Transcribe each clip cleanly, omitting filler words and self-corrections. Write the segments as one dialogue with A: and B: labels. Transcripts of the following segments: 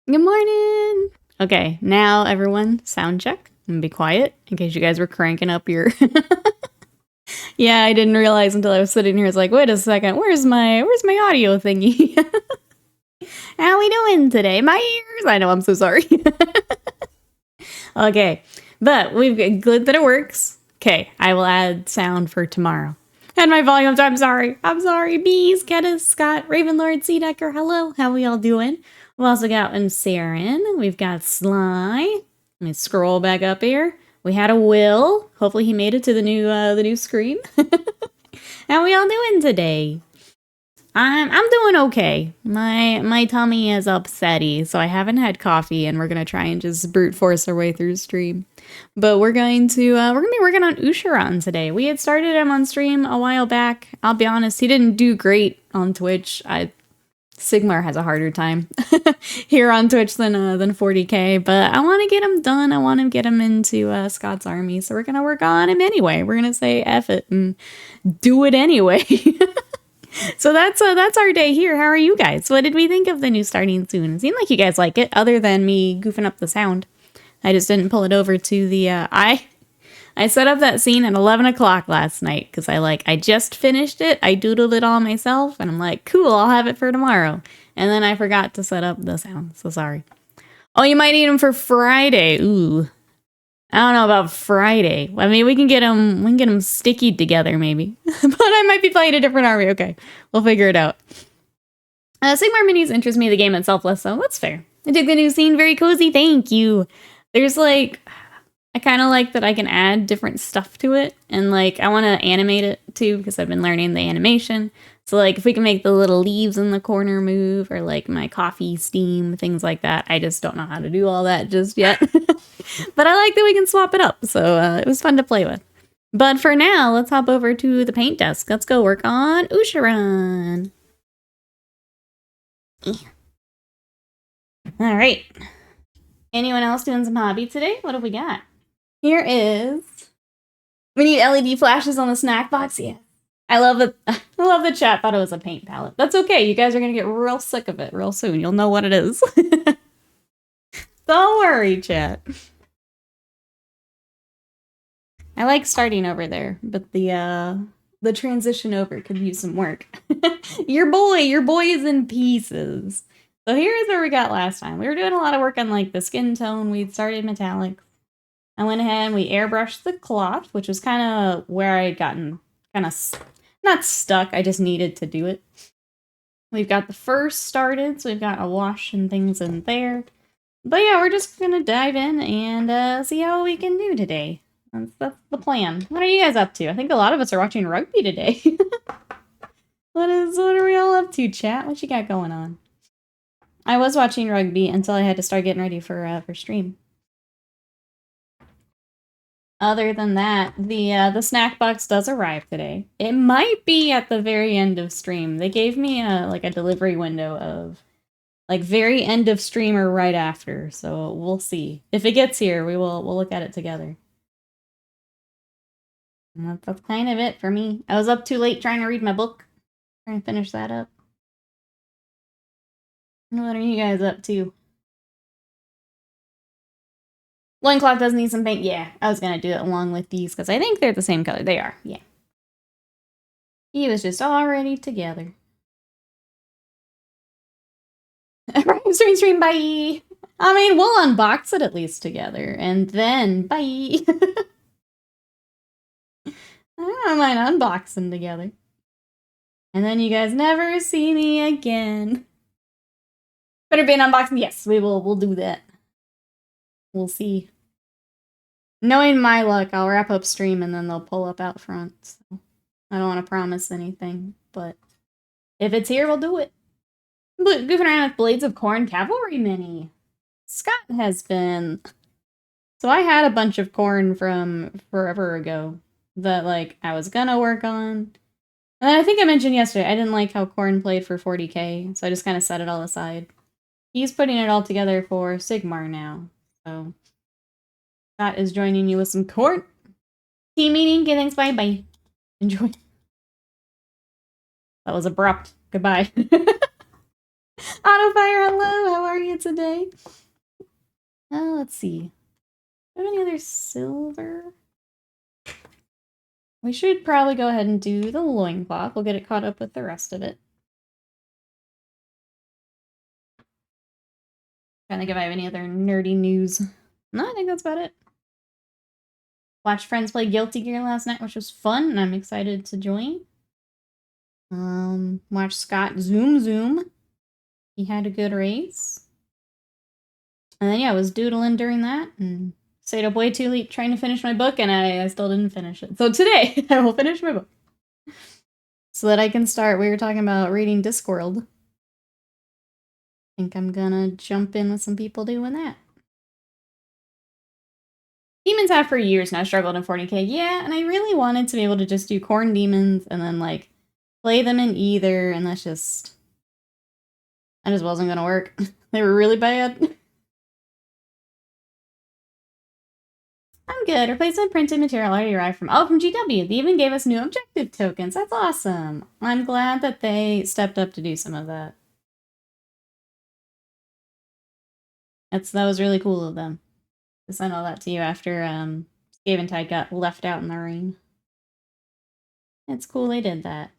A: Good morning. Okay, now everyone, sound check and be quiet in case you guys were cranking up your. Yeah, I didn't realize until I was sitting here. I was like, wait a second, where's my audio thingy? How we doing today? My ears. I know. I'm so sorry. Okay, but we've got good that it works. Okay, I will add sound for tomorrow. And my volumes. I'm sorry. Bees, Geddes, Scott, Ravenlord, Seedecker. Hello. How we all doing? We've also got Saren. We've got Sly. Let me scroll back up here. We had a Will. Hopefully he made it to the new screen. How we all doing today? I'm doing okay. My tummy is upsetty, so I haven't had coffee, and we're gonna try and just brute force our way through stream. But we're gonna be working on Ushoran today. We had started him on stream a while back. I'll be honest, he didn't do great on Twitch. Sigmar has a harder time here on Twitch than 40k, but I want to get him done. I want to get him into Scott's army, so we're gonna work on him anyway. We're gonna say F it and do it anyway. So that's our day here. How are you guys? What did we think of the new starting soon? It seemed like you guys like it, other than me goofing up the sound. I just didn't pull it over to the I set up that scene at 11 o'clock last night because I just finished it. I doodled it all myself, and I'm like, cool, I'll have it for tomorrow. And then I forgot to set up the sound, so sorry. Oh, you might need them for Friday. Ooh. I don't know about Friday. I mean, we can get them sticky together maybe. But I might be playing a different army. Okay, we'll figure it out. Sigmar minis interest me, the game itself less so. That's fair. I dig the new scene. Very cozy. Thank you. There's I kind of like that I can add different stuff to it. And I want to animate it too because I've been learning the animation. So if we can make the little leaves in the corner move or my coffee steam, things like that. I just don't know how to do all that just yet. But I like that we can swap it up. So it was fun to play with. But for now, let's hop over to the paint desk. Let's go work on Ushoran. All right. Anyone else doing some hobby today? What have we got? Here is... We need LED flashes on the snack box. Yeah. I love the chat thought it was a paint palette. That's okay. You guys are going to get real sick of it real soon. You'll know what it is. Don't worry, chat. I like starting over there, but the transition over could use some work. Your boy is in pieces. So here's what we got last time. We were doing a lot of work on the skin tone. We'd started metallics. I went ahead and we airbrushed the cloth, which was kind of where I had gotten kind of not stuck. I just needed to do it. We've got the fur started, so we've got a wash and things in there. But yeah, we're just gonna dive in and see how we can do today. That's the plan. What are you guys up to? I think a lot of us are watching rugby today. What are we all up to, chat? What you got going on? I was watching rugby until I had to start getting ready for stream. Other than that, the snack box does arrive today. It might be at the very end of stream. They gave me a delivery window of very end of stream or right after, so we'll see. If it gets here, we'll look at it together. And that's kind of it for me. I was up too late trying to read my book. Trying to finish that up. What are you guys up to? Loincloth does need some paint. Yeah, I was gonna do it along with these because I think they're the same color. They are, yeah. He was just already together. Stream, bye! I mean, we'll unbox it at least together, and then, bye! I don't mind unboxing together. And then you guys never see me again. Better be an unboxing. Yes, we'll do that. We'll see. Knowing my luck, I'll wrap up stream and then they'll pull up out front. So I don't want to promise anything, but if it's here, we'll do it. Goofing around with Blades of Corn Cavalry Mini. Scott has been... So I had a bunch of corn from forever ago that I was gonna work on. And then I think I mentioned yesterday, I didn't like how corn played for 40k, so I just kind of set it all aside. He's putting it all together for Sigmar now, so... Scott is joining you with some corn. Team meeting. Okay, thanks. Bye. Enjoy. That was abrupt. Goodbye. Autofire, hello. How are you targets a day. Let's see. Do I have any other silver? We should probably go ahead and do the loincloth. We'll get it caught up with the rest of it. Trying to think if I have any other nerdy news. No, I think that's about it. Watched friends play Guilty Gear last night, which was fun, and I'm excited to join. Watched Scott zoom. He had a good race. And then, yeah, I was doodling during that, and stayed up way too late trying to finish my book, and I still didn't finish it. So today, I will finish my book. So that I can start, we were talking about reading Discworld. I think I'm gonna jump in with some people doing that. Demons have for years now struggled in 40k. Yeah, and I really wanted to be able to just do corn demons and then, like, play them in either, and that just wasn't gonna work. They were really bad. I'm good. Replacement printed material already arrived from GW. They even gave us new objective tokens. That's awesome. I'm glad that they stepped up to do some of that. That was really cool of them to send all that to you after Scaventide got left out in the rain. It's cool they did that.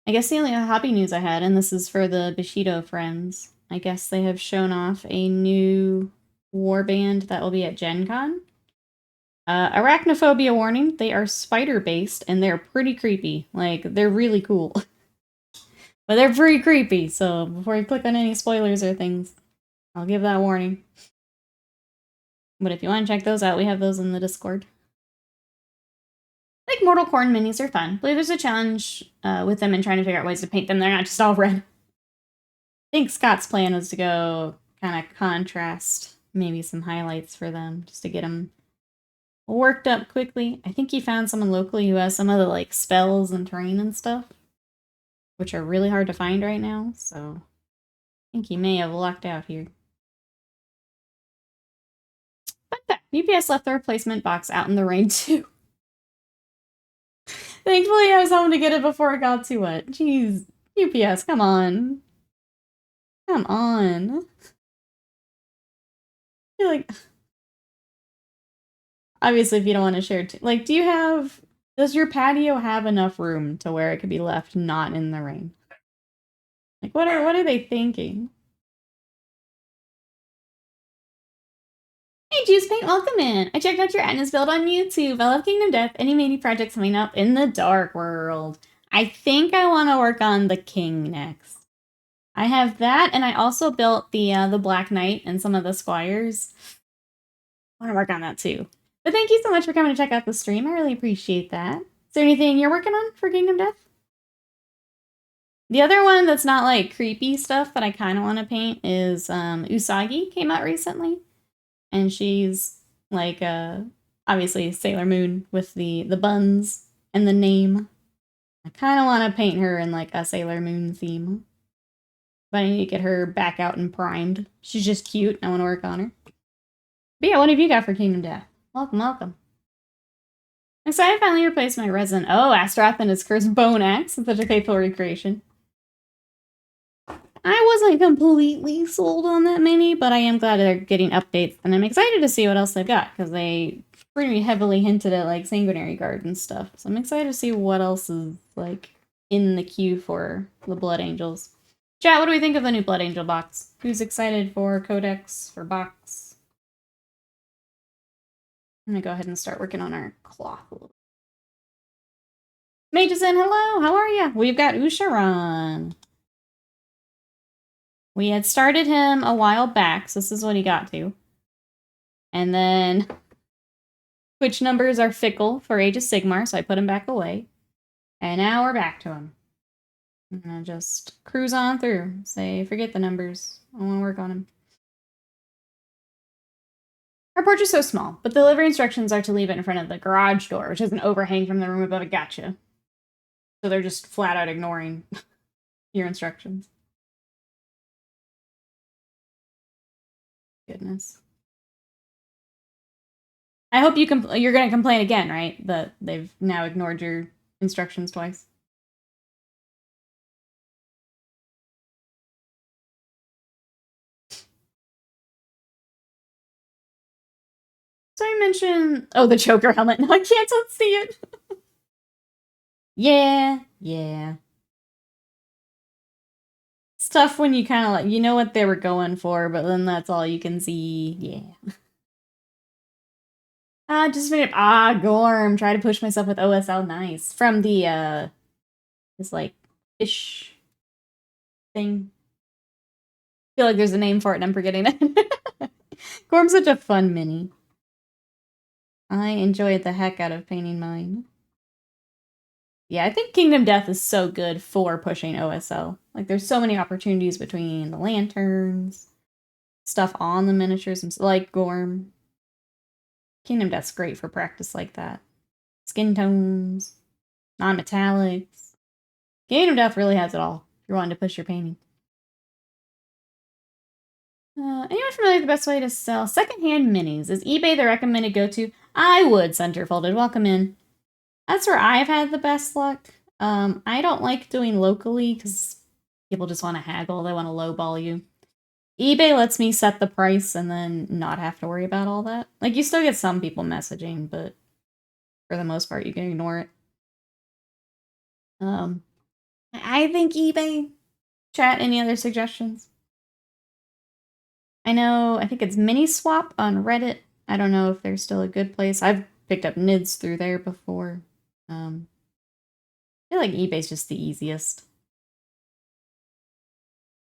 A: I guess the only hobby news I had, and this is for the Bushido friends, I guess they have shown off a new warband that will be at Gen Con. Arachnophobia warning, they are spider-based, and they're pretty creepy. Like, they're really cool. But they're pretty creepy, so before you click on any spoilers or things, I'll give that warning. But if you want to check those out, we have those in the Discord. Like Mortal Corn minis are fun. I believe there's a challenge with them and trying to figure out ways to paint them. They're not just all red. I think Scott's plan was to go kind of contrast maybe some highlights for them just to get them worked up quickly. I think he found someone locally who has some of the like spells and terrain and stuff, which are really hard to find right now, so I think he may have lucked out here. But UPS left the replacement box out in the rain too. Thankfully, I was home to get it before it got too wet. Jeez, UPS, come on. Come on. I feel like... Obviously, if you don't want to share... Like, does your patio have enough room to where it could be left not in the rain? Like, what are they thinking? Hey, Juice Paint, welcome in. I checked out your Atlas build on YouTube. I love Kingdom Death. Any mini projects coming up in the Dark World? I think I want to work on the King next. I have that, and I also built the Black Knight and some of the Squires. I want to work on that too. But thank you so much for coming to check out the stream. I really appreciate that. Is there anything you're working on for Kingdom Death? The other one that's not like creepy stuff that I kind of want to paint is Usagi came out recently. And she's like obviously Sailor Moon with the buns and the name. I kind of want to paint her in like a Sailor Moon theme. But I need to get her back out and primed. She's just cute. I want to work on her. But yeah, what have you got for Kingdom Death? Welcome, welcome. I'm excited I finally replaced my resin. Oh, Astaroth and his cursed bone axe. It's such a faithful recreation. I wasn't completely sold on that mini, but I am glad they're getting updates, and I'm excited to see what else they've got, because they pretty heavily hinted at, like, Sanguinary Guard and stuff. So I'm excited to see what else is, like, in the queue for the Blood Angels. Chat, what do we think of the new Blood Angel box? Who's excited for Codex, for box? I'm gonna go ahead and start working on our cloth a little. Mageson, hello, how are ya? We've got Ushoran. We had started him a while back, so this is what he got to. And then Twitch numbers are fickle for Age of Sigmar, so I put him back away. And now we're back to him. I'm gonna just cruise on through. Say, forget the numbers. I want to work on him. Our porch is so small, but the delivery instructions are to leave it in front of the garage door, which is an overhang from the room above a gotcha. So they're just flat out ignoring your instructions. Goodness. I hope you're going to complain again, right? That they've now ignored your instructions twice. Did I mention... Oh, the choker helmet. No, I can't unsee it. Yeah. It's tough when you kind of like, you know what they were going for, but then that's all you can see. Yeah. Just made it. Gorm. Try to push myself with OSL. Nice. From the, this, like, fish thing. I feel like there's a name for it and I'm forgetting it. Gorm's such a fun mini. I enjoyed the heck out of painting mine. Yeah, I think Kingdom Death is so good for pushing OSL. Like, there's so many opportunities between the lanterns, stuff on the miniatures, like Gorm. Kingdom Death's great for practice like that. Skin tones, non-metallics. Kingdom Death really has it all if you're wanting to push your painting. Anyone familiar with the best way to sell secondhand minis? Is eBay the recommended go-to? I would, Centerfolded. Welcome in. That's where I've had the best luck. I don't like doing locally because people just want to haggle. They want to lowball you. eBay lets me set the price and then not have to worry about all that. Like, you still get some people messaging, but for the most part, you can ignore it. I think eBay. Chat, any other suggestions? I think it's Miniswap on Reddit. I don't know if there's still a good place. I've picked up NIDs through there before. I feel like eBay's just the easiest.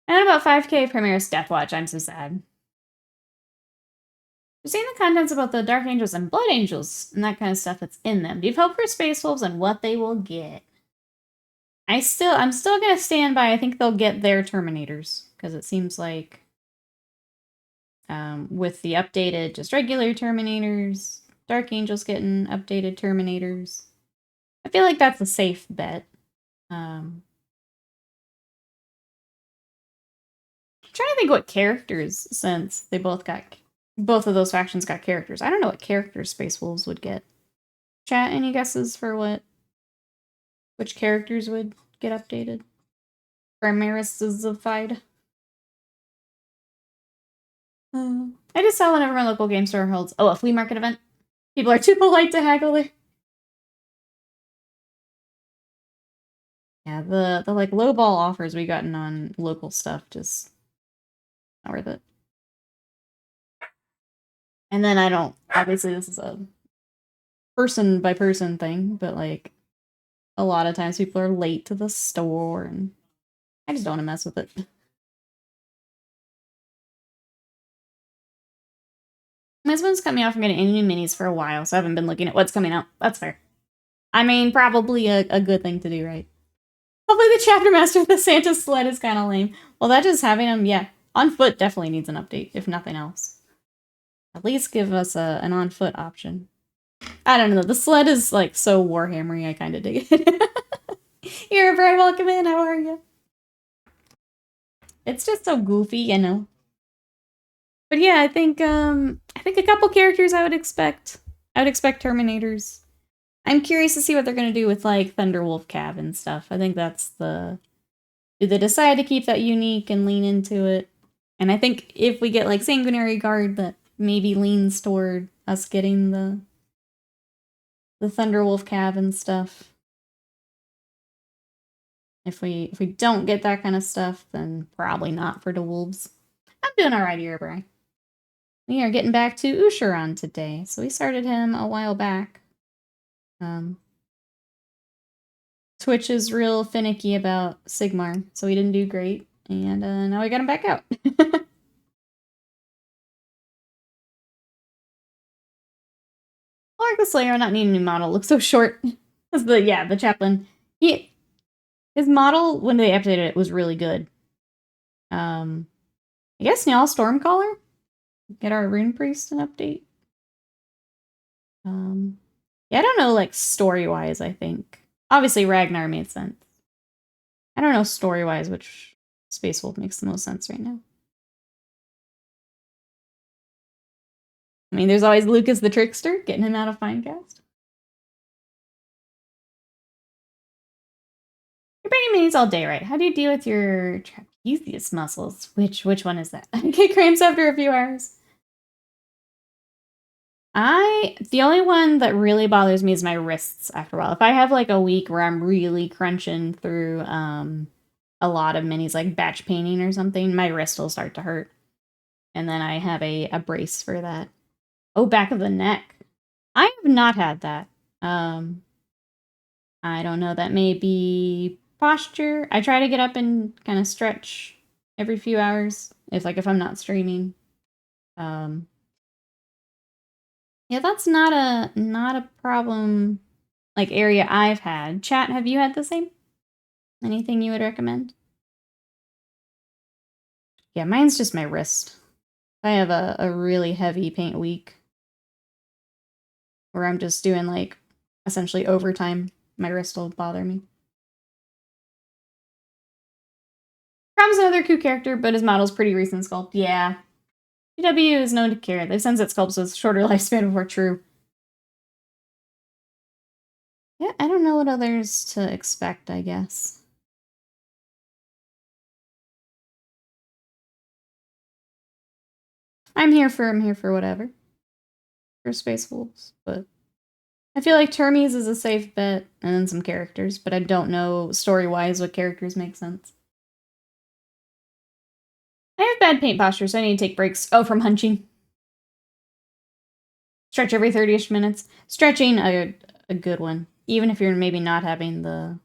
A: And about 5K Primaris Deathwatch, I'm so sad. You've seen the contents about the Dark Angels and Blood Angels and that kind of stuff that's in them. Do you hope for Space Wolves and what they will get? I'm still gonna stand by. I think they'll get their Terminators because it seems like with the updated just regular Terminators, Dark Angels getting updated Terminators. I feel like that's a safe bet. I'm trying to think what characters, since they both of those factions got characters. I don't know what characters Space Wolves would get. Chat, any guesses for which characters would get updated? Primarisified. I just saw whenever my local game store holds a flea market event. People are too polite to haggle there. Yeah, the like lowball offers we gotten on local stuff just not worth it. And then I don't, obviously this is a person by person thing, but like a lot of times people are late to the store and I just don't want to mess with it. My husband's cut me off from getting any new minis for a while, so I haven't been looking at what's coming out. That's fair. I mean, probably a good thing to do, right? Hopefully the chapter master of the Santa sled is kind of lame. Well, that just having him, yeah, on foot definitely needs an update, if nothing else. At least give us an on foot option. I don't know, the sled is like so Warhammery, I kind of dig it. You're very welcome in, how are you? It's just so goofy, you know. But yeah, I think a couple characters I would expect. I would expect Terminators. I'm curious to see what they're gonna do with like Thunderwolf Cav and stuff. I think that's do they decide to keep that unique and lean into it? And I think if we get like Sanguinary Guard, that maybe leans toward us getting the Thunderwolf Cav and stuff. If we don't get that kind of stuff, then probably not for the Wolves. I'm doing alright here, Bri. We are getting back to Ushoran today. So we started him a while back. Twitch is real finicky about Sigmar, so he didn't do great. And now we got him back out. Lark the Slayer, not needing a new model, looks so short. The chaplain. His model, when they updated it, was really good. I guess Njal Stormcaller? Get our Rune Priest an update. Yeah, I don't know, like, story-wise, I think. Obviously, Ragnar made sense. I don't know story-wise which Space Wolf makes the most sense right now. I mean, there's always Lucas the Trickster, getting him out of Finecast. You're painting minis all day, right? How do you deal with your trapezius muscles? Which one is that? I get cramps after a few hours. The only one that really bothers me is my wrists after a while. If I have like a week where I'm really crunching through a lot of minis, like batch painting or something, my wrist will start to hurt. And then I have a brace for that. Oh, back of the neck. I have not had that. I don't know. That may be posture. I try to get up and kind of stretch every few hours. If I'm not streaming. Yeah, that's not a problem like area I've had. Chat, have you had the same? Anything you would recommend? Yeah, mine's just my wrist. I have a really heavy paint week where I'm just doing like essentially overtime. My wrist will bother me. Crom's another cool character, but his model's pretty recent sculpt. Yeah. GW is known to care. They've Sunset sculpts with shorter lifespan before true. Yeah, I don't know what others to expect, I guess. I'm here for whatever. For Space Wolves, but I feel like Termes is a safe bet, and then some characters, but I don't know story-wise what characters make sense. I have bad paint posture, so I need to take breaks. Oh, from hunching. Stretch every 30-ish minutes. Stretching, a good one. Even if you're maybe not having the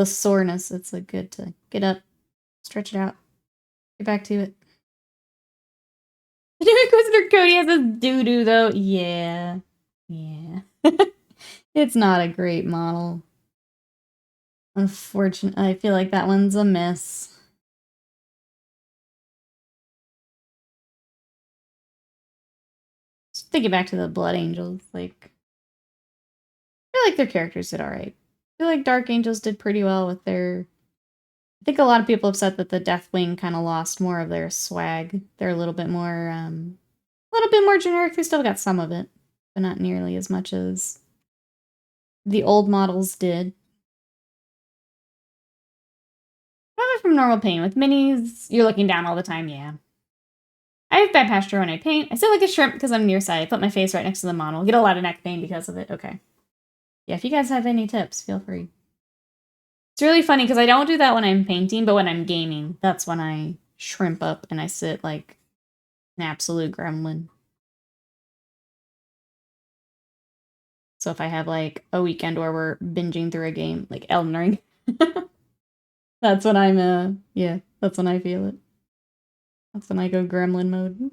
A: soreness, it's a good to get up, stretch it out, get back to it. The new Inquisitor Cody has this doo-doo, though. Yeah. Yeah. It's not a great model. Unfortunately, I feel like that one's a miss. Just thinking back to the Blood Angels, like, I feel like their characters did alright. I feel like Dark Angels did pretty well with their... I think a lot of people upset that the Deathwing kind of lost more of their swag. They're a little bit more generic. They still got some of it, but not nearly as much as the old models did. Probably from normal paint. With minis, you're looking down all the time, yeah. I have bad posture when I paint. I sit like a shrimp because I'm nearsighted. I put my face right next to the model. Get a lot of neck pain because of it. Okay. Yeah, if you guys have any tips, feel free. It's really funny because I don't do that when I'm painting, but when I'm gaming, that's when I shrimp up and I sit like an absolute gremlin. So if I have like a weekend where we're binging through a game, like Elden Ring, that's when I'm, yeah, that's when I feel it. That's when I go gremlin mode.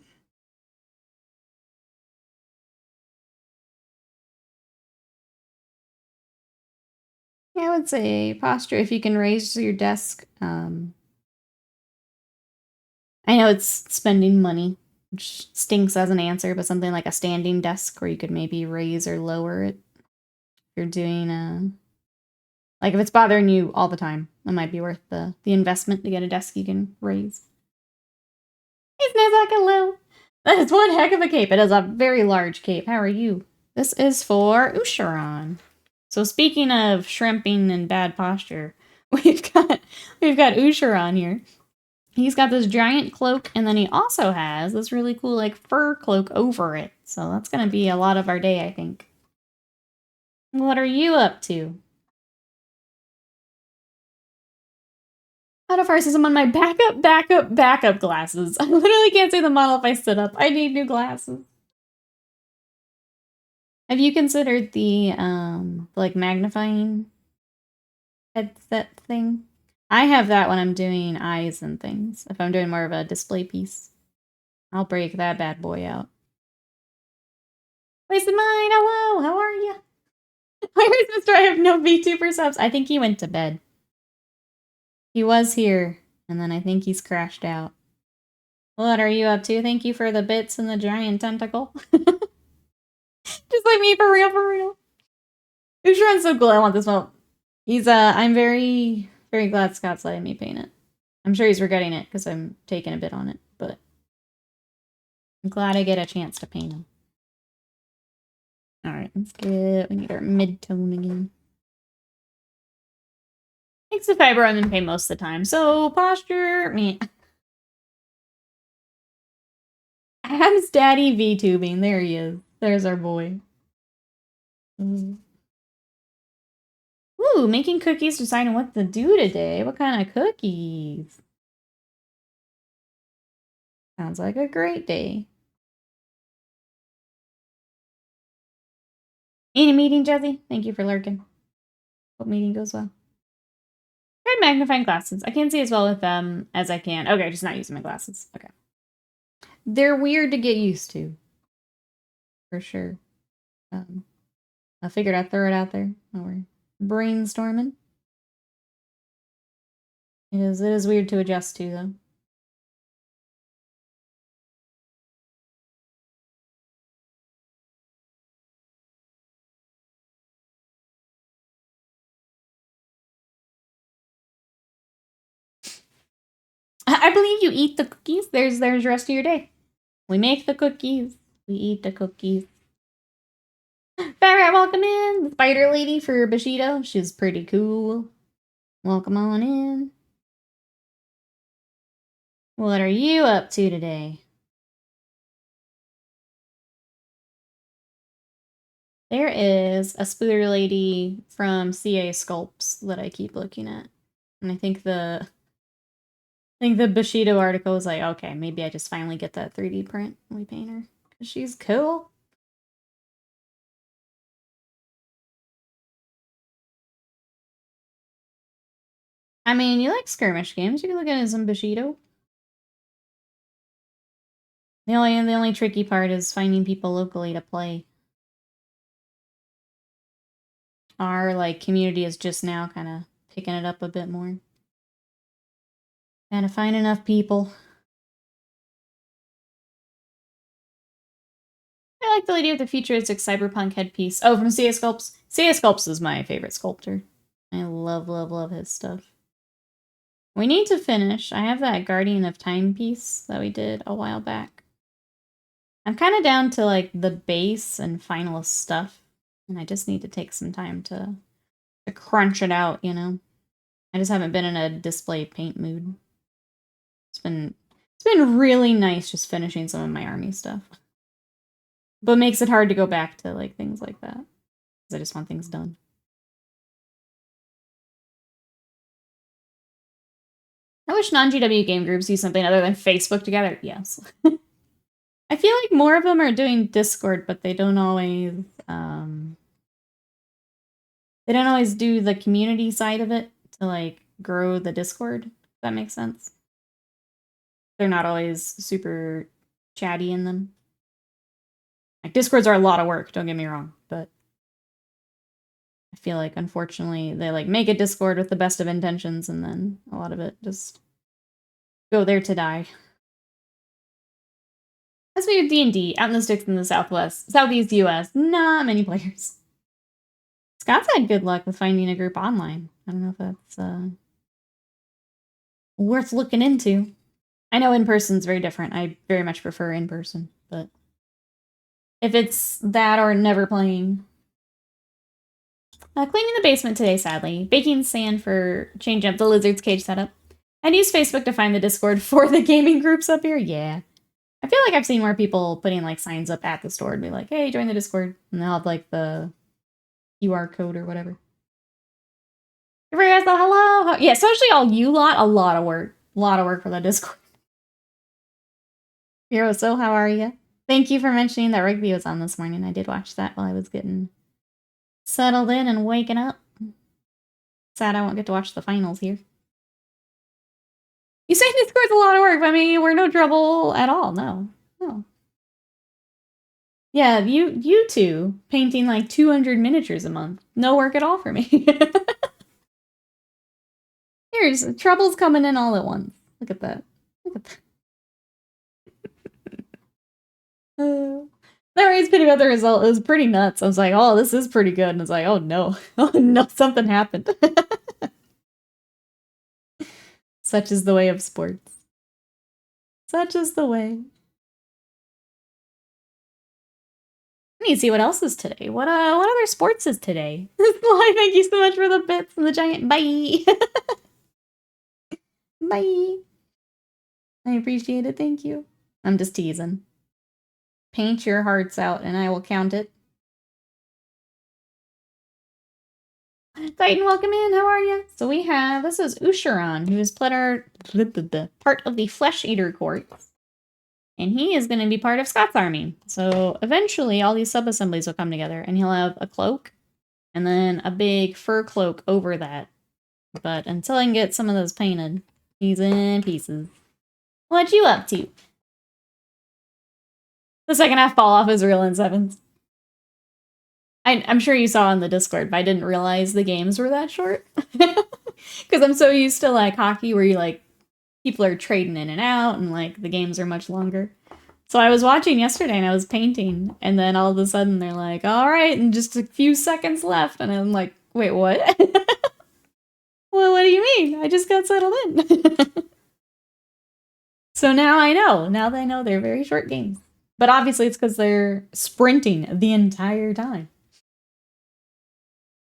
A: Yeah, I would say posture, if you can raise your desk. I know it's spending money, which stinks as an answer, but something like a standing desk where you could maybe raise or lower it. If you're doing, like if it's bothering you all the time, it might be worth the investment to get a desk you can raise. Hey, Snazak, hello. That is one heck of a cape. It is a very large cape. How are you? This is for Ushoran. So speaking of shrimping and bad posture, we've got Ushoran here. He's got this giant cloak, and then he also has this really cool like fur cloak over it. So that's gonna be a lot of our day, I think. What are you up to? Out of racism on my backup glasses. I literally can't see the model if I sit up. I need new glasses. Have you considered the like magnifying headset thing? I have that when I'm doing eyes and things. If I'm doing more of a display piece, I'll break that bad boy out. Wasted mine. Hello, how are you? Where is Mr. I have no VTuber subs? I think he went to bed. He was here, and then I think he's crashed out. What are you up to? Thank you for the bits and the giant tentacle. Just like me, for real, for real. Ushoran's so cool. I want this one. He's, I'm very, very glad Scott's letting me paint it. I'm sure he's regretting it because I'm taking a bit on it, but I'm glad I get a chance to paint him. Alright, we need our mid-tone again. Makes the fiber I'm in paint most of the time. So, posture, me. Ab's daddy VTubing. There he is. There's our boy. Ooh, making cookies, deciding what to do today. What kind of cookies? Sounds like a great day. Any meeting, Jesse? Thank you for lurking. Hope meeting goes well. Try magnifying glasses. I can't see as well with them as I can. Okay, just not using my glasses. Okay. They're weird to get used to. For sure. I figured I'd throw it out there. Don't worry. Brainstorming. It is weird to adjust to, though. I believe you eat the cookies. There's the rest of your day. We make the cookies. We eat the cookies. Alright, welcome in. The spider lady for Bushido. She's pretty cool. Welcome on in. What are you up to today? There is a spider lady from CA Sculpts that I keep looking at. And I think the Bushido article was like, okay, maybe I just finally get that 3D print and we paint her. Because she's cool. I mean, you like skirmish games. You can look at some Bushido. The only tricky part is finding people locally to play. Our like community is just now kind of picking it up a bit more. Gotta find enough people. I like the lady with the futuristic cyberpunk headpiece. Oh, from CA Sculpts. CA Sculpts is my favorite sculptor. I love his stuff. We need to finish. I have that Guardian of Time piece that we did a while back. I'm kind of down to like the base and final stuff. And I just need to take some time to crunch it out, you know? I just haven't been in a display paint mood. It's been really nice just finishing some of my army stuff. But makes it hard to go back to like things like that. Because I just want things done. I wish non-GW game groups use something other than Facebook together. Yes. I feel like more of them are doing Discord, but they don't always do the community side of it to like grow the Discord. If that makes sense. They're not always super chatty in them. Like Discords are a lot of work, don't get me wrong, but I feel like unfortunately they like make a Discord with the best of intentions and then a lot of it just go there to die. As we have D&D, out in the sticks in the southeast US, not many players. Scott's had good luck with finding a group online. I don't know if that's worth looking into. I know in person's very different. I very much prefer in person, but if it's that or never playing. Cleaning the basement today, sadly. Baking sand for changing up the lizard's cage setup. I'd use Facebook to find the Discord for the gaming groups up here. Yeah. I feel like I've seen more people putting like signs up at the store and be like, hey, join the Discord. And they'll have like the QR code or whatever. Everybody guys, hello. Yeah, especially all you lot, a lot of work. A lot of work for the Discord. Hero, so how are you? Thank you for mentioning that rugby was on this morning. I did watch that while I was getting settled in and waking up. Sad I won't get to watch the finals here. You say Discord's a lot of work, but I mean, we're no trouble at all. No. Yeah, you two painting like 200 miniatures a month. No work at all for me. Here's troubles coming in all at once. Look at that. Look at that. That raised pity about the result. It was pretty nuts. I was like, oh, this is pretty good. And I was like, oh no. Oh no, something happened. Such is the way of sports. Such is the way. I need to see what else is today. What other sports is today? Thank you so much for the bits and the giant. Bye. Bye. I appreciate it. Thank you. I'm just teasing. paint your hearts out and I will count it. Titan, welcome in. How are you? So we have, this is Ushoran, who is part of the Flesh Eater Court. And he is going to be part of Scott's army. So eventually all these sub-assemblies will come together and he'll have a cloak and then a big fur cloak over that. But until I can get some of those painted, he's in pieces. What you up to? The second half fall off is real in sevens. I'm sure you saw on the Discord, but I didn't realize the games were that short. Because I'm so used to like hockey where you like people are trading in and out and like the games are much longer. So I was watching yesterday and I was painting and then all of a sudden they're like, all right, and just a few seconds left. And I'm like, wait, what? Well, what do you mean? I just got settled in. So now I know. Now they know they're very short games. But obviously it's because they're sprinting the entire time.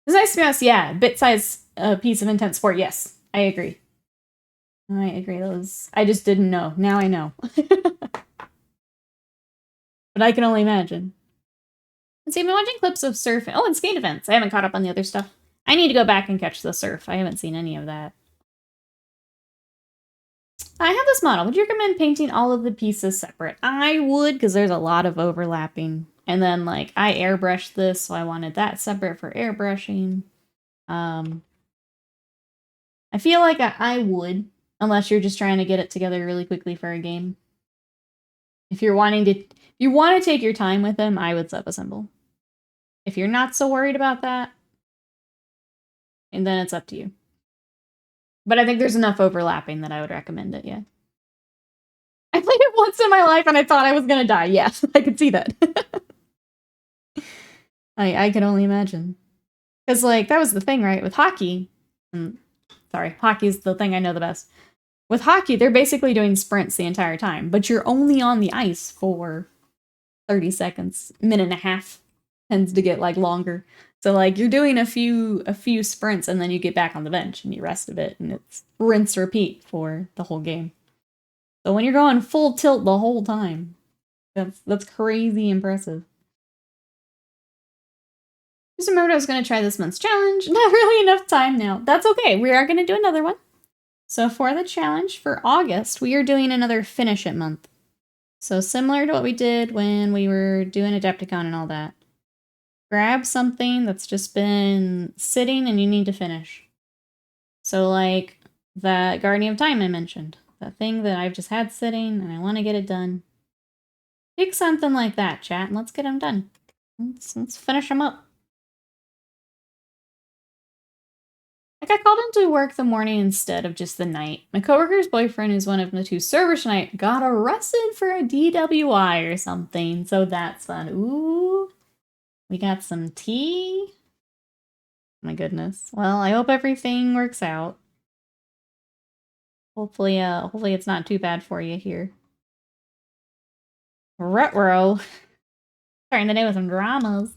A: It's nice to be honest, yeah. Bit-size piece of intense sport, yes. I agree. I agree. I just didn't know. Now I know. But I can only imagine. Let's see, I've been watching clips of surf. Oh, and skate events. I haven't caught up on the other stuff. I need to go back and catch the surf. I haven't seen any of that. I have this model. Would you recommend painting all of the pieces separate? I would, because there's a lot of overlapping. And then, like, I airbrushed this, so I wanted that separate for airbrushing. I feel like I would, unless you're just trying to get it together really quickly for a game. If you want to take your time with them, I would sub-assemble. If you're not so worried about that, and then it's up to you. But I think there's enough overlapping that I would recommend it, yeah. I played it once in my life and I thought I was gonna die. Yes, I could see that. I can only imagine. Because, like, that was the thing, right? With hockey, sorry, hockey's the thing I know the best. With hockey, they're basically doing sprints the entire time, but you're only on the ice for 30 seconds. Minute and a half tends to get, like, longer. So, like, you're doing a few sprints, and then you get back on the bench, and you rest a bit, and it's rinse, repeat for the whole game. So when you're going full tilt the whole time, that's crazy impressive. Just remembered I was going to try this month's challenge. Not really enough time now. That's okay. We are going to do another one. So for the challenge for August, we are doing another Finish It month. So similar to what we did when we were doing Adepticon and all that. Grab something that's just been sitting and you need to finish. So like that Guardian of Time I mentioned. That thing that I've just had sitting and I want to get it done. Pick something like that, chat, and let's get them done. Let's finish them up. I got called into work the morning instead of just the night. My coworker's boyfriend, who's one of the two servers tonight, got arrested for a DWI or something, so that's fun. Ooh, we got some tea. My goodness. Well, I hope everything works out. Hopefully it's not too bad for you here. Retro. Starting the day with some dramas.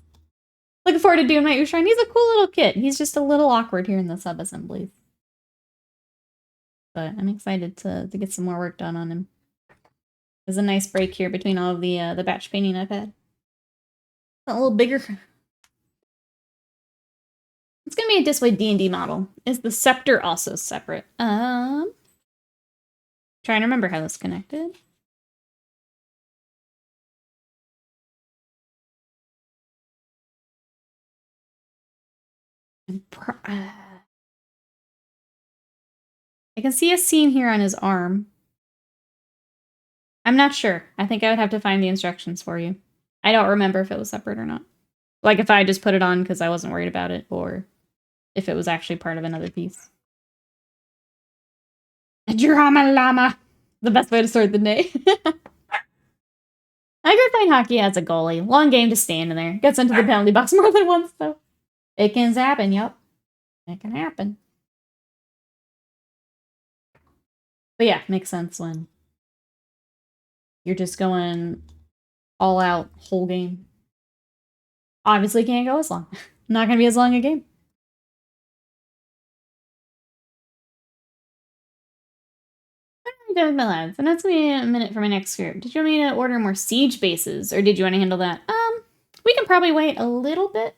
A: Looking forward to doing my Ushoran. He's a cool little kid. He's just a little awkward here in the sub-assemblies. But I'm excited to get some more work done on him. There's a nice break here between all of the batch painting I've had. A little bigger. It's gonna be a Display D&D model. Is the scepter also separate? Trying to remember how this connected. I can see a seam here on his arm. I'm not sure. I think I would have to find the instructions for you. I don't remember if it was separate or not. Like if I just put it on because I wasn't worried about it, or if it was actually part of another piece. Drama llama! The best way to start the day. I could find hockey as a goalie. Long game to stand in there. Gets into the penalty box more than once, though. It can happen, yep. It can happen. But yeah, makes sense when you're just going all out whole game. Obviously can't go as long. Not gonna be as long a game. done with my lads, and that's gonna be a minute for my next group. Did you want me to order more siege bases, or did you want to handle that? We can probably wait a little bit.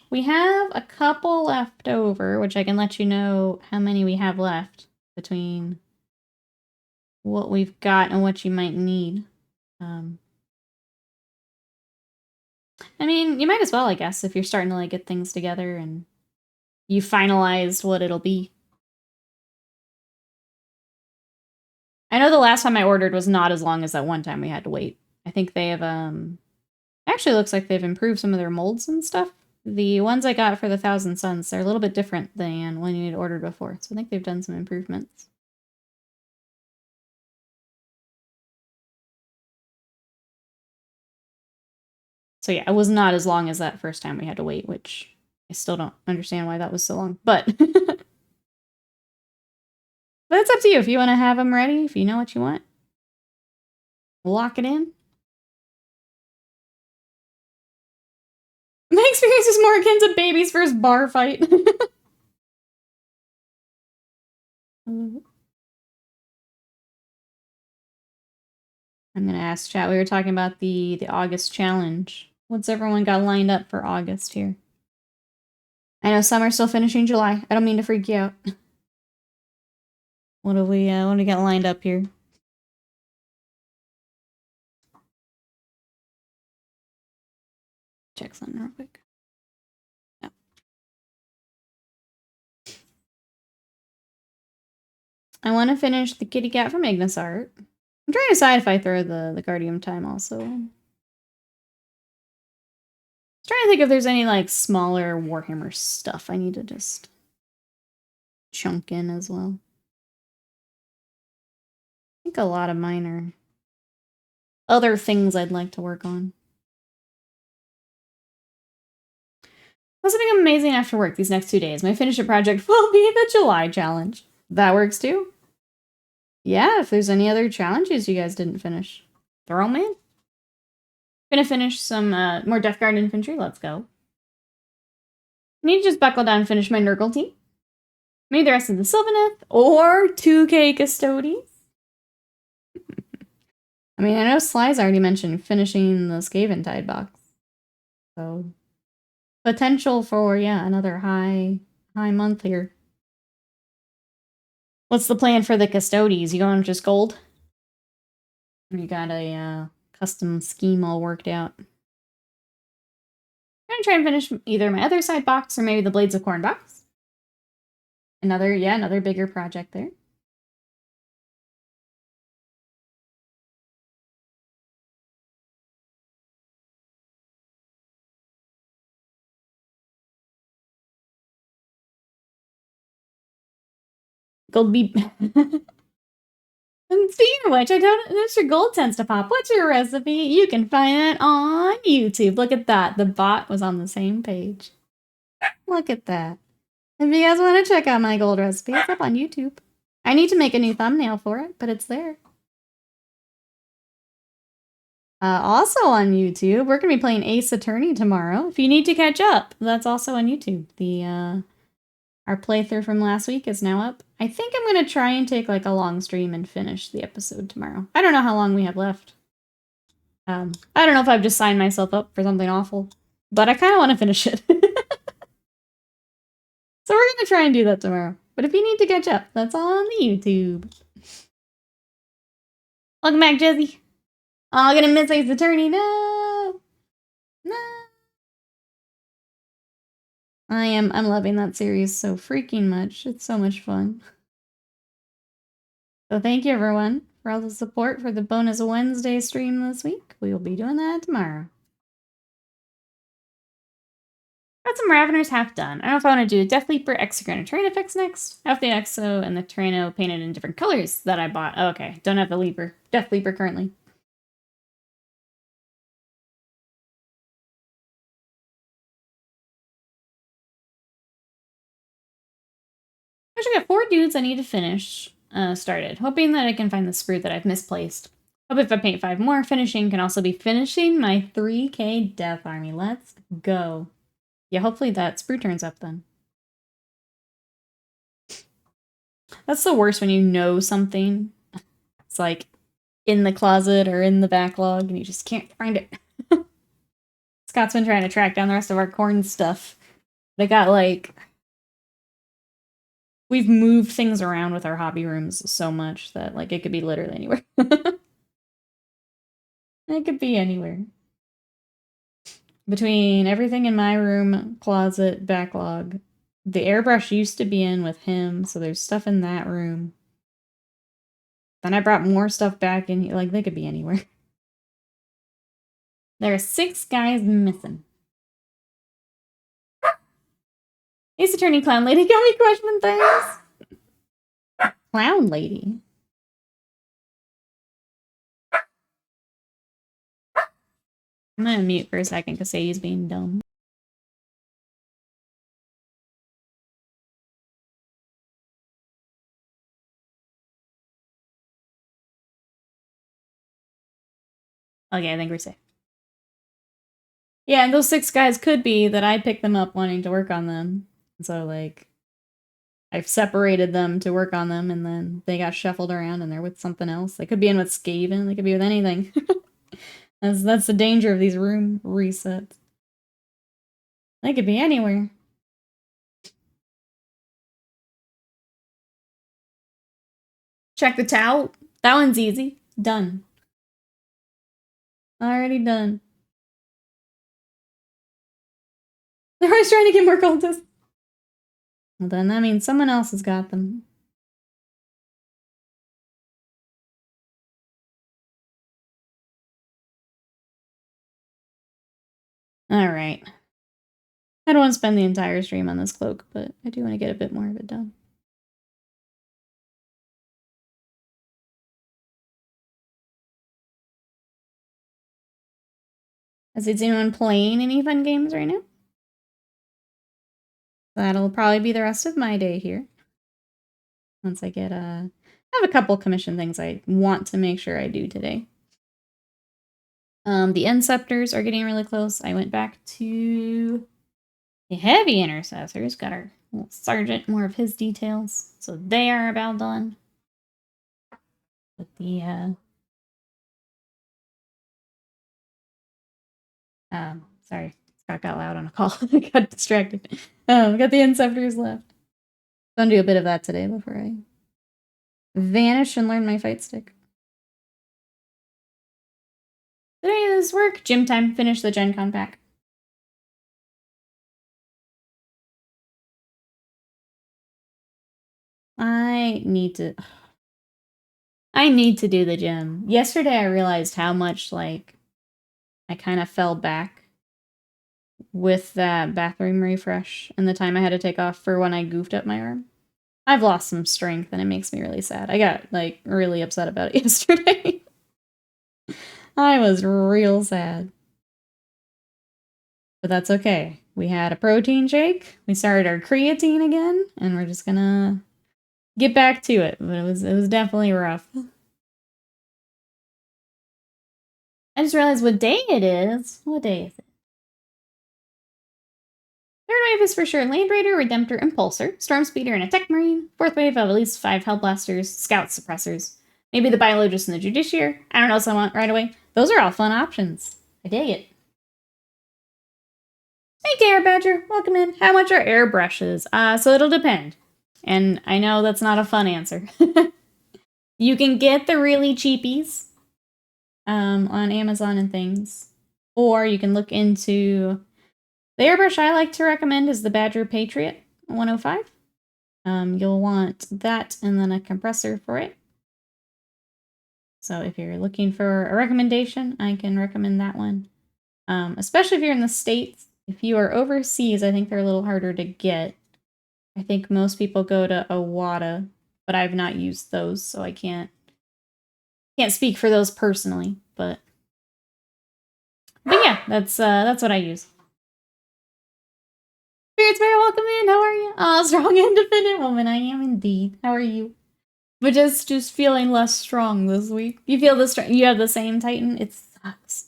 A: We have a couple left over, which I can let you know how many we have left between what we've got and what you might need. I mean, you might as well, I guess, if you're starting to like get things together and you finalized what it'll be. I know the last time I ordered was not as long as that one time we had to wait. I think they have, actually looks like they've improved some of their molds and stuff. The ones I got for the Thousand Suns, they're a little bit different than when you had ordered before. So I think they've done some improvements. So yeah, it was not as long as that first time we had to wait, which I still don't understand why that was so long. But, but it's up to you if you want to have them ready, if you know what you want. Lock it in. My experience is more akin to baby's first bar fight. I'm gonna ask chat. We were talking about the August challenge. What's everyone got lined up for August here? I know some are still finishing July. I don't mean to freak you out. What do we got lined up here? Check something real quick. No. I want to finish the kitty cat from Ignis art. I'm trying to decide if I throw the Guardian time also. I'm trying to think if there's any like smaller Warhammer stuff I need to just chunk in as well. I think a lot of mine are other things I'd like to work on. What's something amazing after work these next 2 days? My finish it project will be the July challenge. That works too. Yeah, if there's any other challenges you guys didn't finish, throw them in. Gonna finish some more Death Guard infantry. Let's go. I need to just buckle down and finish my Nurgle team. Maybe the rest of the Sylvaneth or 2K Custodes. I mean, I know Sly's already mentioned finishing the Scaventide box. So, potential for, yeah, another high month here. What's the plan for the Custodes? You going just gold? Or you got a custom scheme all worked out? I'm gonna try and finish either my other side box or maybe the Blades of Corn box. Another bigger project there. Gold be. And speaking of which, I don't notice your gold tends to pop. What's your recipe? You can find it on YouTube. Look at that. The bot was on the same page. Look at that. If you guys want to check out my gold recipe, it's up on YouTube. I need to make a new thumbnail for it, but it's there. Also on YouTube, we're going to be playing Ace Attorney tomorrow. If you need to catch up, that's also on YouTube. Our playthrough from last week is now up. I think I'm going to try and take like a long stream and finish the episode tomorrow. I don't know how long we have left. I don't know if I've just signed myself up for something awful, but I kind of want to finish it. So we're going to try and do that tomorrow. But if you need to catch up, that's on the YouTube. Welcome back, Jesse. Oh, I'm going to miss Ace Attorney. No! No! I'm loving that series so freaking much. It's so much fun. So thank you, everyone, for all the support for the bonus Wednesday stream this week. We will be doing that tomorrow. Got some Raveners half done. I don't know if I want to do Death Leaper, Exogram, and Terrain effects next. I have the Exo and the Terrano painted in different colors that I bought. Oh, okay, don't have the Leaper. Death Leaper currently. I should get 4 dudes I need to finish started. Hoping that I can find the sprue that I've misplaced. Hope if I paint 5 more, finishing can also be finishing my 3K Death Army. Let's go. Yeah, hopefully that sprue turns up then. That's the worst when you know something. It's like in the closet or in the backlog and you just can't find it. Scott's been trying to track down the rest of our corn stuff. They got like... We've moved things around with our hobby rooms so much that like it could be literally anywhere. It could be anywhere. Between everything in my room, closet, backlog, the airbrush used to be in with him, so there's stuff in that room. Then I brought more stuff back in here. Like, they could be anywhere. There are 6 guys missing. Ace Attorney Clown Lady got me questioning things. Clown Lady? I'm gonna mute for a second because Sadie's being dumb. Okay, I think we're safe. Yeah, and those 6 guys could be that I picked them up wanting to work on them. So, like, I've separated them to work on them, and then they got shuffled around, and they're with something else. They could be in with Skaven. They could be with anything. That's the danger of these room resets. They could be anywhere. Check the towel. That one's easy. Done. Already done. They're always trying to get more cultists. Well, then that means someone else has got them. Alright. I don't want to spend the entire stream on this cloak, but I do want to get a bit more of it done. Is anyone playing any fun games right now? That'll probably be the rest of my day here. Once I get I have a couple commission things I want to make sure I do today. The end scepters are getting really close. I went back to the heavy intercessors. Got our little sergeant, more of his details. So they are about done. With the sorry, Scott got loud on a call. I got distracted. Got the end scepters left. Gonna do a bit of that today before I vanish and learn my fight stick. Today's work. Gym time. Finish the Gen Con pack. I need to do the gym. Yesterday I realized how much, like, I kind of fell back with that bathroom refresh and the time I had to take off for when I goofed up my arm. I've lost some strength and it makes me really sad. I got, like, really upset about it yesterday. I was real sad. But that's okay. We had a protein shake. We started our creatine again, and we're just gonna get back to it. But it was definitely rough. I just realized what day it is. What day is it? Third wave is for sure Land Raider, Redemptor, Impulsor, Storm Speeder, and a Tech Marine. Fourth wave of at least 5 Hellblasters, Scout Suppressors. Maybe the Biologist and the Judiciary. I don't know what I want right away. Those are all fun options. I dig it. Hey, Air Badger, welcome in. How much are airbrushes? So it'll depend. And I know that's not a fun answer. You can get the really cheapies on Amazon and things. Or you can look into... The airbrush I like to recommend is the Badger Patriot 105. You'll want that and then a compressor for it. So if you're looking for a recommendation, I can recommend that one. Especially if you're in the States. If you are overseas, I think they're a little harder to get. I think most people go to Awhile, but I've not used those, so I can't speak for those personally. But yeah, that's what I use. Spirits Bear, welcome in. How are you? Oh, strong, independent woman. I am indeed. How are you? But just feeling less strong this week. You feel the strong? You have the same Titan? It sucks.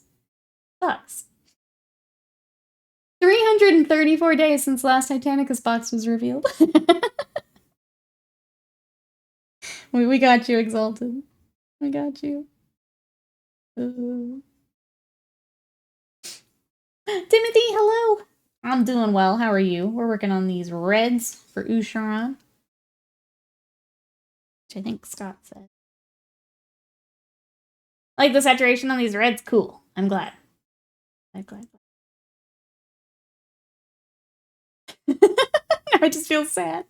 A: Sucks. 334 days since last Titanicus box was revealed. we got you, Exalted. We got you. Timothy, hello. I'm doing well. How are you? We're working on these reds for Ushoran, which I think Scott said. Like the saturation on these reds, cool. I'm glad. I'm glad. I just feel sad.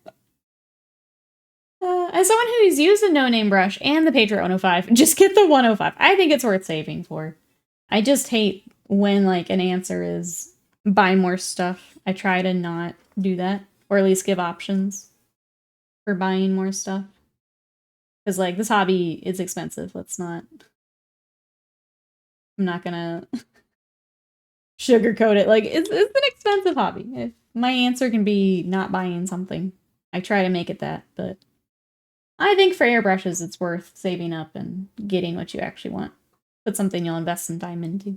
A: As someone who's used the no-name brush and the Patriot 105, just get the 105. I think it's worth saving for. I just hate when, like, an answer is buy more stuff. I try to not do that, or at least give options for buying more stuff. Because, like, this hobby is expensive. Let's not... I'm not gonna sugarcoat it. Like, it's an expensive hobby. If my answer can be not buying something, I try to make it that, but... I think for airbrushes, it's worth saving up and getting what you actually want. Put something you'll invest some time into.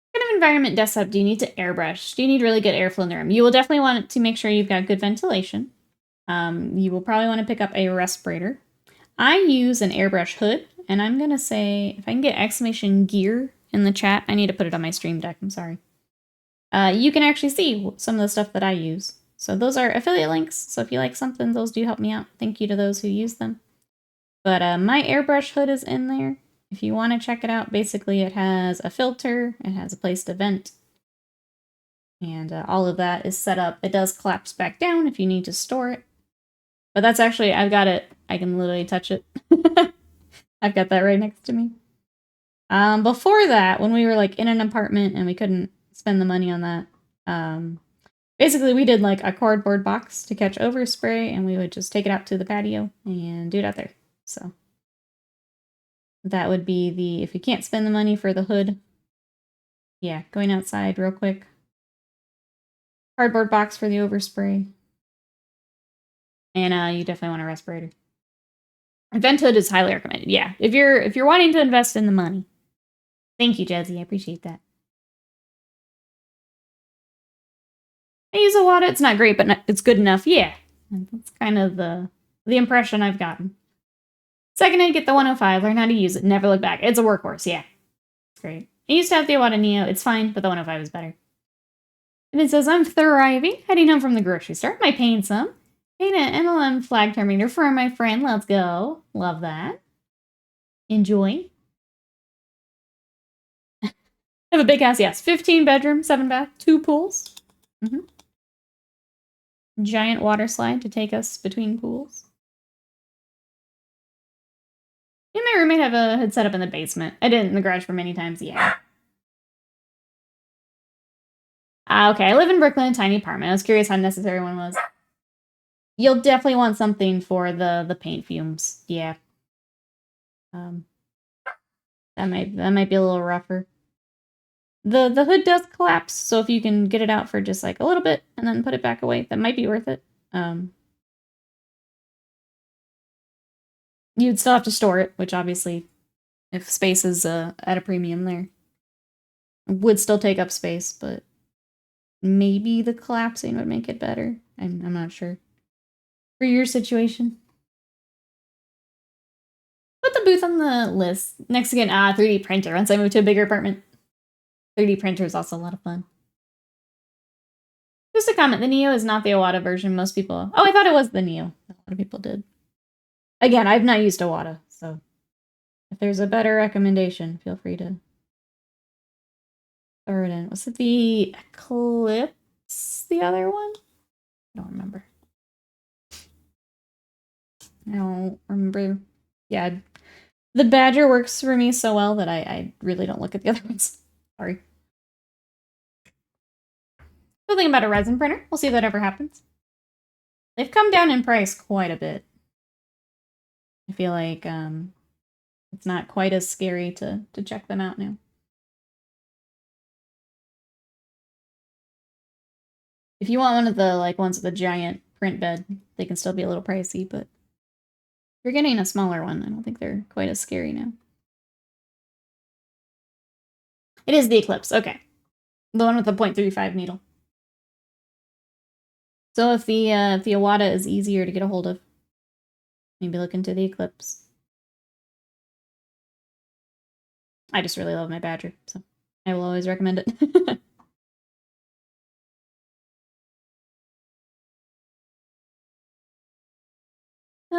A: What kind of environment desktop do you need to airbrush? Do you need really good airflow in the room? You will definitely want to make sure you've got good ventilation. You will probably want to pick up a respirator. I use an airbrush hood, and I'm going to say, if I can get exclamation gear in the chat, I need to put it on my stream deck, I'm sorry. You can actually see some of the stuff that I use. So those are affiliate links, so if you like something, those do help me out. Thank you to those who use them. But my airbrush hood is in there. If you want to check it out, basically it has a filter, it has a place to vent, and all of that is set up. It does collapse back down if you need to store it. But that's actually, I've got it, I can literally touch it. I've got that right next to me. Before that, when we were like in an apartment and we couldn't spend the money on that, basically, we did like a cardboard box to catch overspray, and we would just take it out to the patio and do it out there. So that would be the, if you can't spend the money for the hood, yeah, going outside real quick. Cardboard box for the overspray. And you definitely want a respirator. Vent hood is highly recommended. Yeah, if you're wanting to invest in the money. Thank you, Jazzy. I appreciate that. I use a lot. It's not great, but it's good enough. Yeah, that's kind of the impression I've gotten. Second, I'd get the 105. Learn how to use it. Never look back. It's a workhorse. Yeah, it's great. I used to have the Iwata Neo. It's fine, but the 105 is better. And it says, I'm thriving. Heading home from the grocery store. Am I paying some? Paying an MLM flag terminator for my friend. Let's go. Love that. Enjoy. I have a big house. Yes, 15 bedroom, 7 bath, 2 pools. Giant water slide to take us between pools. Me and my roommate have a hood set up in the basement. I did it in the garage for many times, yeah. Okay, I live in Brooklyn, a tiny apartment. I was curious how necessary one was. You'll definitely want something for the paint fumes, yeah. That might be a little rougher. The hood does collapse, so if you can get it out for just like a little bit and then put it back away, that might be worth it. You'd still have to store it, which obviously, if space is at a premium there, would still take up space, but maybe the collapsing would make it better. I'm not sure. For your situation. Put the booth on the list. Next again, 3D printer. Once I move to a bigger apartment. 3D printer is also a lot of fun. Just a comment, the Neo is not the Iwata version most people... Oh, I thought it was the Neo. A lot of people did. Again, I've not used Iwata, so... If there's a better recommendation, feel free to throw it in. Was it the Eclipse, the other one? I don't remember. I don't remember. Yeah, the Badger works for me so well that I really don't look at the other ones. Sorry. Still thinking about a resin printer. We'll see if that ever happens. They've come down in price quite a bit. I feel like it's not quite as scary to check them out now. If you want one of the ones with the giant print bed, they can still be a little pricey, but if you're getting a smaller one, I don't think they're quite as scary now. It is the Eclipse, okay. The one with the .35 needle. So if the Awada is easier to get a hold of, maybe look into the Eclipse. I just really love my Badger, so I will always recommend it.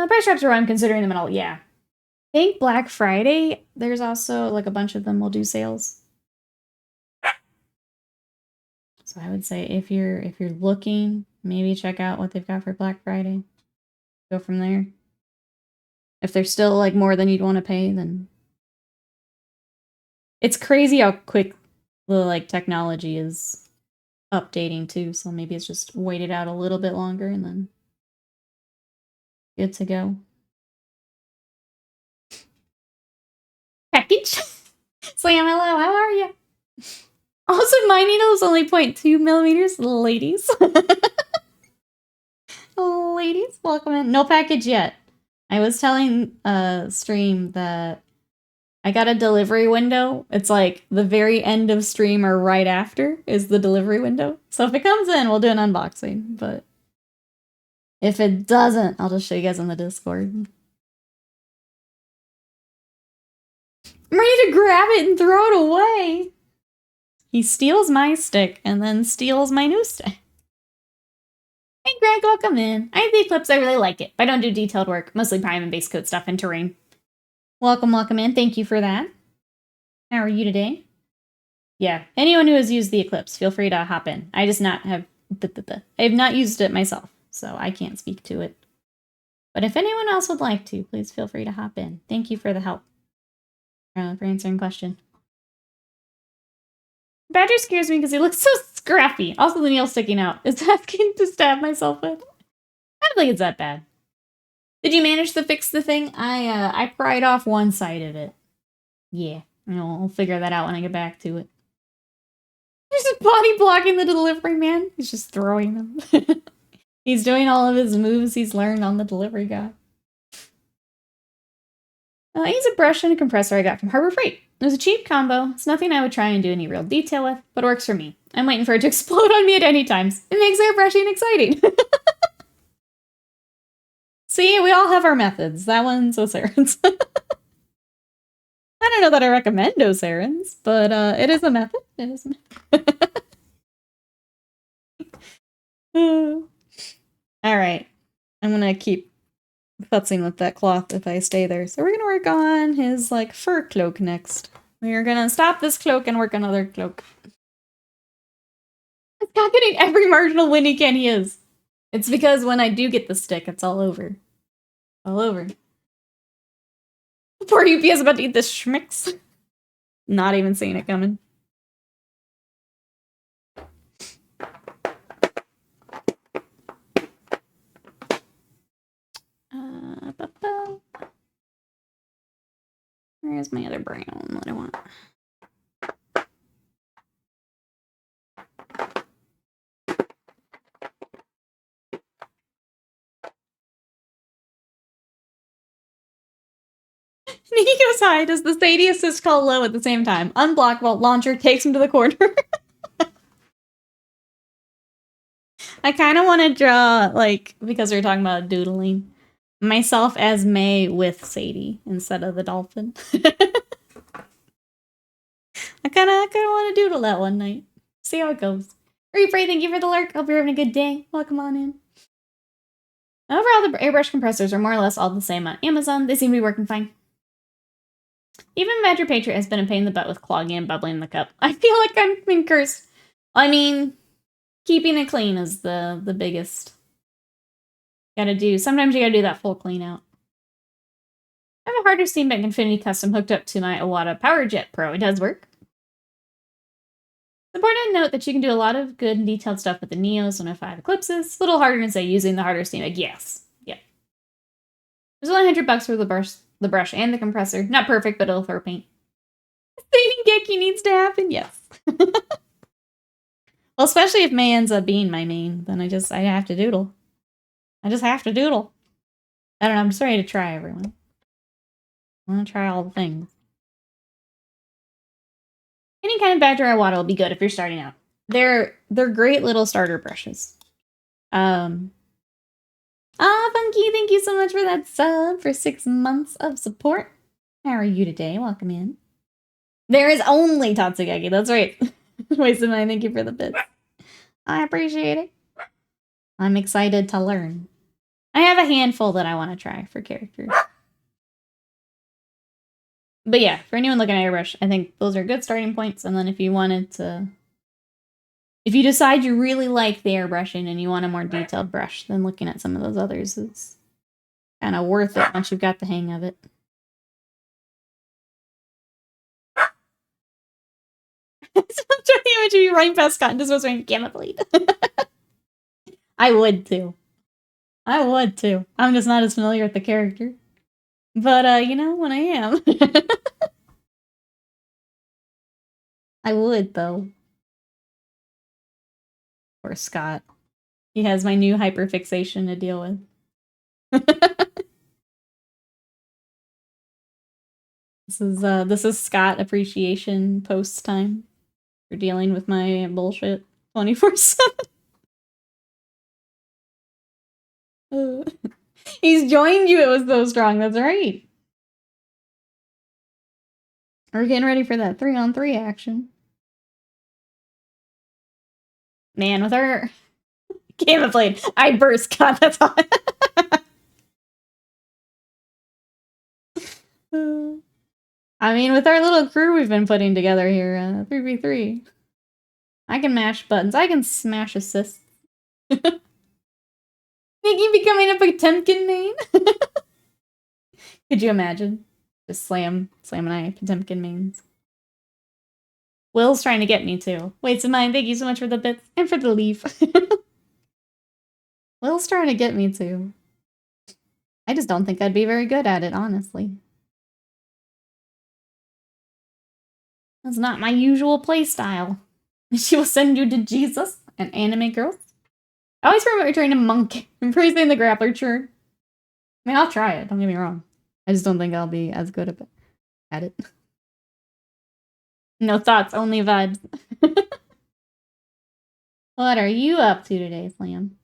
A: Price drops are why I'm considering them at all. Yeah. I think Black Friday, there's also like a bunch of them will do sales. So I would say if you're looking, maybe check out what they've got for Black Friday. Go from there. If there's still like more than you'd want to pay, then it's crazy how quick the like technology is updating too. So maybe it's just waited out a little bit longer and then good to go. Package. Slam, hello, how are you? Also, my needle is only 0.2 millimeters, ladies. Ladies, welcome in. No package yet. I was telling stream that I got a delivery window. It's like the very end of stream or right after is the delivery window. So if it comes in, we'll do an unboxing. But if it doesn't, I'll just show you guys on the Discord. I'm ready to grab it and throw it away. He steals my stick and then steals my new stick. Hey Greg, welcome in. I have the Eclipse, I really like it, but I don't do detailed work, mostly prime and base coat stuff and terrain. Welcome in. Thank you for that. How are you today? Yeah, anyone who has used the Eclipse, feel free to hop in. I just I have not used it myself, so I can't speak to it. But if anyone else would like to, please feel free to hop in. Thank you for the help. For answering question. Badger scares me because he looks so scrappy. Also, the nail sticking out is asking to stab myself with. I don't think it's that bad. Did you manage to fix the thing? I pried off one side of it. Yeah, I'll figure that out when I get back to it. There's a body blocking the delivery man. He's just throwing them. He's doing all of his moves he's learned on the delivery guy. I use a brush and a compressor I got from Harbor Freight. It was a cheap combo. It's nothing I would try and do any real detail with, but works for me. I'm waiting for it to explode on me at any times. It makes airbrushing exciting. See, we all have our methods. That one's Ushoran's. I don't know that I recommend Ushoran's, but it is a method. It is a method. All right. I'm going to keep futzing with that cloth if I stay there. So we're going to work on his like fur cloak next. We're going to stop this cloak and work another cloak. It's not getting every marginal win he can. He is. It's because when I do get the stick, it's all over. All over. Poor UPS about to eat this schmicks. Not even seeing it coming. Where's my other brown that I want? He goes high. Does the Sadie assist call low at the same time? Unblock while launcher takes him to the corner. I kind of want to draw, like, because we were talking about doodling, myself as May with Sadie instead of the dolphin. I kind of want to doodle that one night. See how it goes. Replay, thank you for the lurk. Hope you're having a good day. Welcome on in. Overall, the airbrush compressors are more or less all the same on Amazon. They seem to be working fine. Even Badger Patriot has been a pain in the butt with clogging and bubbling in the cup. I feel like I'm being cursed. I mean, keeping it clean is the biggest. Gotta do. Sometimes you gotta do that full clean out. I have a harder Steambank Infinity Custom hooked up to my Awada PowerJet Pro. It does work. It's important to note that you can do a lot of good and detailed stuff with the Neos 105 Eclipses. A little harder to say using the harder Steambank. Yes. Yeah. There's only $100 for the brush and the compressor. Not perfect, but it'll throw paint. Saving Geki needs to happen. Yes. Well, especially if May ends up being my main, then I have to doodle. I just have to doodle. I don't know, I'm just ready to try, everyone. I want to try all the things. Any kind of Badger Awada will be good if you're starting out. They're great little starter brushes. Funky, thank you so much for that sub for 6 months of support. How are you today? Welcome in. There is only Tatsugeki, that's right. Wasted mine, thank you for the bits. I appreciate it. I'm excited to learn. I have a handful that I want to try for characters. But yeah, for anyone looking at airbrush, I think those are good starting points. And then if you wanted to... If you decide you really like the airbrushing and you want a more detailed brush, then looking at some of those others is kind of worth it once you've got the hang of it. I'm trying to imagine you running past Scott and just was wearing gamma blade. I would too. I would too. I'm just not as familiar with the character. But, you know, when I am. I would, though. Poor Scott. He has my new hyperfixation to deal with. This is Scott appreciation post time for dealing with my bullshit 24/7. He's joined you. It was so strong. That's right. We're getting ready for that 3-on-3 action. Man, with our gamma blade, I burst. God, that's hot. I mean, with our little crew we've been putting together here, 3v3, I can mash buttons. I can smash assists. Think you becoming a Potemkin main? Could you imagine? Just slam and I Potemkin mains. Will's trying to get me too. Wait, mine. Thank you so much for the bits and for the leaf. Will's trying to get me too. I just don't think I'd be very good at it, honestly. That's not my usual playstyle. She will send you to Jesus and anime girls. I always remember trying to monk and praising the grappler churn. I mean, I'll try it, don't get me wrong. I just don't think I'll be as good at it. No thoughts, only vibes. What are you up to today, Slam?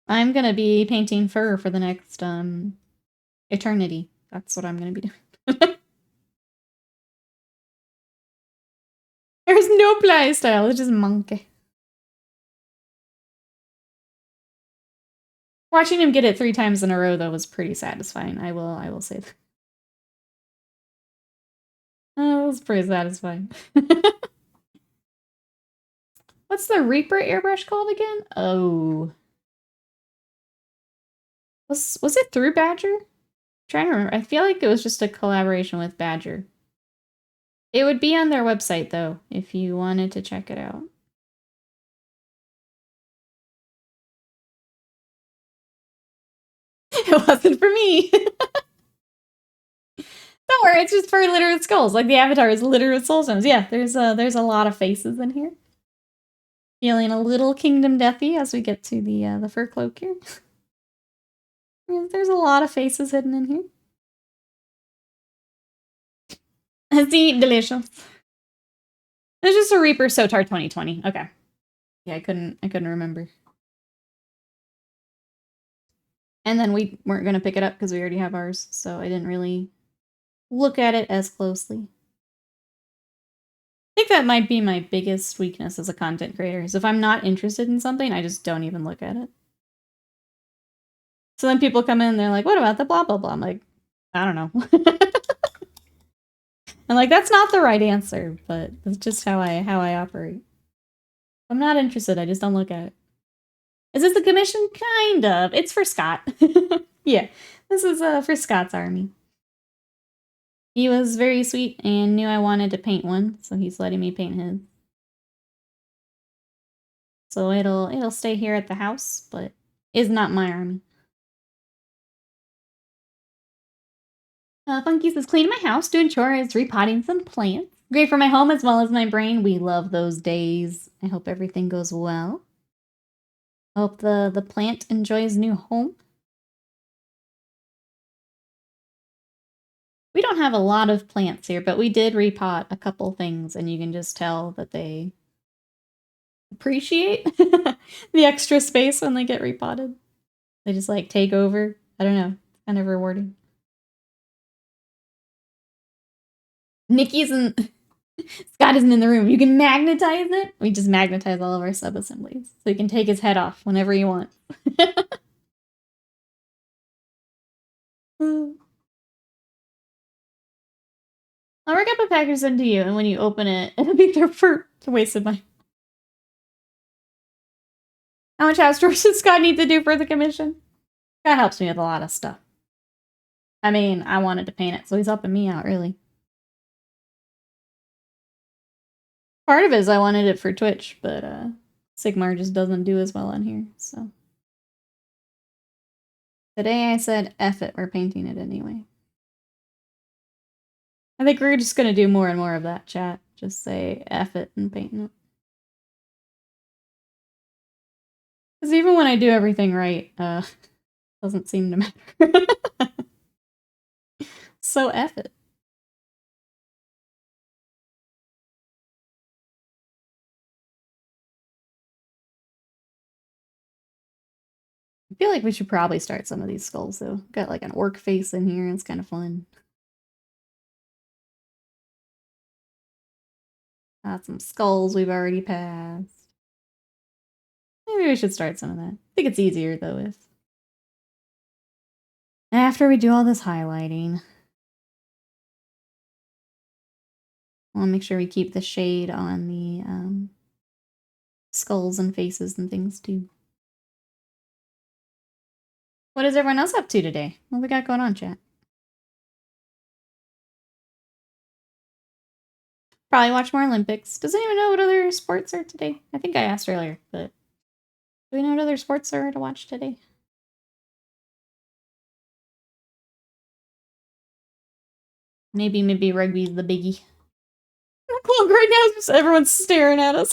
A: I'm gonna be painting fur for the next, eternity. That's what I'm gonna be doing. There's no play style, it's just monkey. Watching him get it 3 times in a row, though, was pretty satisfying. I will say that. That was pretty satisfying. What's the Reaper airbrush called again? Oh. Was it through Badger? I'm trying to remember. I feel like it was just a collaboration with Badger. It would be on their website, though, if you wanted to check it out. It wasn't for me. Don't worry, it's just for literate skulls. Like the avatar is literate soul stones. Yeah, there's a lot of faces in here. Feeling a little Kingdom Deathy as we get to the fur cloak here. There's a lot of faces hidden in here. See, delicious. It's just a Reaper Sotar 2020. Okay. Yeah, I couldn't remember. And then we weren't gonna pick it up because we already have ours, so I didn't really look at it as closely. I think that might be my biggest weakness as a content creator, is if I'm not interested in something, I just don't even look at it. So then people come in, they're like, what about the blah, blah, blah? I'm like, I don't know. I'm like, that's not the right answer, but that's just how I operate. If I'm not interested, I just don't look at it. Is this the commission? Kind of. It's for Scott. Yeah, this is for Scott's army. He was very sweet and knew I wanted to paint one, so he's letting me paint his. So it'll stay here at the house, but is not my army. Funky says, cleaning my house, doing chores, repotting some plants. Great for my home as well as my brain. We love those days. I hope everything goes well. I hope the plant enjoys new home. We don't have a lot of plants here, but we did repot a couple things, and you can just tell that they appreciate the extra space when they get repotted. They just like take over. I don't know. It's kind of rewarding. Nikki isn't. Scott isn't in the room. You can magnetize it. We just magnetize all of our sub-assemblies. So you can take his head off whenever you want. I'll work up a package sent to you, and when you open it, it'll be there for a waste of money. How much house chores does Scott need to do for the commission? Scott helps me with a lot of stuff. I mean, I wanted to paint it, so he's helping me out, really. Part of it is I wanted it for Twitch, but Sigmar just doesn't do as well on here, so. Today I said, F it, we're painting it anyway. I think we're just gonna do more and more of that, chat. Just say F it and paint it. Because even when I do everything right, doesn't seem to matter. So F it. I feel like we should probably start some of these skulls, though. Got like an orc face in here, it's kind of fun. Got some skulls we've already passed. Maybe we should start some of that. I think it's easier, though, if... After we do all this highlighting... I want to make sure we keep the shade on the skulls and faces and things, too. What is everyone else up to today? What we got going on, chat? Probably watch more Olympics. Does anyone know what other sports are today? I think I asked earlier, but do we know what other sports are to watch today? Maybe rugby's the biggie. Look, right now just everyone's staring at us.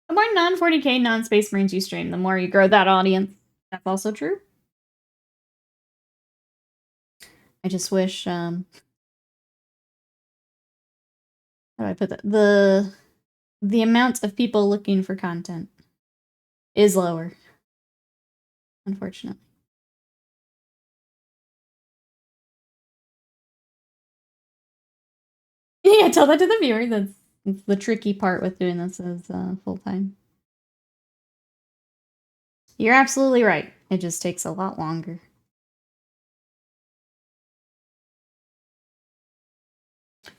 A: The more non-40k, non-Space Marines you stream, the more you grow that audience. That's also true. I just wish, how do I put that? The amount of people looking for content is lower, unfortunately. Yeah, tell that to the viewer. That's the tricky part with doing this as full-time. You're absolutely right. It just takes a lot longer.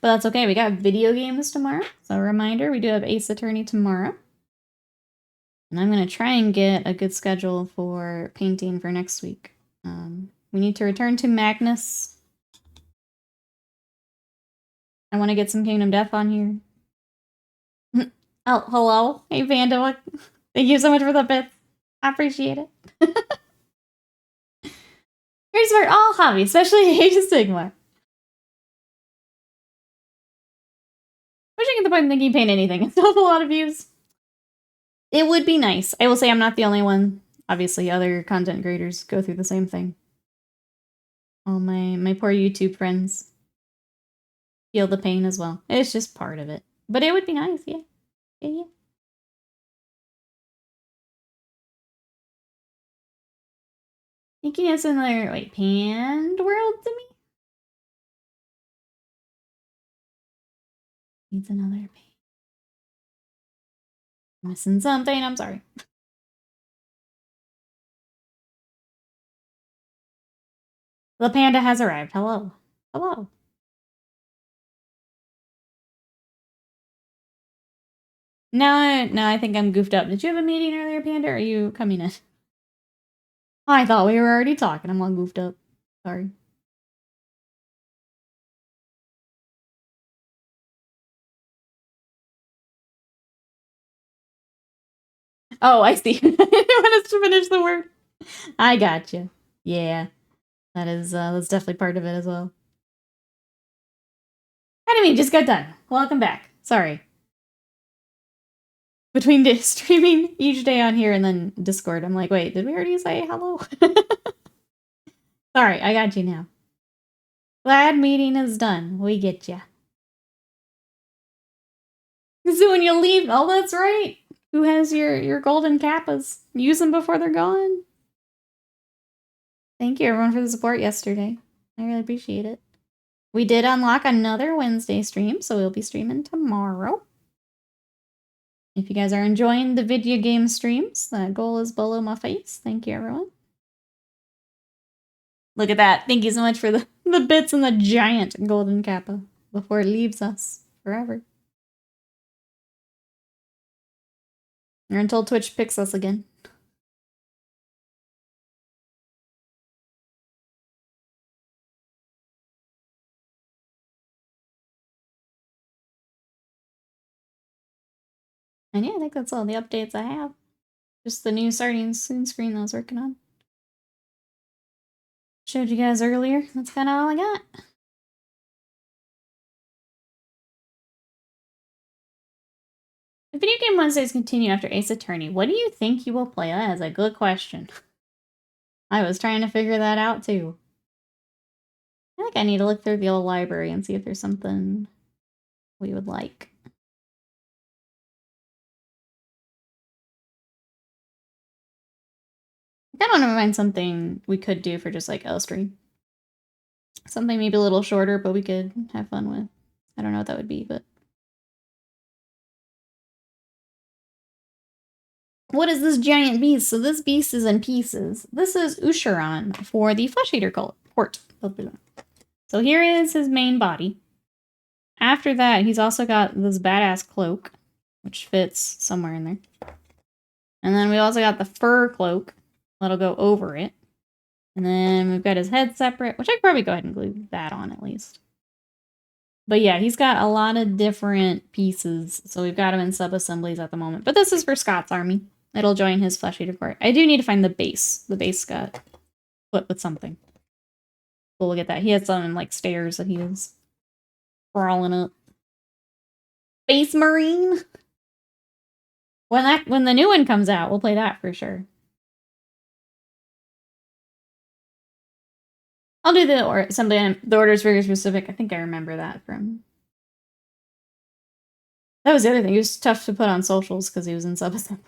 A: But that's okay. We got video games tomorrow. So a reminder, we do have Ace Attorney tomorrow. And I'm going to try and get a good schedule for painting for next week. We need to return to Magnus. I want to get some Kingdom Death on here. Oh, hello. Hey, Panda. Thank you so much for the bits. I appreciate it. Here's for all hobbies, especially Age of Sigmar. Pushing at the point of thinking paint anything. It's still a lot of views. It would be nice. I will say I'm not the only one. Obviously, other content creators go through the same thing. All my poor YouTube friends feel the pain as well. It's just part of it. But it would be nice, yeah. Yeah. Thinking it's another, wait, Panned World to me? Needs another pain. Missing something, I'm sorry. The panda has arrived. Hello. Hello. No, I think I'm goofed up. Did you have a meeting earlier, Panda, or are you coming in? I thought we were already talking. I'm all goofed up. Sorry. Oh, I see. I want us to finish the word. I gotcha. Yeah. That's definitely part of it as well. Enemy just got done. Welcome back. Sorry. Between streaming each day on here and then Discord, I'm like, wait, did we already say hello? Sorry, I got you now. Glad meeting is done. We get ya. So when you leave, oh, that's right. Who has your golden kappas? Use them before they're gone. Thank you everyone for the support yesterday. I really appreciate it. We did unlock another Wednesday stream, so we'll be streaming tomorrow. If you guys are enjoying the video game streams, that goal is below my face. Thank you, everyone. Look at that. Thank you so much for the bits and the giant golden kappa before it leaves us forever. Or until Twitch picks us again. And yeah, I think that's all the updates I have. Just the new starting soon screen I was working on. Showed you guys earlier. That's kind of all I got. If Video Game Wednesdays continue after Ace Attorney, what do you think you will play? That is a good question. I was trying to figure that out too. I think I need to look through the old library and see if there's something we would like. I kind of want to find something we could do for just like a stream. Something maybe a little shorter, but we could have fun with. I don't know what that would be, but... What is this giant beast? So this beast is in pieces. This is Ushoran for the Flesh Eater port. So here is his main body. After that, he's also got this badass cloak, which fits somewhere in there. And then we also got the fur cloak that'll go over it. And then we've got his head separate, which I could probably go ahead and glue that on at least. But yeah, he's got a lot of different pieces. So we've got him in sub-assemblies at the moment. But this is for Scott's army. It'll join his Flesh Eater port. I do need to find the base. The base got put with something. We'll look at that. He has some like stairs that he is crawling up. Space Marine. When the new one comes out, we'll play that for sure. I'll do the order is very specific. I think I remember that from. That was the other thing. He was tough to put on socials because he was in subassembly.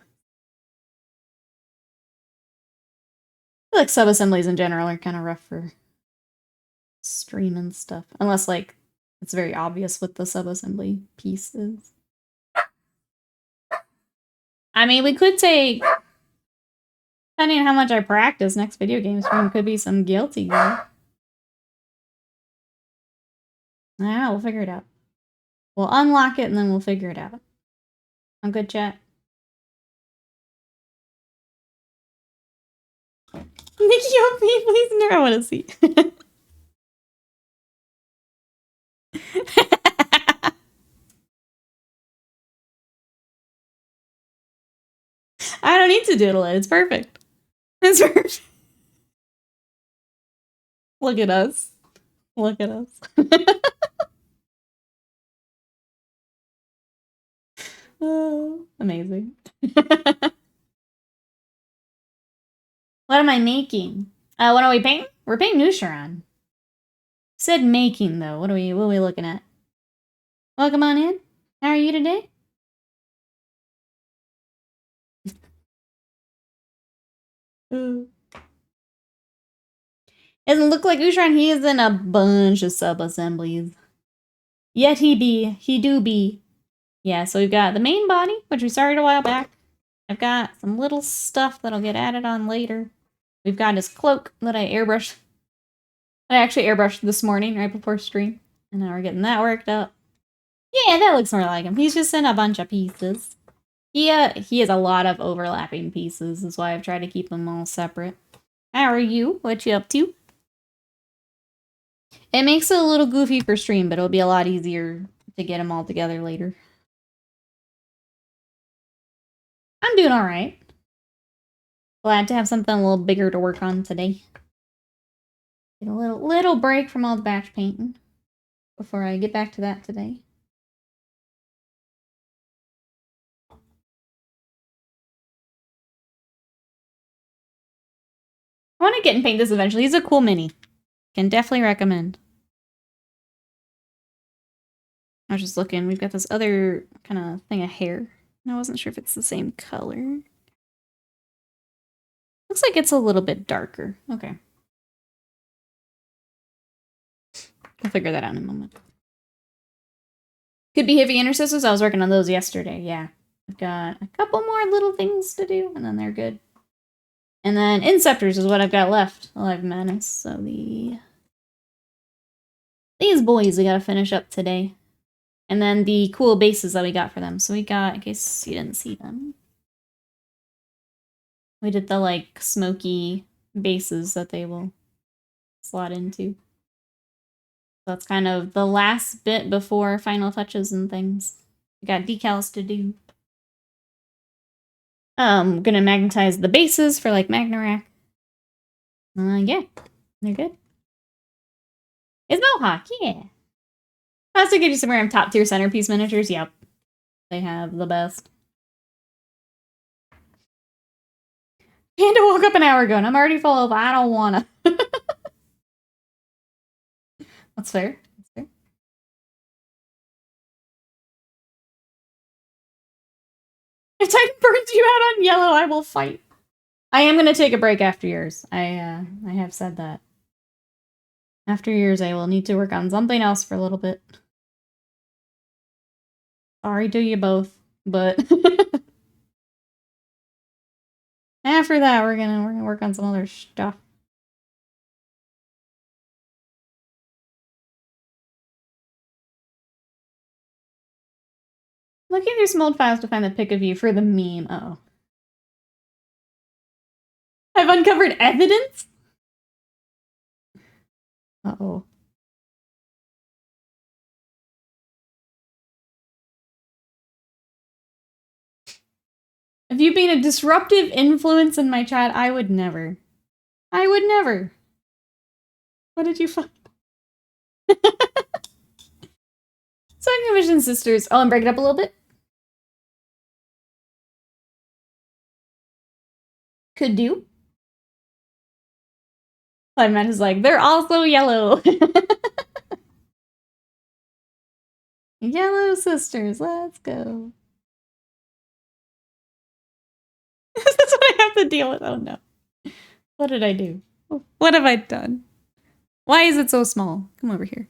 A: I feel like sub-assemblies in general are kind of rough for streaming stuff. Unless, like, it's very obvious what the sub-assembly piece is. I mean, we could take... Depending on how much I practice, next video game stream could be some guilty. Ah, we'll figure it out. We'll unlock it and then we'll figure it out. I'm good, chat. Nikki, help me, please. No, I want to see. I don't need to doodle it. It's perfect. It's perfect. Look at us. Look at us. Oh, amazing. What am I making? What are we painting? We're painting Ushoran. Said making though. What are we looking at? Welcome on in. How are you today? Doesn't look like Ushoran. He is in a bunch of sub-assemblies. Yet he do be. Yeah, so we've got the main body, which we started a while back. I've got some little stuff that'll get added on later. We've got his cloak that I airbrushed. I actually airbrushed this morning right before stream. And now we're getting that worked up. Yeah, that looks more like him. He's just in a bunch of pieces. He has a lot of overlapping pieces. That's why I've tried to keep them all separate. How are you? What you up to? It makes it a little goofy for stream, but it'll be a lot easier to get them all together later. I'm doing alright. Glad to have something a little bigger to work on today. Get a little break from all the batch painting before I get back to that today. I want to get and paint this eventually. He's a cool mini. Can definitely recommend. I was just looking. We've got this other kind of thing of hair. And I wasn't sure if it's the same color. Looks like it's a little bit darker. Okay. I'll figure that out in a moment. Could be heavy intercessors. I was working on those yesterday. Yeah. I've got a couple more little things to do, and then they're good. And then Inceptors is what I've got left. Alive Madness. So these boys we gotta finish up today. And then the cool bases that we got for them. So we got, in case you didn't see them, we did the like smoky bases that they will slot into. So that's kind of the last bit before final touches and things. We got decals to do. Gonna magnetize the bases for like Magnarak. Yeah, they're good. It's Mohawk, yeah. I also get you some random top tier centerpiece miniatures. Yep, they have the best. Panda woke up an hour ago and I'm already full of I don't wanna. That's fair. That's fair. If Titan burns you out on yellow, I will fight. I am gonna take a break after yours. I have said that. After yours, I will need to work on something else for a little bit. Sorry to you both, but after that, we're gonna work on some other stuff. Looking through some old files to find the pic of you for the meme. Uh-oh. I've uncovered evidence? Uh-oh. If you being a disruptive influence in my chat, I would never. I would never. What did you find? Second Commission Sisters. Oh, and break it up a little bit? Could do. My man is like, they're also yellow. Yellow sisters, let's go. That's what I have to deal with. Oh no. What did I do? What have I done? Why is it so small? Come over here.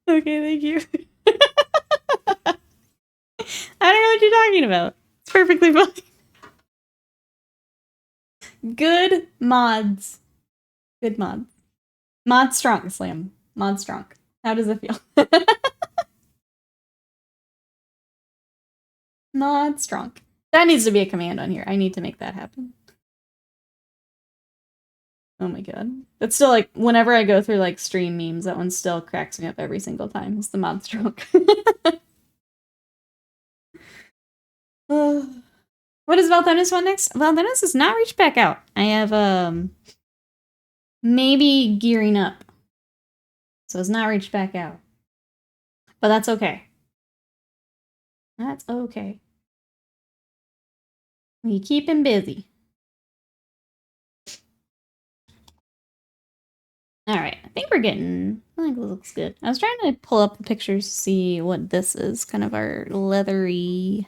A: Okay, thank you. I don't know what you're talking about. It's perfectly fine. Good mods. Good mods. Mod strong, Slam. Mod strong. How does it feel? Mod strong. That needs to be a command on here. I need to make that happen. Oh my god. That's still like, whenever I go through like stream memes, that one still cracks me up every single time. It's the mod strong. What does Valthenus want next? Valthenus has not reached back out. I have, maybe gearing up. So it's not reached back out. But that's okay. That's okay. We keep him busy. Alright, I think it looks good. I was trying to pull up the pictures to see what this is. Kind of our leathery...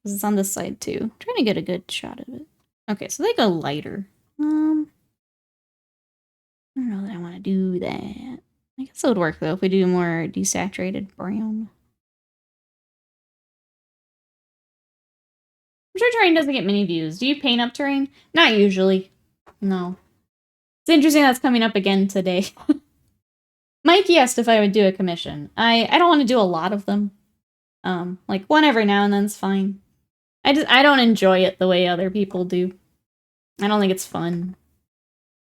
A: It's on this side too. I'm trying to get a good shot of it. Okay, so they go lighter. I don't know that I want to do that. I guess it would work though if we do more desaturated brown. I'm sure terrain doesn't get many views. Do you paint up terrain? Not usually. No. It's interesting that's coming up again today. Mikey asked if I would do a commission. I don't want to do a lot of them. Like one every now and then's fine. I don't enjoy it the way other people do. I don't think it's fun.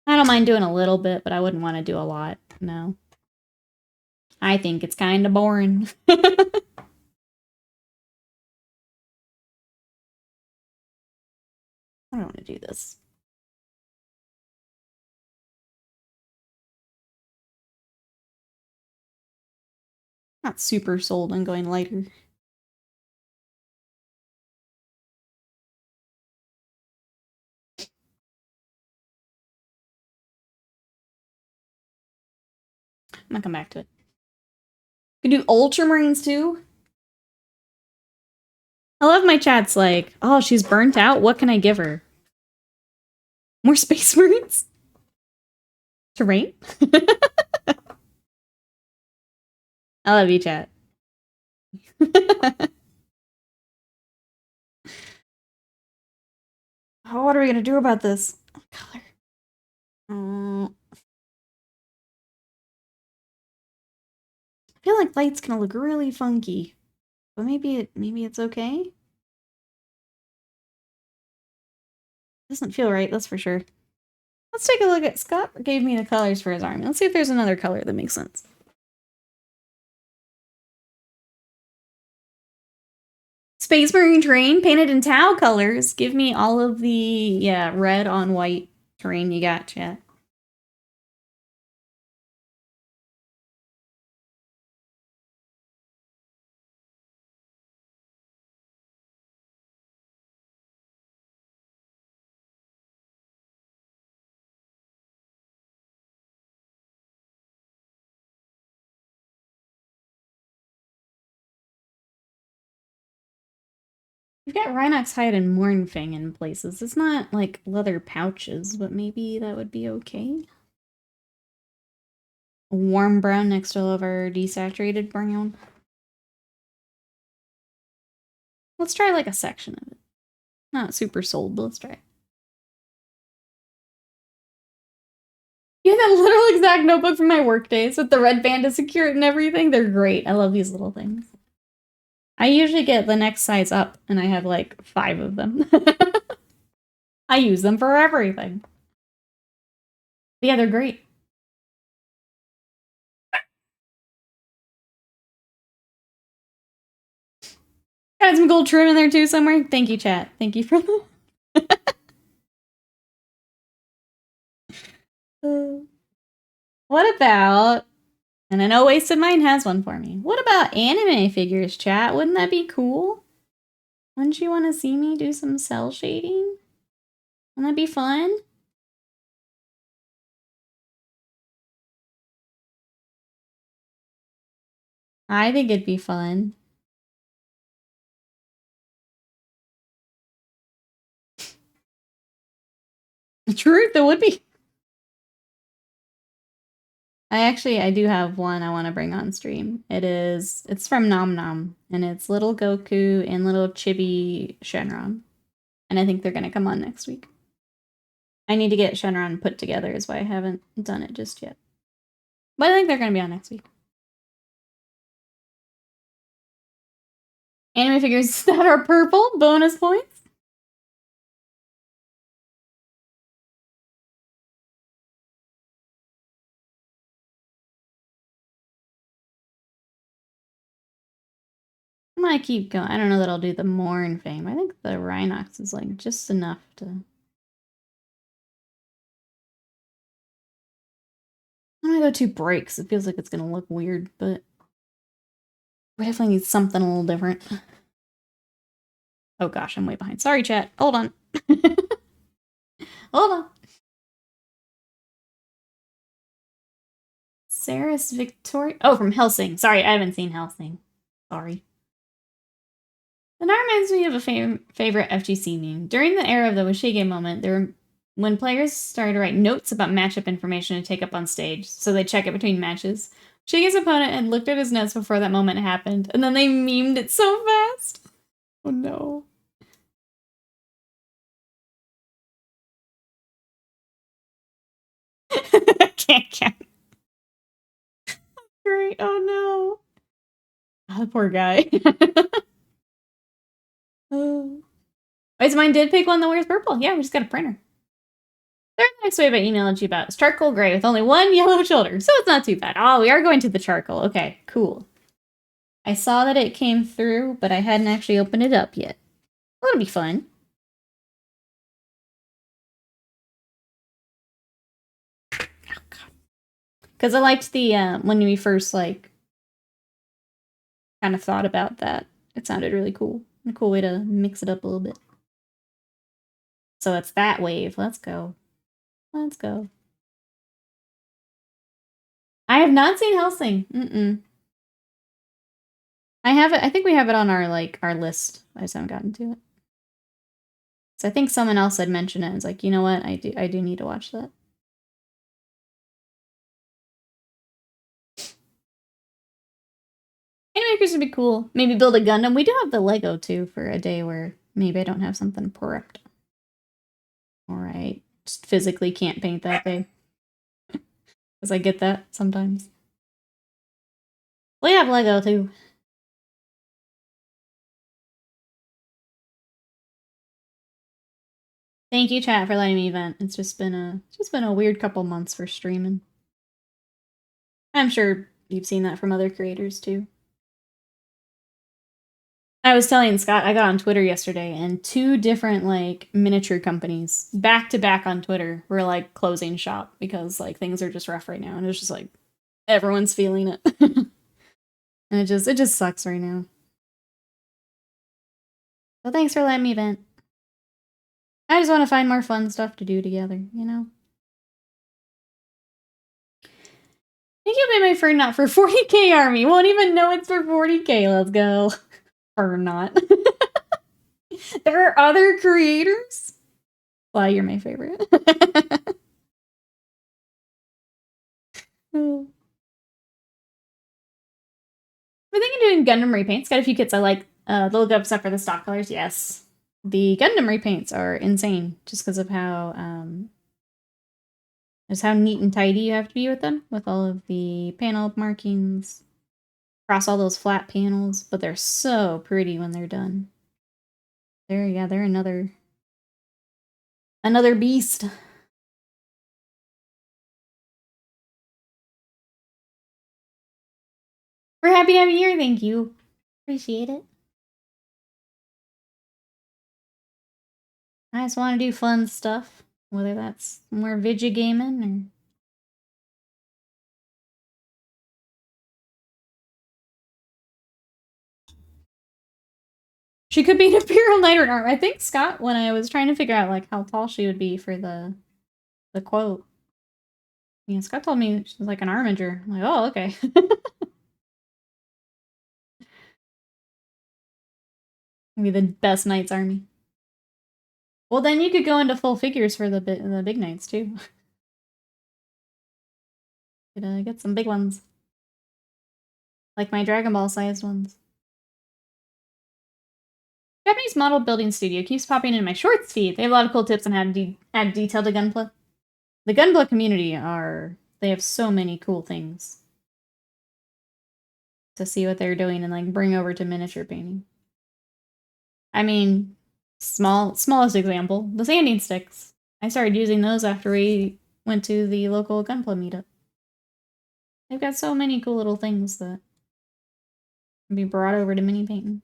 A: I don't mind doing a little bit, but I wouldn't want to do a lot. No. I think it's kind of boring. I don't want to do this. Not super sold on going lighter. I'm gonna come back to it. You can do ultramarines too? I love my chats like, oh, she's burnt out. What can I give her? More space marines? Terrain? I love you, chat. Oh, what are we gonna do about this? Color. I feel like light's gonna look really funky, but maybe it's okay. Doesn't feel right, that's for sure. Let's take a look at Scott. Gave me the colors for his army. Let's see if there's another color that makes sense. Space Marine terrain painted in Tau colors. Give me all of the red on white terrain you got, chat. We've got Rhinox hide and Mournfang in places. It's not like leather pouches, but maybe that would be okay. A warm brown next to all of our desaturated brown. Let's try like a section of it. Not super sold, but let's try. You have that literal exact notebook from my work days with the red band to secure it and everything. They're great. I love these little things. I usually get the next size up, and I have like 5 of them. I use them for everything. But yeah, they're great. Got some gold trim in there too somewhere. Thank you, chat. Thank you for that. What about, and I know Wasted Mind has one for me. What about anime figures, chat? Wouldn't that be cool? Wouldn't you want to see me do some cell shading? Wouldn't that be fun? I think it'd be fun. The truth, it would be. I do have one I want to bring on stream. It's from Nom Nom, and it's little Goku and little Chibi Shenron. And I think they're gonna come on next week. I need to get Shenron put together is why I haven't done it just yet. But I think they're gonna be on next week. Anime figures that are purple, bonus points. I'm gonna keep going. I don't know that I'll do the Morn fame. I think the Rhinox is like just enough to. I'm gonna go 2 breaks. It feels like it's gonna look weird, but we definitely need something a little different. Oh gosh, I'm way behind. Sorry, chat. Hold on. Hold on. Saris Victoria. Oh, from Helsing. Sorry, I haven't seen Helsing. Sorry. And that reminds me of a favorite FGC meme. During the era of the Washige moment, when players started to write notes about matchup information to take up on stage, so they check it between matches. Shige's opponent had looked at his notes before that moment happened, and then they memed it so fast. Oh no. Can't. Great. Oh no. Oh, poor guy. Oh. Wait, so mine did pick one that wears purple. Yeah, we just got a printer. There's the next wave I emailed you about. It's charcoal gray with only 1 yellow shoulder, so it's not too bad. Oh, we are going to the charcoal. Okay, cool. I saw that it came through, but I hadn't actually opened it up yet. That'll be fun. Oh, God. Because I liked the, when we first, like, kind of thought about that. It sounded really cool. A cool way to mix it up a little bit. So it's that wave. Let's go. Let's go. I have not seen Helsing. I have it. I think we have it on our our list. I just haven't gotten to it. So I think someone else had mentioned it. And it's like, you know what? I do need to watch that. Animakers would be cool. Maybe build a Gundam. We do have the Lego too for a day where maybe I don't have something prepped. Alright. Just physically can't paint that day. Because I get that sometimes. We have Lego too. Thank you, chat, for letting me vent. It's just been a weird couple months for streaming. I'm sure you've seen that from other creators too. I was telling Scott, I got on Twitter yesterday, and 2 different miniature companies back to back on Twitter were closing shop because things are just rough right now, and it's just everyone's feeling it. And it just sucks right now. So thanks for letting me vent. I just want to find more fun stuff to do together, you know? I think you'll be my friend not for 40k army. Won't even know it's for 40k. Let's go. Or not. There are other creators? Why, you're my favorite. We're thinking of doing Gundam repaints. Got a few kits I like. The look up stuff for the stock colors. Yes. The Gundam repaints are insane just because of how just how neat and tidy you have to be with them, with all of the panel markings across all those flat panels, but they're so pretty when they're done. They're another beast. We're happy to have you here, thank you. Appreciate it. I just want to do fun stuff, whether that's more video gaming or... She could be an Imperial Knight or an arm. I think Scott, when I was trying to figure out how tall she would be for the quote, Scott told me she was an armiger. I'm like, oh, okay. Maybe the best Knights army. Well, then you could go into full figures for the big Knights too. Could get some big ones, like my Dragon Ball sized ones. Japanese model building studio keeps popping in my shorts feed. They have a lot of cool tips on how to add detail to Gunpla. The Gunpla community they have so many cool things to see what they're doing and bring over to miniature painting. I mean, smallest example, the sanding sticks. I started using those after we went to the local Gunpla meetup. They've got so many cool little things that can be brought over to mini painting.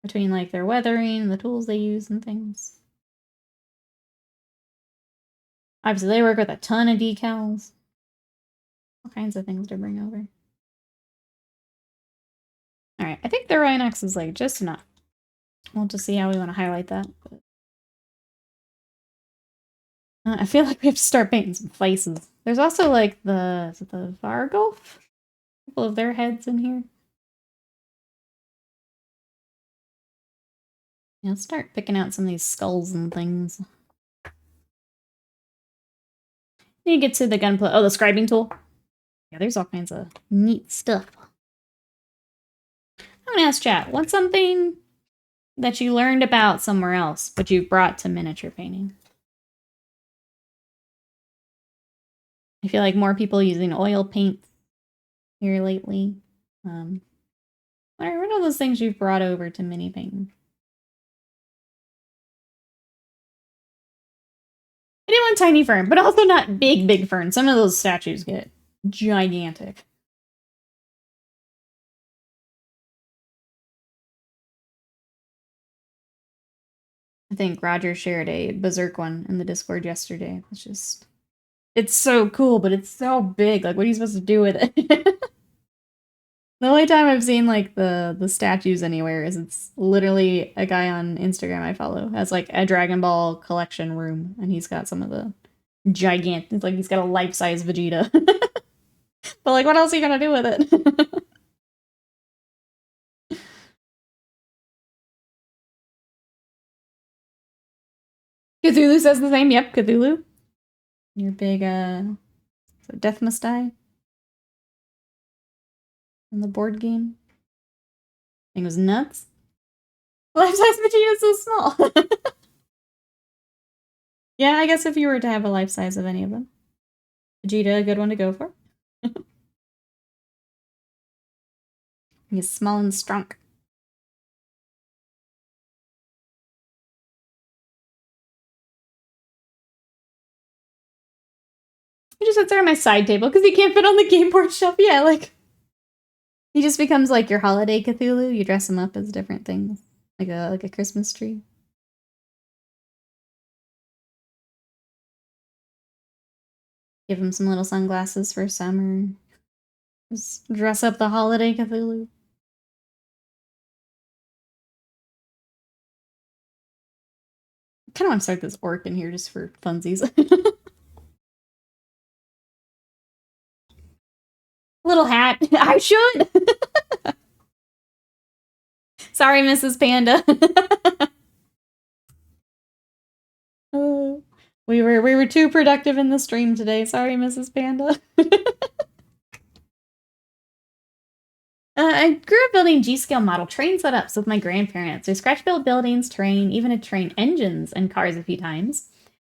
A: Between their weathering, the tools they use and things. Obviously they work with a ton of decals. All kinds of things to bring over. Alright, I think the Rhinox is just enough. We'll just see how we want to highlight that. But... I feel like we have to start painting some faces. There's also is it the Vargulf? A couple of their heads in here. Yeah, let's start picking out some of these skulls and things. Then you get to the gunpla. Oh, the scribing tool. Yeah, there's all kinds of neat stuff. I'm gonna ask chat, what's something that you learned about somewhere else, but you brought to miniature painting? I feel like more people using oil paint here lately. What are those things you've brought over to mini painting? I did one tiny fern, but also not big fern. Some of those statues get gigantic. I think Roger shared a Berserk one in the Discord yesterday. It's so cool, but it's so big. What are you supposed to do with it? The only time I've seen like the statues anywhere is it's literally a guy on Instagram I follow has like a Dragon Ball collection room, and he's got some of the gigantic. It's like he's got a life-size Vegeta. But like, what else are you gonna do with it? Cthulhu says the same. Yep, Cthulhu. Your big so Death Must Die in the board game. I think it was nuts. Life-size Vegeta's so small. Yeah, I guess if you were to have a life size of any of them. Vegeta, a good one to go for. He's small and strong. He just sits there on my side table because he can't fit on the game board shelf. Yeah, like he just becomes like your holiday Cthulhu. You dress him up as different things, like a Christmas tree. Give him some little sunglasses for summer. Just dress up the holiday Cthulhu. I kind of want to start this orc in here just for funsies. Little hat. I should. Sorry, Mrs. Panda. We were too productive in the stream today. Sorry, Mrs. Panda. I grew up building G-scale model train setups with my grandparents. We scratch built buildings, terrain, even had train engines and cars a few times.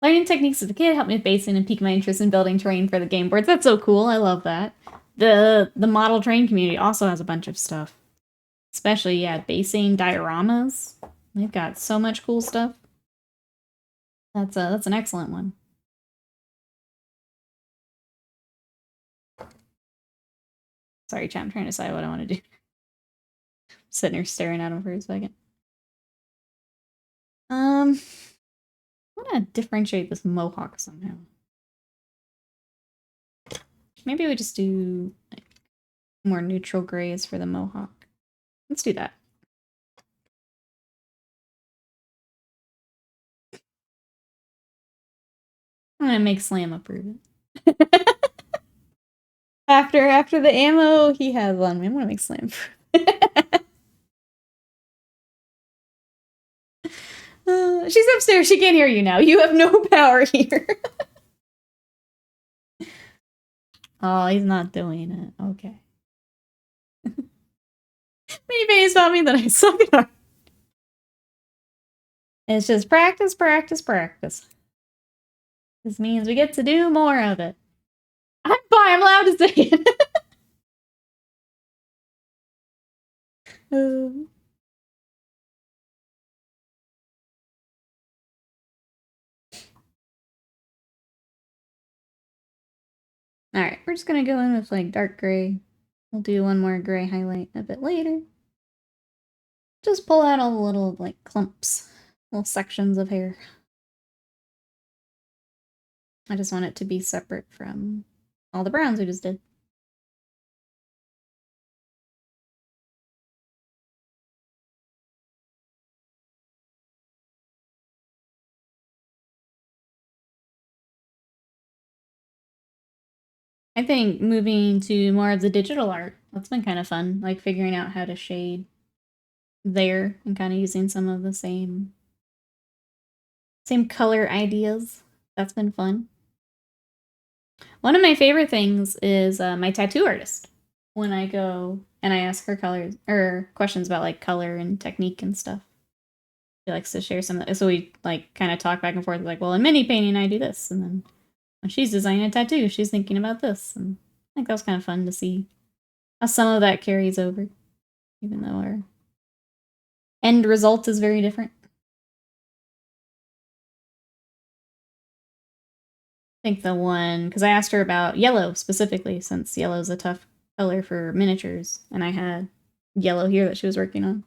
A: Learning techniques as a kid helped me with basing and pique my interest in building terrain for the game boards. That's so cool. I love that. The model train community also has a bunch of stuff. Especially, yeah, basing dioramas. They've got so much cool stuff. That's an excellent one. Sorry, chat, I'm trying to decide what I want to do. Sitting here staring at him for a second. I want to differentiate this mohawk somehow. Maybe we just do like more neutral grays for the mohawk. Let's do that. I'm gonna make Slam approve it. after the ammo he has on me, I'm gonna make Slam approve it. She's upstairs. She can't hear you now. You have no power here. Oh, he's not doing it. Okay. Maybe he's taught me that I suck at art. It's just practice, practice, practice. This means we get to do more of it. I'm fine. I'm allowed to say it. Alright, we're just gonna go in with like dark gray. We'll do one more gray highlight a bit later. Just pull out all the little like clumps, little sections of hair. I just want it to be separate from all the browns we just did. I think moving to more of the digital art, that's been kind of fun. Like figuring out how to shade there and kind of using some of the same color ideas. That's been fun. One of my favorite things is my tattoo artist. When I go and I ask her colors or questions about like color and technique and stuff. She likes to share some of that. So we like kind of talk back and forth like, well, in mini painting I do this, and then when she's designing a tattoo, she's thinking about this. And I think that was kind of fun to see how some of that carries over, even though our end result is very different. I think the one, because I asked her about yellow specifically, since yellow's a tough color for miniatures, and I had yellow here that she was working on.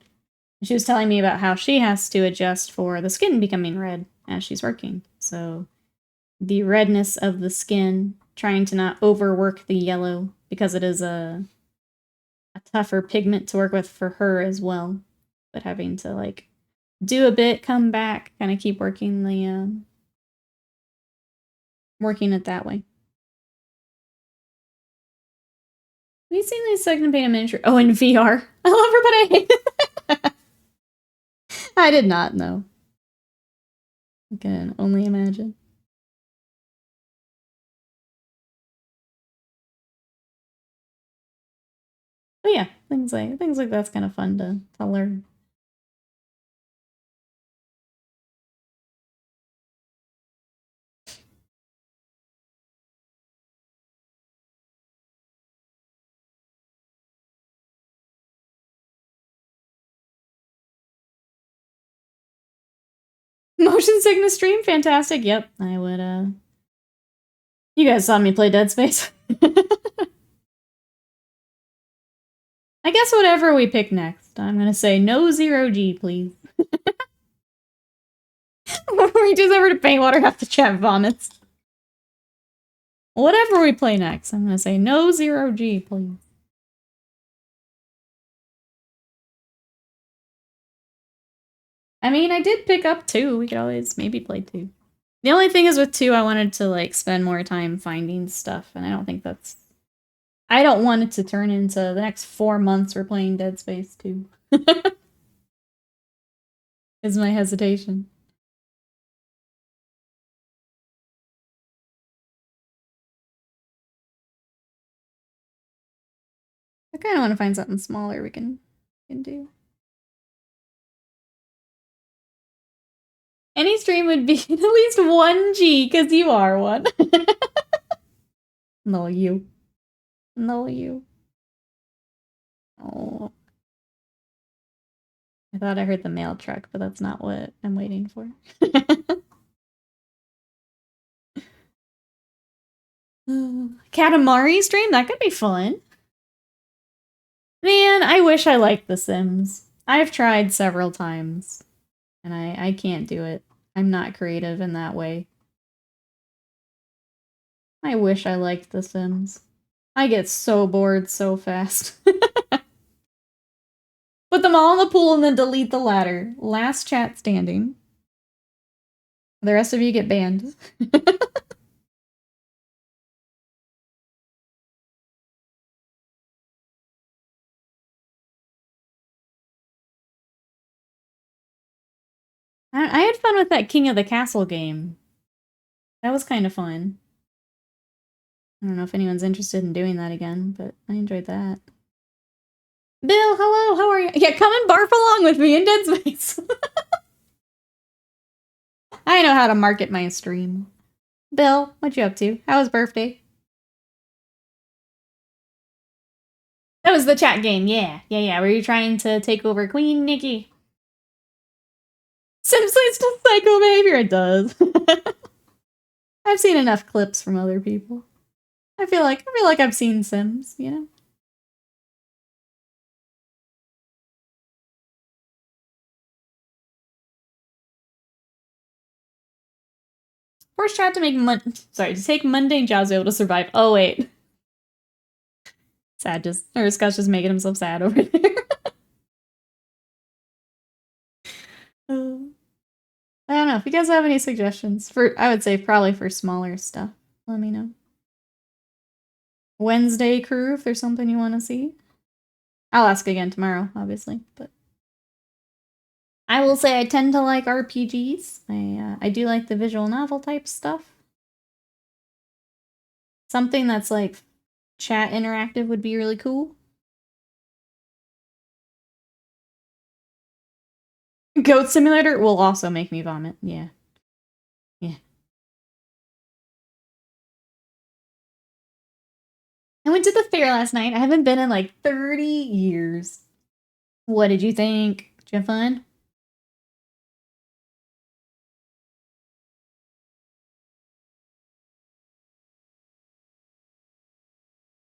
A: And she was telling me about how she has to adjust for the skin becoming red as she's working. So the redness of the skin, trying to not overwork the yellow, because it is a tougher pigment to work with for her as well. But having to like do a bit, come back, kind of keep working the working it that way. Have you seen these second paint a miniature? Oh, in VR. I love her, but I hate it. I did not know. I can only imagine. But yeah, things like that's kind of fun to learn. Motion sickness stream, fantastic. Yep, I would. You guys saw me play Dead Space. I guess whatever we pick next, I'm gonna say no 0G, please. When we just over to Paintwater, have to chat vomits. Whatever we play next, I'm gonna say no 0G, please. I mean, I did pick up 2. We could always maybe play 2. The only thing is with 2, I wanted to like spend more time finding stuff, and I don't think that's... I don't want it to turn into the next 4 months we're playing Dead Space 2. Is my hesitation. I kind of want to find something smaller we can do. Any stream would be at least 1G, because you are one. No, you. No, you. Oh. I thought I heard the mail truck, but that's not what I'm waiting for. Katamari stream? That could be fun. Man, I wish I liked The Sims. I've tried several times, and I can't do it. I'm not creative in that way. I wish I liked The Sims. I get so bored so fast. Put them all in the pool and then delete the ladder. Last chat standing. The rest of you get banned. I had fun with that King of the Castle game. That was kind of fun. I don't know if anyone's interested in doing that again, but I enjoyed that. Bill, hello, how are you? Yeah, come and barf along with me in Dead Space. I know how to market my stream. Bill, what you up to? How was birthday? That was the chat game, yeah. Were you trying to take over Queen Nikki? Sims leads to psycho behavior, it does. I've seen enough clips from other people. I feel like I've seen Sims, you know? Force chat to make to take mundane jobs to be able to survive. Oh wait. Sad Scott's just making himself sad over there. I don't know. If you guys have any suggestions I would say probably for smaller stuff, let me know. Wednesday crew, if there's something you want to see. I'll ask again tomorrow, obviously, but I will say I tend to like RPGs. I do like the visual novel type stuff. Something that's like chat interactive would be really cool. Goat Simulator will also make me vomit. Yeah. I went to the fair last night. I haven't been in like 30 years. What did you think? Did you have fun?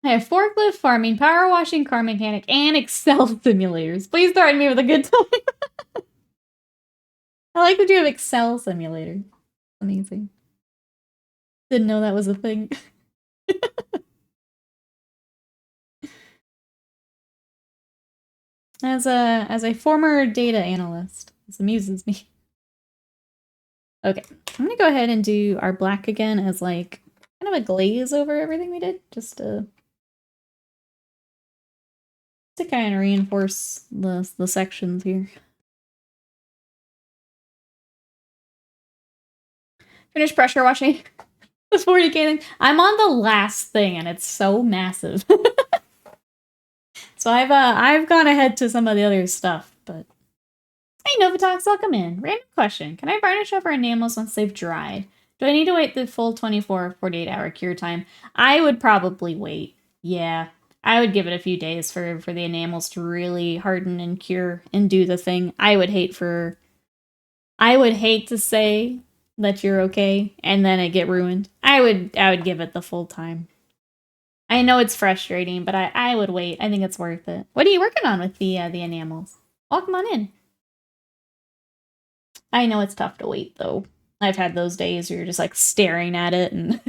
A: I have forklift, farming, power washing, car mechanic, and Excel simulators. Please threaten me with a good time. I like that you have Excel simulator. Amazing. Didn't know that was a thing. As a former data analyst, this amuses me. Okay, I'm gonna go ahead and do our black again as like kind of a glaze over everything we did, just to kind of reinforce the sections here. Finish pressure washing this 40K thing. I'm on the last thing and it's so massive. So I've gone ahead to some of the other stuff, but hey Novatox, welcome in. Random question. Can I varnish over enamels once they've dried? Do I need to wait the full 24 or 48 hour cure time? I would probably wait. Yeah. I would give it a few days for the enamels to really harden and cure and do the thing. I would hate to say that you're okay and then it get ruined. I would give it the full time. I know it's frustrating, but I would wait. I think it's worth it. What are you working on with the enamels? Welcome on in. I know it's tough to wait though. I've had those days where you're just like staring at it and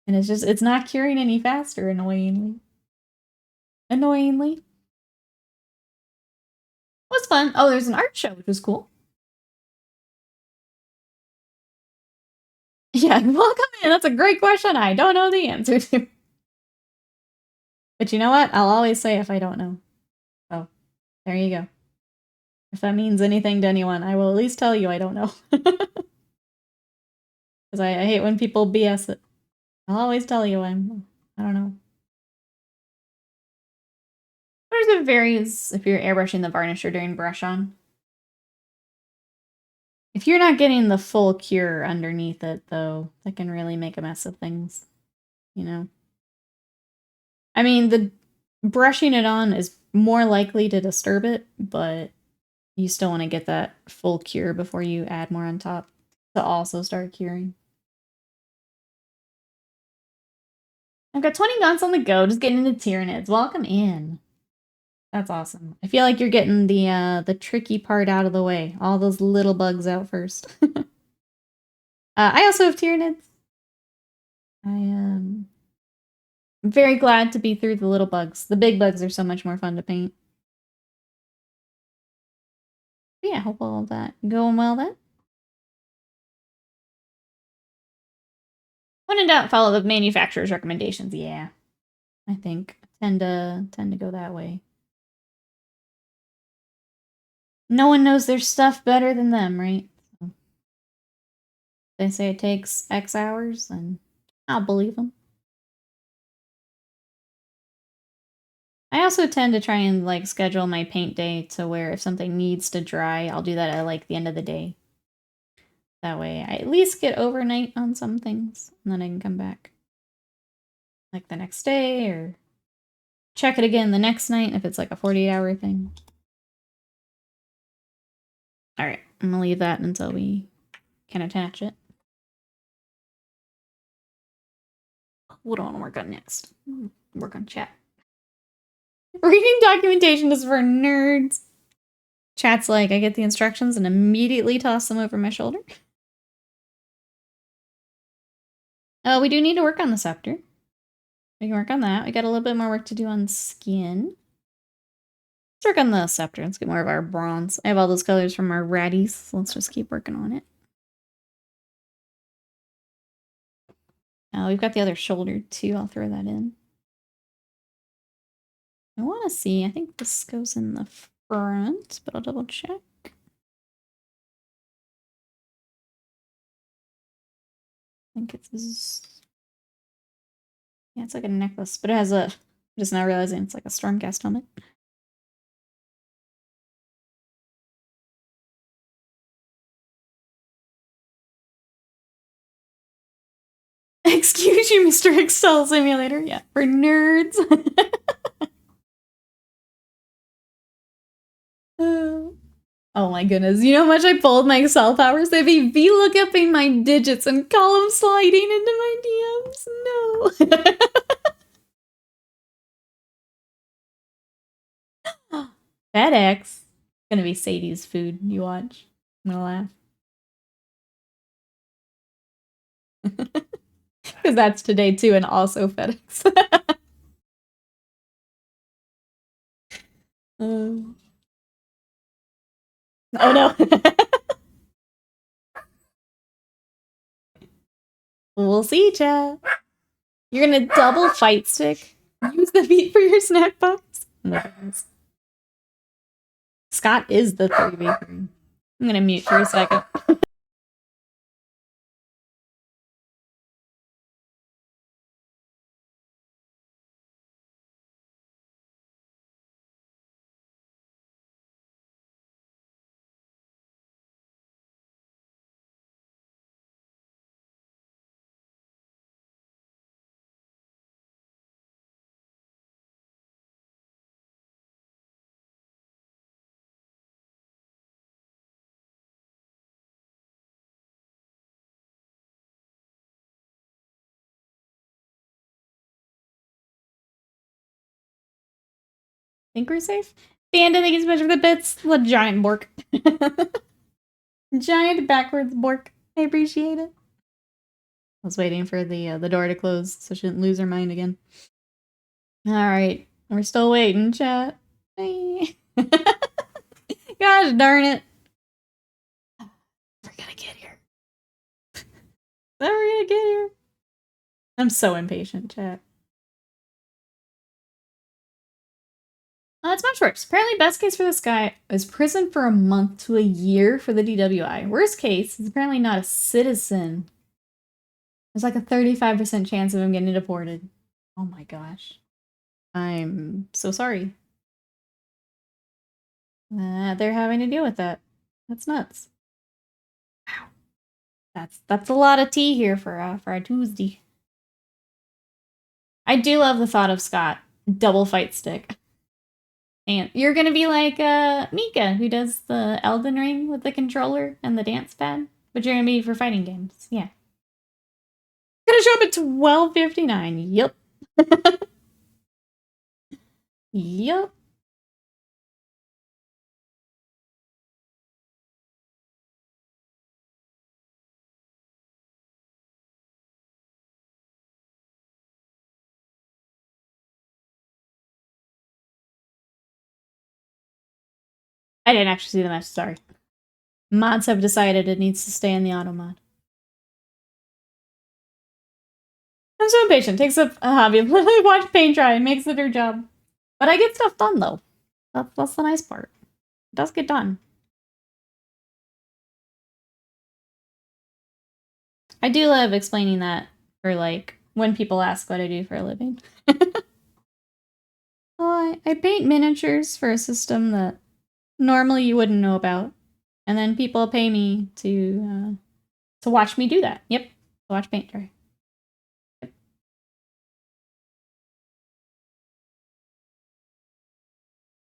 A: and it's not curing any faster, annoyingly. It was fun. Oh, there's an art show, which was cool. Yeah, welcome in. That's a great question. I don't know the answer to. But you know what? I'll always say if I don't know. Oh, there you go. If that means anything to anyone, I will at least tell you I don't know. Because I hate when people BS it. I'll always tell you I don't know. It varies if you're airbrushing the varnish or doing brush on. If you're not getting the full cure underneath it, though, that can really make a mess of things, you know? I mean, the brushing it on is more likely to disturb it, but you still want to get that full cure before you add more on top to also start curing. I've got 20 guns on the go, just getting into Tyranids. Welcome in. That's awesome. I feel like you're getting the tricky part out of the way. All those little bugs out first. I also have Tyranids. I am very glad to be through the little bugs. The big bugs are so much more fun to paint. But yeah, hope all that going well then. When in doubt, follow the manufacturer's recommendations. Yeah, I think tend to go that way. No one knows their stuff better than them, right? So they say it takes X hours, and I'll believe them. I also tend to try and like schedule my paint day to where if something needs to dry, I'll do that at like the end of the day. That way I at least get overnight on some things and then I can come back like the next day or check it again the next night if it's like a 48-hour thing. All right, I'm gonna leave that until we can attach it. What do I want to work on next? Work on chat. Reading documentation is for nerds. Chat's like, I get the instructions and immediately toss them over my shoulder. Oh, we do need to work on the scepter. We can work on that. We got a little bit more work to do on skin. Let's work on the scepter. Let's get more of our bronze. I have all those colors from our ratties, so let's just keep working on it. We've got the other shoulder too. I'll throw that in. I want to see. I think this goes in the front, but I'll double check. I think it's... Yeah, it's like a necklace, but it has a... I'm just now realizing it's like a Stormcast helmet. Excuse you, Mr. Excel Simulator. Yeah, for nerds. Oh my goodness. You know how much I pulled my Excel powers? They'd be VLOOKUPing my digits and column sliding into my DMs. No. FedEx. Gonna be Sadie's food. You watch. I'm gonna laugh. Because that's today too, and also FedEx. Oh no. We'll see, chat. You're gonna double fight stick. Use the meat for your snack box. No. Scott is the 3v3. I'm gonna mute for a second. Think we're safe? Panda, thank you so much for the bits. The giant bork. Giant backwards bork. I appreciate it. I was waiting for the door to close so she didn't lose her mind again. Alright. We're still waiting, chat. Gosh darn it. We're gonna get here. We're gonna get here. I'm so impatient, chat. Oh, it's much worse. Apparently, best case for this guy is prison for a month to a year for the DWI. Worst case is apparently not a citizen. There's like a 35% chance of him getting deported. Oh my gosh. I'm so sorry. They're having to deal with that. That's nuts. Wow. That's a lot of tea here for a Tuesday. I do love the thought of Scott. Double fight stick. And you're gonna be like Mika, who does the Elden Ring with the controller and the dance pad. But you're gonna be for fighting games. Yeah. Gonna show up at 12:59. Yep. Yep. I didn't actually see the match, sorry. Mods have decided it needs to stay in the auto mod. I'm so impatient. Takes up a hobby. Literally watch paint dry and makes it her job. But I get stuff done though. That's the nice part. It does get done. I do love explaining that for like when people ask what I do for a living. Well, I paint miniatures for a system that normally you wouldn't know about, and then people pay me to watch me do that. Yep, to watch paint dry. Yep.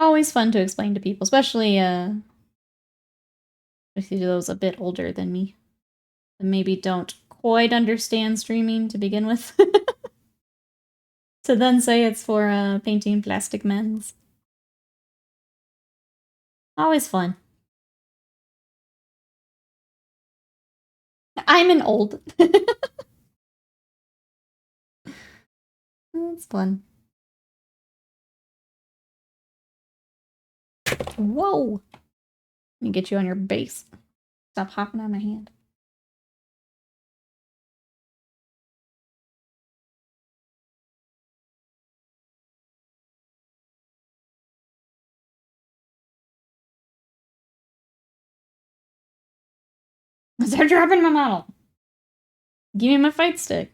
A: Always fun to explain to people, especially if those a bit older than me, and maybe don't quite understand streaming to begin with. To then say it's for painting plastic men's. Always fun. I'm an old. It's fun. Whoa! Let me get you on your base. Stop hopping on my hand. Start dropping my model. Give me my fight stick.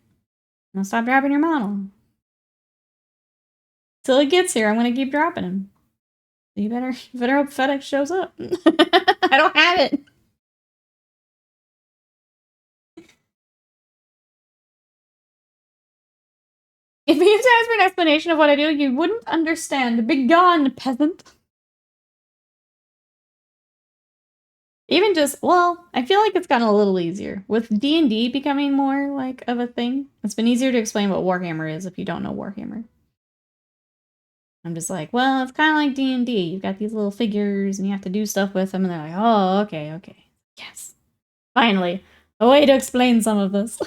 A: I'll stop dropping your model. Till it gets here, I'm gonna keep dropping him. You better hope FedEx shows up. I don't have it. If you asked for an explanation of what I do, you wouldn't understand. Begone, peasant. Even just, well, I feel like it's gotten a little easier. With D&D becoming more, like, of a thing, it's been easier to explain what Warhammer is if you don't know Warhammer. I'm just like, well, it's kind of like D&D. You've got these little figures, and you have to do stuff with them, and they're like, oh, okay. Yes. Finally, a way to explain some of this.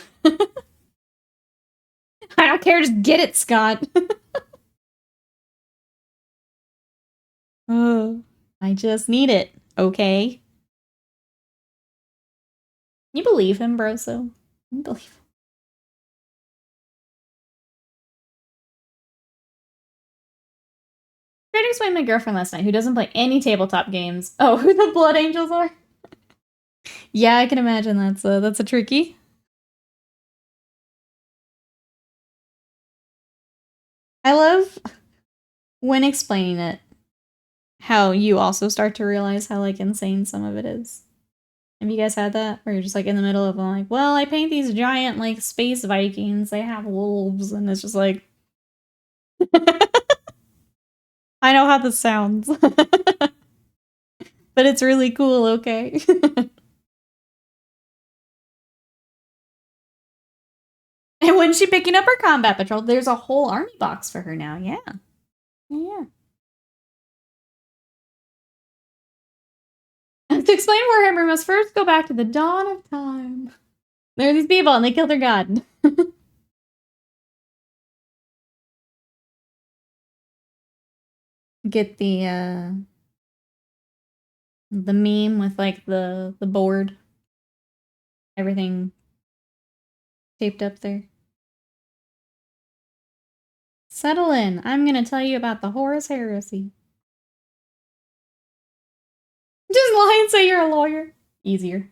A: I don't care, just get it, Scott. Oh, I just need it, okay? You believe him, bro, so you believe him. Tried to explain to my girlfriend last night who doesn't play any tabletop games. Oh, who the Blood Angels are? Yeah, I can imagine that's a tricky. I love when explaining it how you also start to realize how like insane some of it is. Have you guys had that? Where you're just like in the middle of like, well, I paint these giant like space Vikings, they have wolves, and it's just like I know how this sounds. But it's really cool, okay? And when's she picking up her combat patrol? There's a whole army box for her now, yeah. Yeah. To explain Warhammer, we must first go back to the dawn of time. There are these people and they killed their god. Get the meme with like the board. Everything taped up there. Settle in. I'm gonna tell you about the Horus Heresy. Just lie and say you're a lawyer. Easier.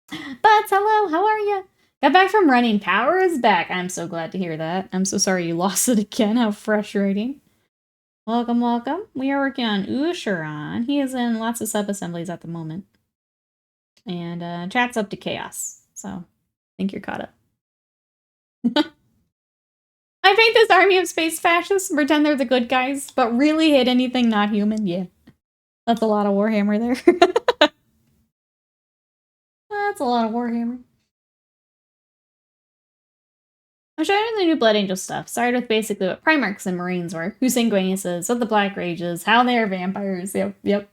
A: But hello, how are you? Got back from running. Power is back. I'm so glad to hear that. I'm so sorry you lost it again. How frustrating. Welcome, welcome. We are working on Ushoran. He is in lots of sub-assemblies at the moment. And chat's up to chaos. So, I think you're caught up. I paint this army of space fascists and pretend they're the good guys, but really hate anything not human. Yeah. That's a lot of Warhammer there. That's a lot of Warhammer. I'm showing you the new Blood Angel stuff. Started with basically what Primarchs and Marines were, who Sanguiniuses, what the Black Rages, how they are vampires. Yep.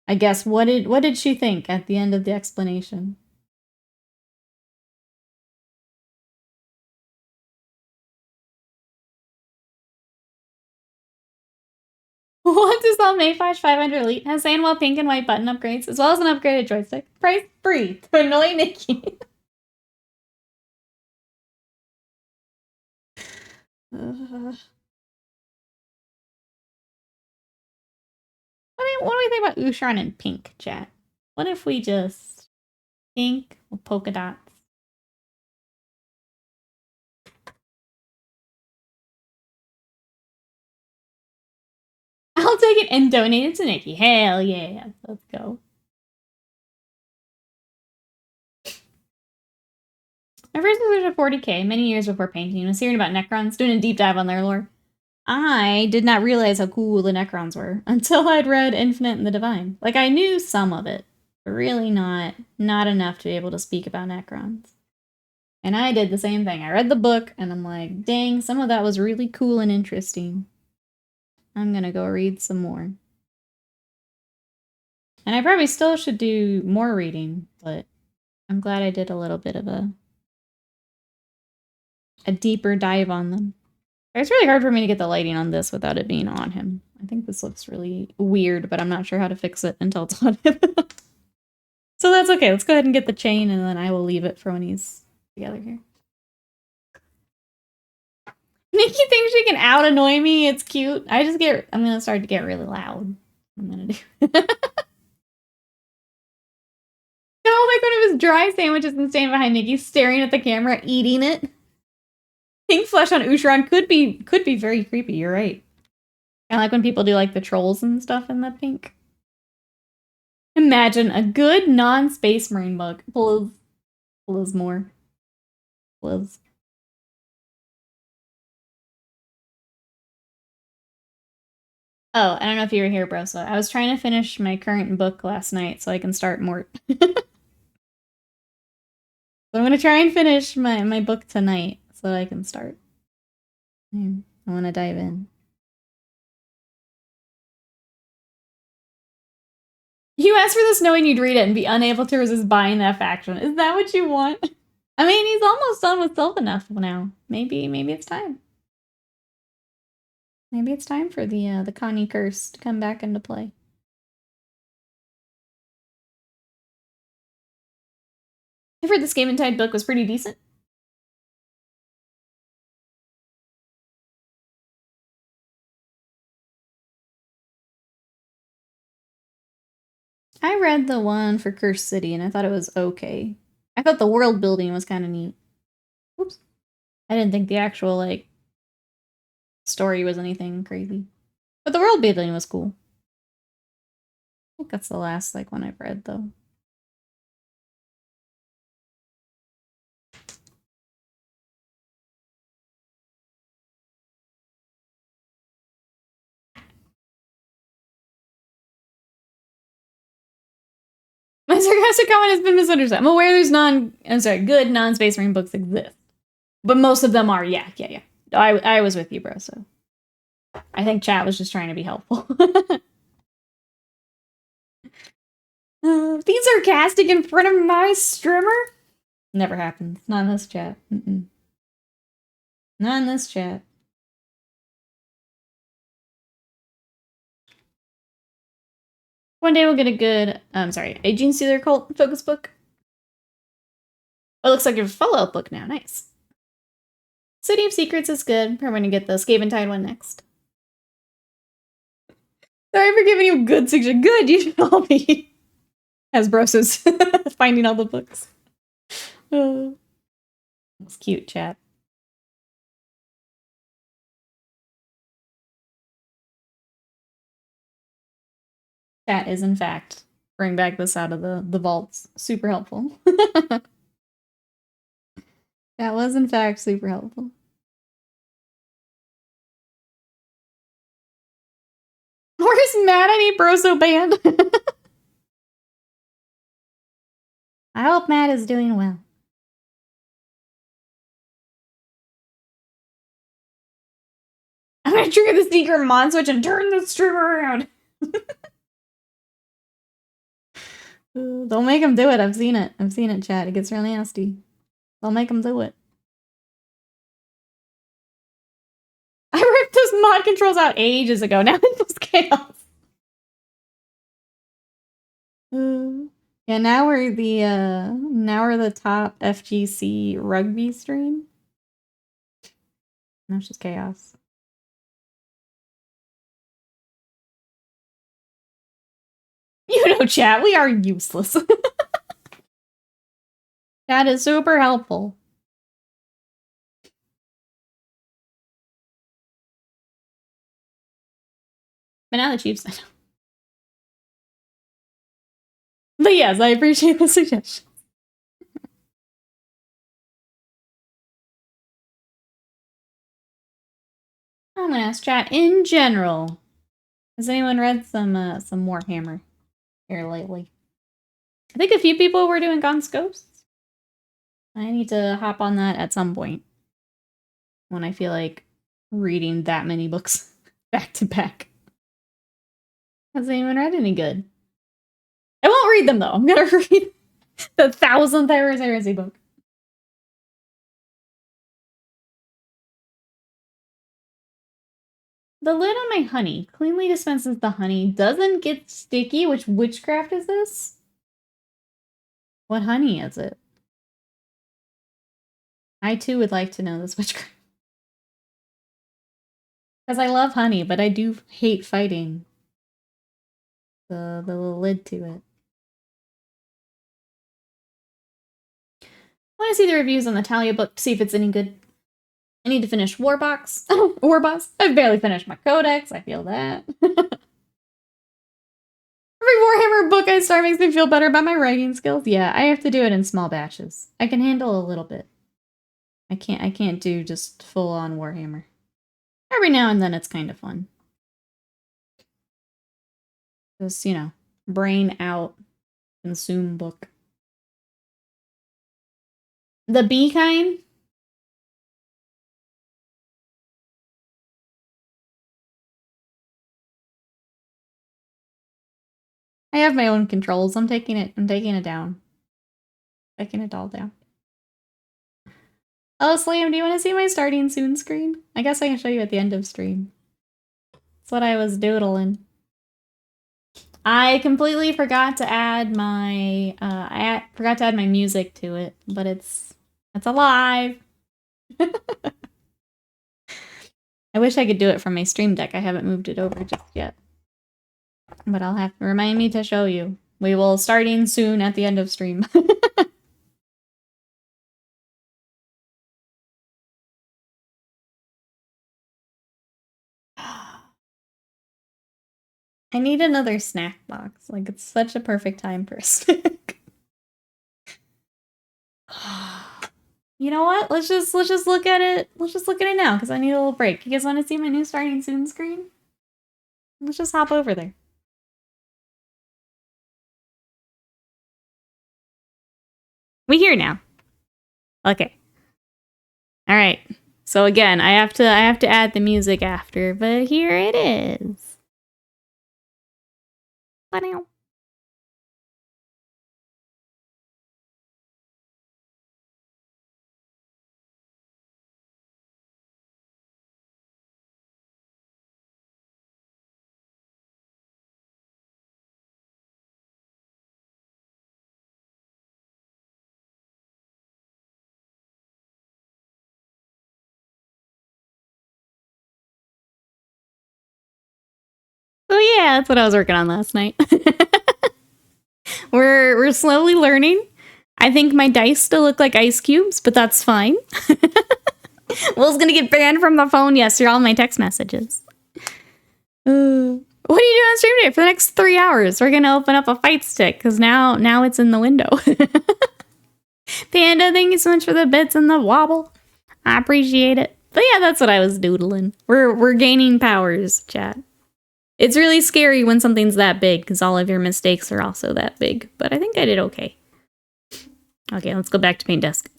A: I guess what did she think at the end of the explanation? What does all Mayflash 500 Elite has Sandwell pink and white button upgrades, as well as an upgraded joystick. Price free to annoy Nikki. What do we think about Ushoran in pink, chat? What if we just pink with polka dots? I'll take it and donate it to Nikki. Hell yeah. Let's go. My first visit to 40k, many years before painting, was hearing about Necrons, doing a deep dive on their lore. I did not realize how cool the Necrons were until I'd read Infinite and the Divine. Like, I knew some of it, but really not enough to be able to speak about Necrons. And I did the same thing. I read the book, and I'm like, dang, some of that was really cool and interesting. I'm gonna go read some more. And I probably still should do more reading, but I'm glad I did a little bit of a deeper dive on them. It's really hard for me to get the lighting on this without it being on him. I think this looks really weird, but I'm not sure how to fix it until it's on him. So that's okay. Let's go ahead and get the chain, and then I will leave it for when he's together here. Nikki thinks she can out-annoy me. It's cute. I'm gonna start to get really loud. I'm gonna do. No, like one of his dry sandwiches and standing behind Nikki, staring at the camera, eating it. Pink flesh on Ushoran could be very creepy. You're right. Kind of like when people do like the trolls and stuff in the pink. Imagine a good non-space marine book. Blizz more. Blizz. Oh, I don't know if you were here, bro. So I was trying to finish my current book last night so I can start more. So I'm gonna try and finish my book tonight so that I can start. I want to dive in. You asked for this knowing you'd read it and be unable to resist buying that faction. Is that what you want? I mean, he's almost done with Sylvaneth now. Maybe it's time. Maybe it's time for the Connie curse to come back into play. I've heard this Game and Tide book was pretty decent. I read the one for Cursed City and I thought it was okay. I thought the world building was kind of neat. Oops. I didn't think the actual, like, story was anything crazy. But the world building was cool. I think that's the last, like, one I've read, though. My sarcastic comment has been misunderstood. I'm aware there's good non-Space Marine books exist. But most of them are, yeah. I was with you, bro, so. I think chat was just trying to be helpful. Being sarcastic in front of my streamer? Never happens. Not in this chat. Not in this chat. One day we'll get a good, a Gene Stealer cult focus book. Oh, it looks like a Fallout book now. Nice. City of Secrets is good. Probably gonna get the Skaven Tide one next. Sorry for giving you good suggestion. Good, you should all be. As Brosos finding all the books. Oh. It's cute, chat. Chat is, in fact, bring back this out of the vaults. Super helpful. That was, in fact, super helpful. Where's Matt? I need Broso banned. I hope Matt is doing well. I'm gonna trigger the secret mod switch and turn the stream around. Don't make him do it. I've seen it. I've seen it, chat. It gets really nasty. Don't make him do it. I ripped those mod controls out ages ago. Now it's just chaos. Yeah, now we're the top FGC rugby stream. Now it's just chaos. You know, chat, we are useless. That is super helpful. But now the Chiefs. But yes, I appreciate the suggestion. I'm gonna ask chat in general. Has anyone read some Warhammer here lately? I think a few people were doing Gaunt's Ghosts. I need to hop on that at some point when I feel like reading that many books back to back. Has anyone read any good? I won't read them though. I'm gonna read the 1000th Heresy book. The lid on my honey cleanly dispenses the honey, doesn't get sticky. Which witchcraft is this? What honey is it? I too would like to know this witchcraft. Because I love honey, but I do hate fighting the little lid to it. I want to see the reviews on the Talia book to see if it's any good. I need to finish Warboss. I've barely finished my Codex. I feel that. Every Warhammer book I start makes me feel better about my writing skills. Yeah, I have to do it in small batches. I can handle a little bit. I can't do just full on Warhammer. Every now and then it's kind of fun. Just, you know, brain out, consume book. The bee kind? I have my own controls. I'm taking it down. Taking it all down. Oh, Slam, do you want to see my starting soon screen? I guess I can show you at the end of stream. That's what I was doodling. I completely forgot to add my forgot to add my music to it, but it's alive. I wish I could do it from my stream deck. I haven't moved it over just yet. But I'll have to remind me to show you. We will starting soon at the end of stream. I need another snack box. Like, it's such a perfect time for a snack. You know what? Let's just look at it. Let's just look at it now because I need a little break. You guys want to see my new starting soon screen? Let's just hop over there. We here now. Okay. All right. So again, I have to add the music after, but here it is. Ba-dow. Oh yeah, that's what I was working on last night. We're slowly learning. I think my dice still look like ice cubes, but that's fine. Will's gonna get banned from the phone. Yes, you're all my text messages. What are you doing on stream today for the next 3 hours? We're gonna open up a fight stick because now it's in the window. Panda, thank you so much for the bits and the wobble. I appreciate it. But yeah, that's what I was doodling. We're gaining powers, chat. It's really scary when something's that big because all of your mistakes are also that big. But I think I did okay. Okay, let's go back to paint desk.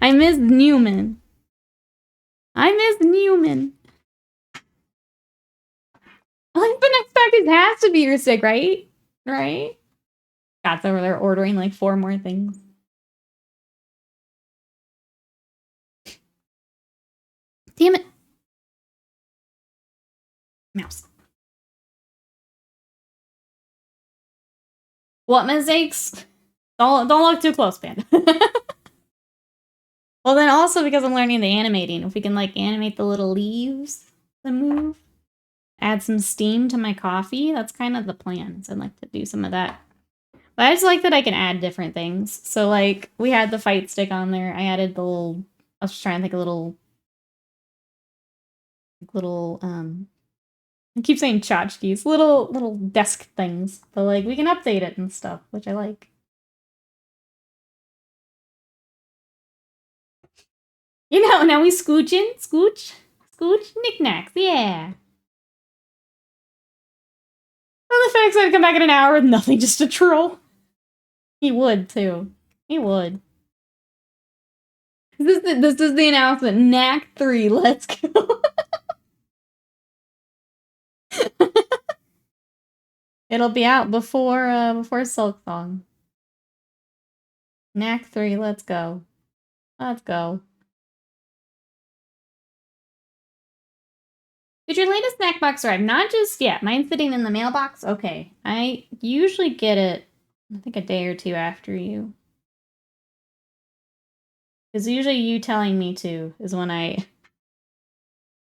A: I missed Newman. I missed Newman. I think the next package has to be your stick, right? Right? Scott's over there ordering like 4 more things. Damn it. Mouse. What mistakes? Don't look too close, Panda. Well, then also because I'm learning the animating, if we can like animate the little leaves that move, add some steam to my coffee, that's kind of the plan. So I'd like to do some of that. But I just like that I can add different things. So like we had the fight stick on there. I added the little, I was just trying to think of little, I keep saying tchotchkes, little desk things. But like we can update it and stuff, which I like. You know, now we scooch, knickknacks, yeah. Well, the FedEx would come back in an hour with nothing, just a troll. He would, too. He would. This is the announcement. Knack 3, let's go. It'll be out before Silk Song. Knack 3, let's go. Let's go. Did your latest snack box arrive? Not just yet. Mine's sitting in the mailbox. Okay. I usually get it, I think, a day or 2 after you. Because usually you telling me to is when I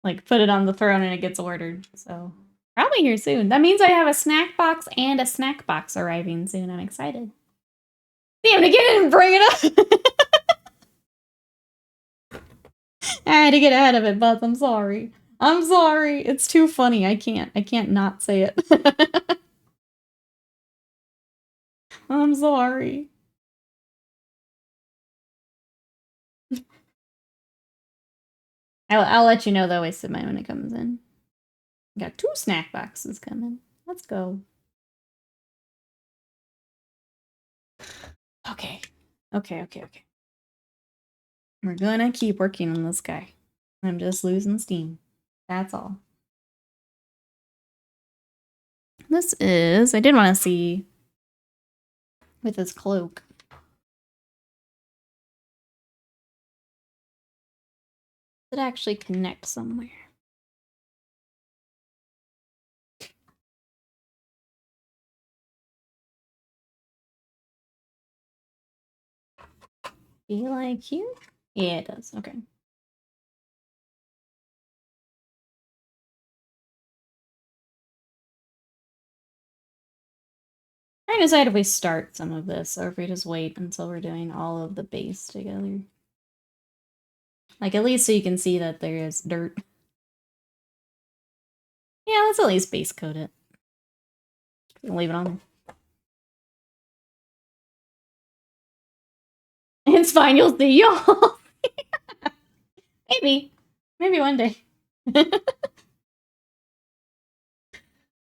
A: like put it on the throne and it gets ordered. So probably here soon. That means I have a snack box and a snack box arriving soon. I'm excited. Damn, to get in and bring it up. I had to get ahead of it, Buzz. I'm sorry. I'm sorry. It's too funny. I can't not say it. I'm sorry. I'll let you know though, wasted mine when it comes in. Got 2 snack boxes coming. Let's go. Okay. Okay. We're gonna keep working on this guy. I'm just losing steam. That's all. This is... I did want to see with his cloak. Does it actually connect somewhere? Be like here? Yeah, it does. Okay. Trying to decide if we start some of this or if we just wait until we're doing all of the base together. Like, at least so you can see that there is dirt. Yeah, let's at least base coat it. Leave it on there. It's fine, you'll see, y'all. Maybe. Maybe one day.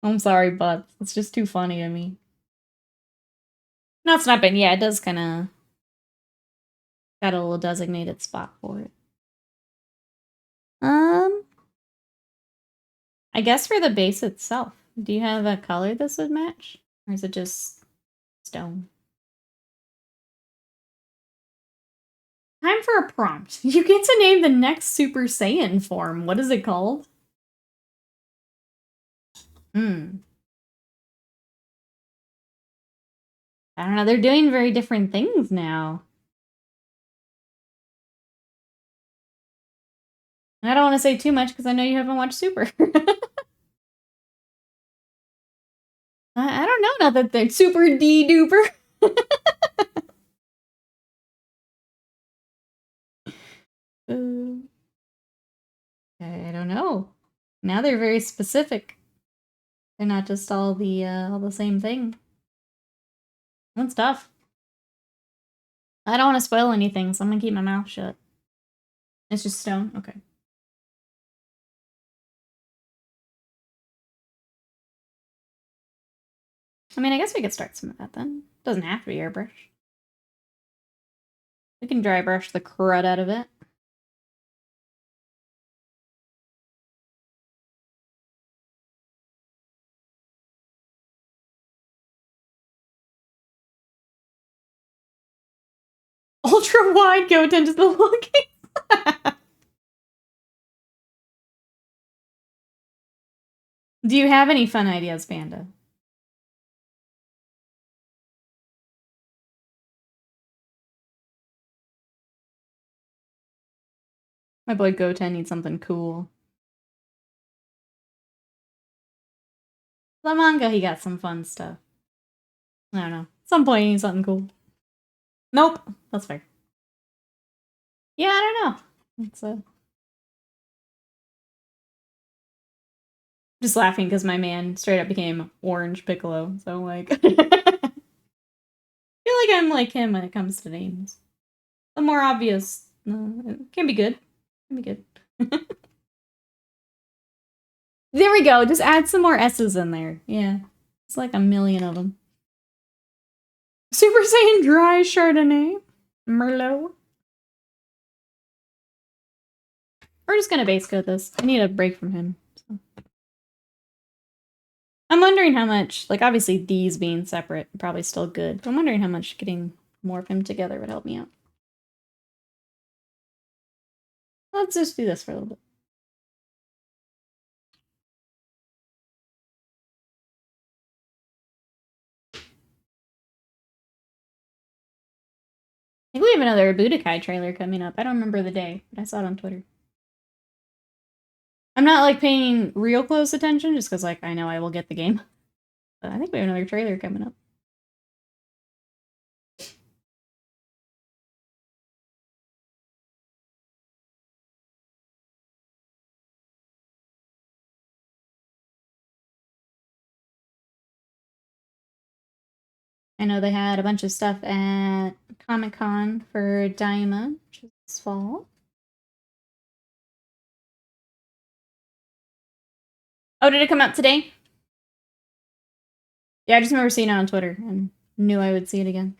A: I'm sorry, but it's just too funny to me. No, it's not been. Yeah, it does kind of got a little designated spot for it. I guess for the base itself, do you have a color this would match? Or is it just stone? Time for a prompt. You get to name the next Super Saiyan form. What is it called? I don't know. They're doing very different things now. I don't want to say too much because I know you haven't watched Super. I don't know. Not that they're super D-duper. I don't know. Now they're very specific. They're not just all the same thing. That's tough. I don't want to spoil anything, so I'm gonna keep my mouth shut. It's just stone? Okay. I mean, I guess we could start some of that then. Doesn't have to be airbrush. We can dry brush the crud out of it. Ultra wide goat into the looking. Do you have any fun ideas, Panda? My boy Goten needs something cool. The manga, he got some fun stuff. I don't know. At some point, he needs something cool. Nope. That's fair. Yeah, I don't know. It's just laughing because my man straight up became Orange Piccolo. So, like, I feel like I'm like him when it comes to names. The more obvious, it can be good. Can be good. There we go. Just add some more S's in there. Yeah. It's like a million of them. Super Saiyan Dry Chardonnay. Merlot. We're just gonna base coat this. I need a break from him. So. I'm wondering how much, like obviously these being separate, probably still good. But I'm wondering how much getting more of him together would help me out. Let's just do this for a little bit. I think we have another Budokai trailer coming up. I don't remember the day, but I saw it on Twitter. I'm not like paying real close attention just because like I know I will get the game. But I think we have another trailer coming up. I know they had a bunch of stuff at Comic-Con for Daima, which is this fall. Oh, did it come out today? Yeah, I just remember seeing it on Twitter and knew I would see it again.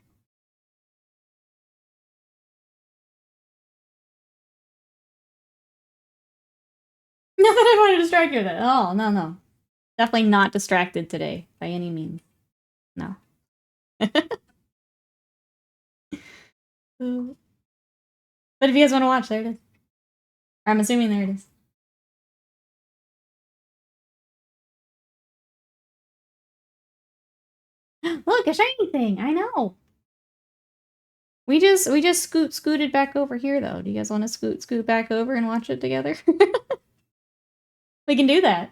A: Not that I want to distract you with it. Oh, no, no. Definitely not distracted today, by any means. No. But if you guys want to watch, there it is. I'm assuming there it is. Look, a shiny thing. I know. We just scooted back over here though. Do you guys want to scoot back over and watch it together? We can do that.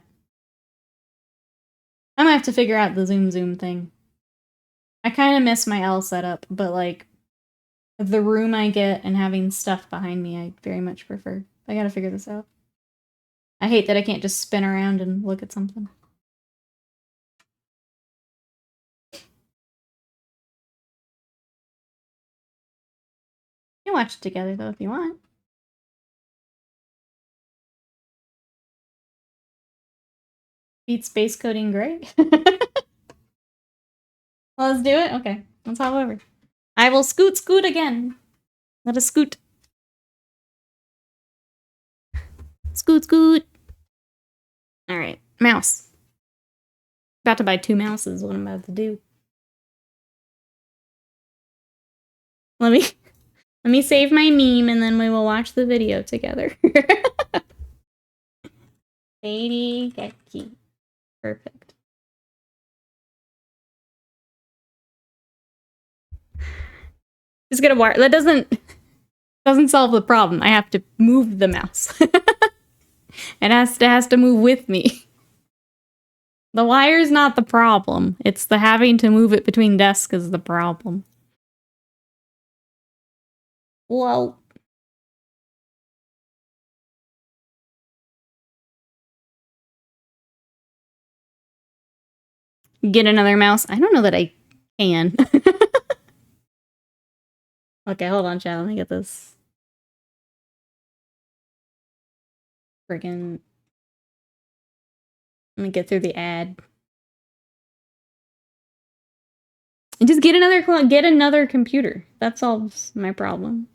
A: I'm gonna have to figure out the zoom thing. I kind of miss my L setup, but like the room I get and having stuff behind me, I very much prefer. I gotta figure this out. I hate that I can't just spin around and look at something. You can watch it together though if you want. Beat space coding gray. Well, let's do it. Okay, let's hop over. I will scoot again. Let us scoot. Scoot. All right, mouse. About to buy 2 mouses. What I'm about to do. Let me save my meme and then we will watch the video together. Katie Geki. Perfect. Just get a wire. That doesn't solve the problem. I have to move the mouse. It has to move with me. The wire's not the problem. It's the having to move it between desks is the problem. Whoa. Get another mouse? I don't know that I can. Okay, hold on, chat. Let me get this. Friggin'. Let me get through the ad. And just get another computer. That solves my problem.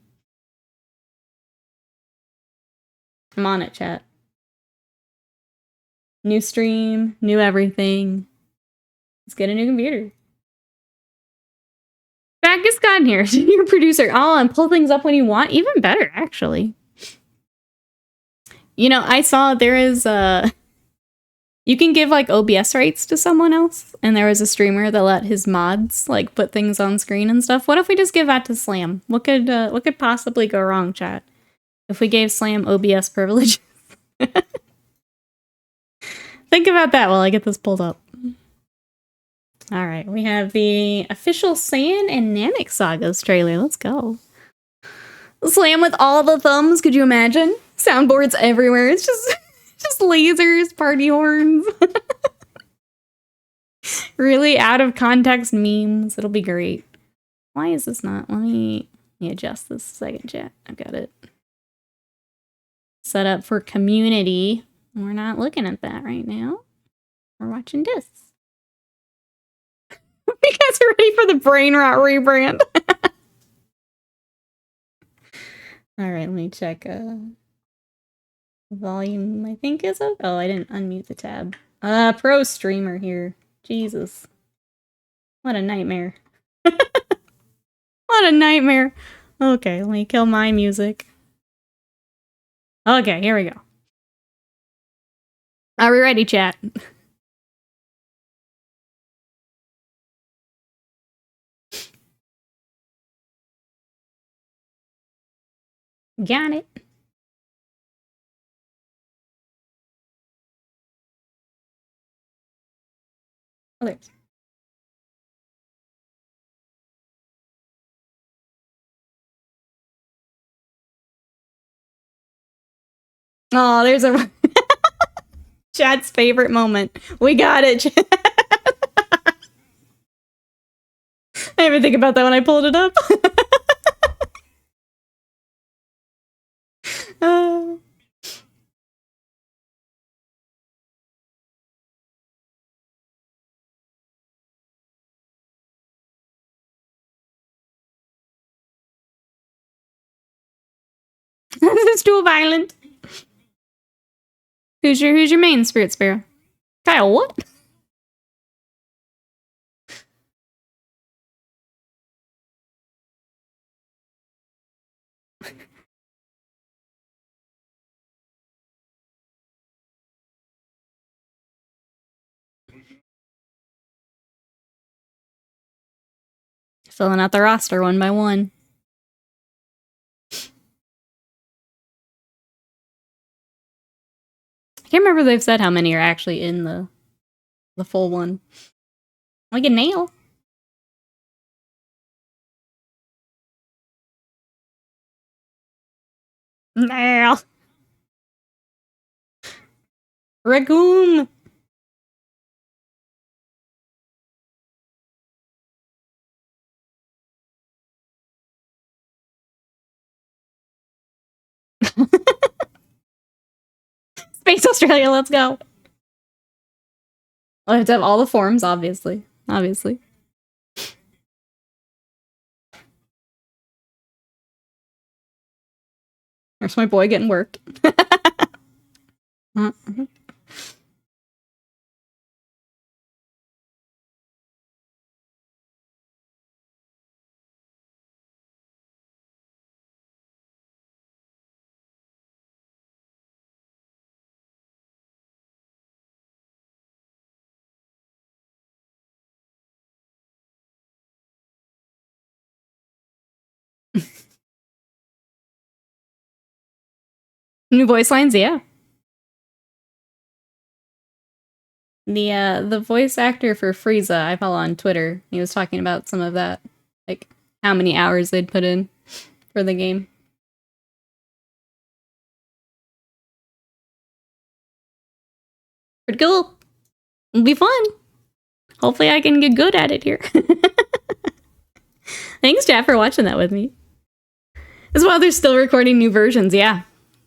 A: I'm on it, chat. New stream, new everything. Let's get a new computer. Back is gotten here. Your producer. Oh, and pull things up when you want. Even better, actually. You know, I saw there is you can give like OBS rights to someone else, and there was a streamer that let his mods like put things on screen and stuff. What if we just give that to Slam? What could possibly go wrong, chat? If we gave Slam OBS privileges? Think about that while I get this pulled up. All right, we have the official Saiyan and Namek Sagas trailer. Let's go. Slam with all the thumbs. Could you imagine? Soundboards everywhere. It's just lasers, party horns. Really out of context memes. It'll be great. Why is this not? Let me adjust this a second, chat. I've got it set up for community. We're not looking at that right now. We're watching this. You guys are ready for the brain rot rebrand. All right, let me check. Volume, I think is up. Oh, I didn't unmute the tab. Pro streamer here. Jesus. What a nightmare. What a nightmare. Okay, let me kill my music. Okay, here we go. Are we ready, chat? Got it. Oh, there's. Oh, there's a chat's favorite moment. We got it. I didn't even think about that when I pulled it up. This is too violent. Who's your main spirit sparrow? Kyle, what? Filling out the roster one by one. I can't remember if they've said how many are actually in the full one. Like a nail. Nail. Raccoon. Space Australia, let's go. I have to have all the forms, obviously. Obviously. There's my boy getting worked. New voice lines, yeah. The voice actor for Frieza, I follow on Twitter. He was talking about some of that, like how many hours they'd put in for the game. Pretty cool. It'll be fun. Hopefully I can get good at it here. Thanks, chat, for watching that with me. As well, they're still recording new versions. Yeah,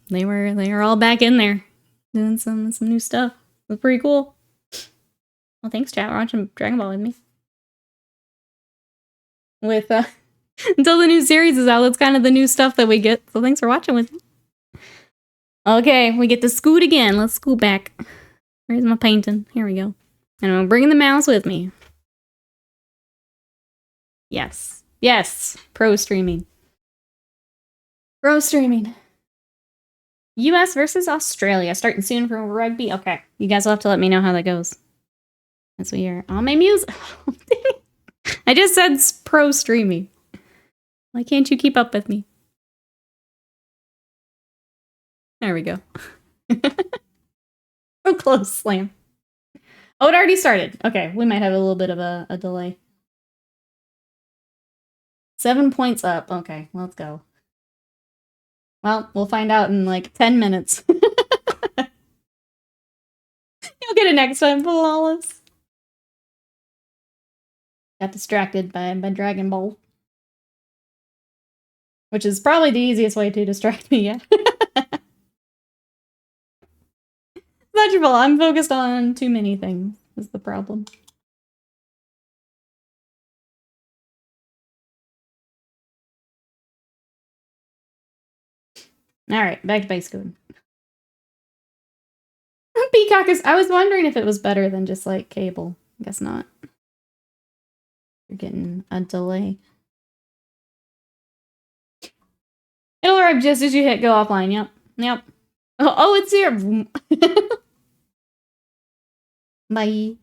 A: they were all back in there doing some new stuff. It was pretty cool. Well, thanks, chat, for watching Dragon Ball with me. With until the new series is out, that's kind of the new stuff that we get. So thanks for watching with me. Okay, we get to scoot again. Let's scoot back. Where's my painting? Here we go. And I'm bringing the mouse with me. Yes. Yes. Pro streaming. Pro streaming. US versus Australia. Starting soon for rugby. Okay. You guys will have to let me know how that goes. As we are on my music. I just said pro streaming. Why can't you keep up with me? There we go. So close, Slam. Oh, it already started. Okay, we might have a little bit of a delay. 7 points up. Okay, let's go. Well, we'll find out in like 10 minutes. You'll get it next time, flawless. Got distracted by Dragon Ball. Which is probably the easiest way to distract me, yeah. Not your fault. I'm focused on too many things, is the problem. Alright, back to base code. Peacock is... I was wondering if it was better than just, like, cable. I guess not. You're getting a delay. It'll arrive just as you hit go offline, yep. Yep. Oh, it's here! Bye.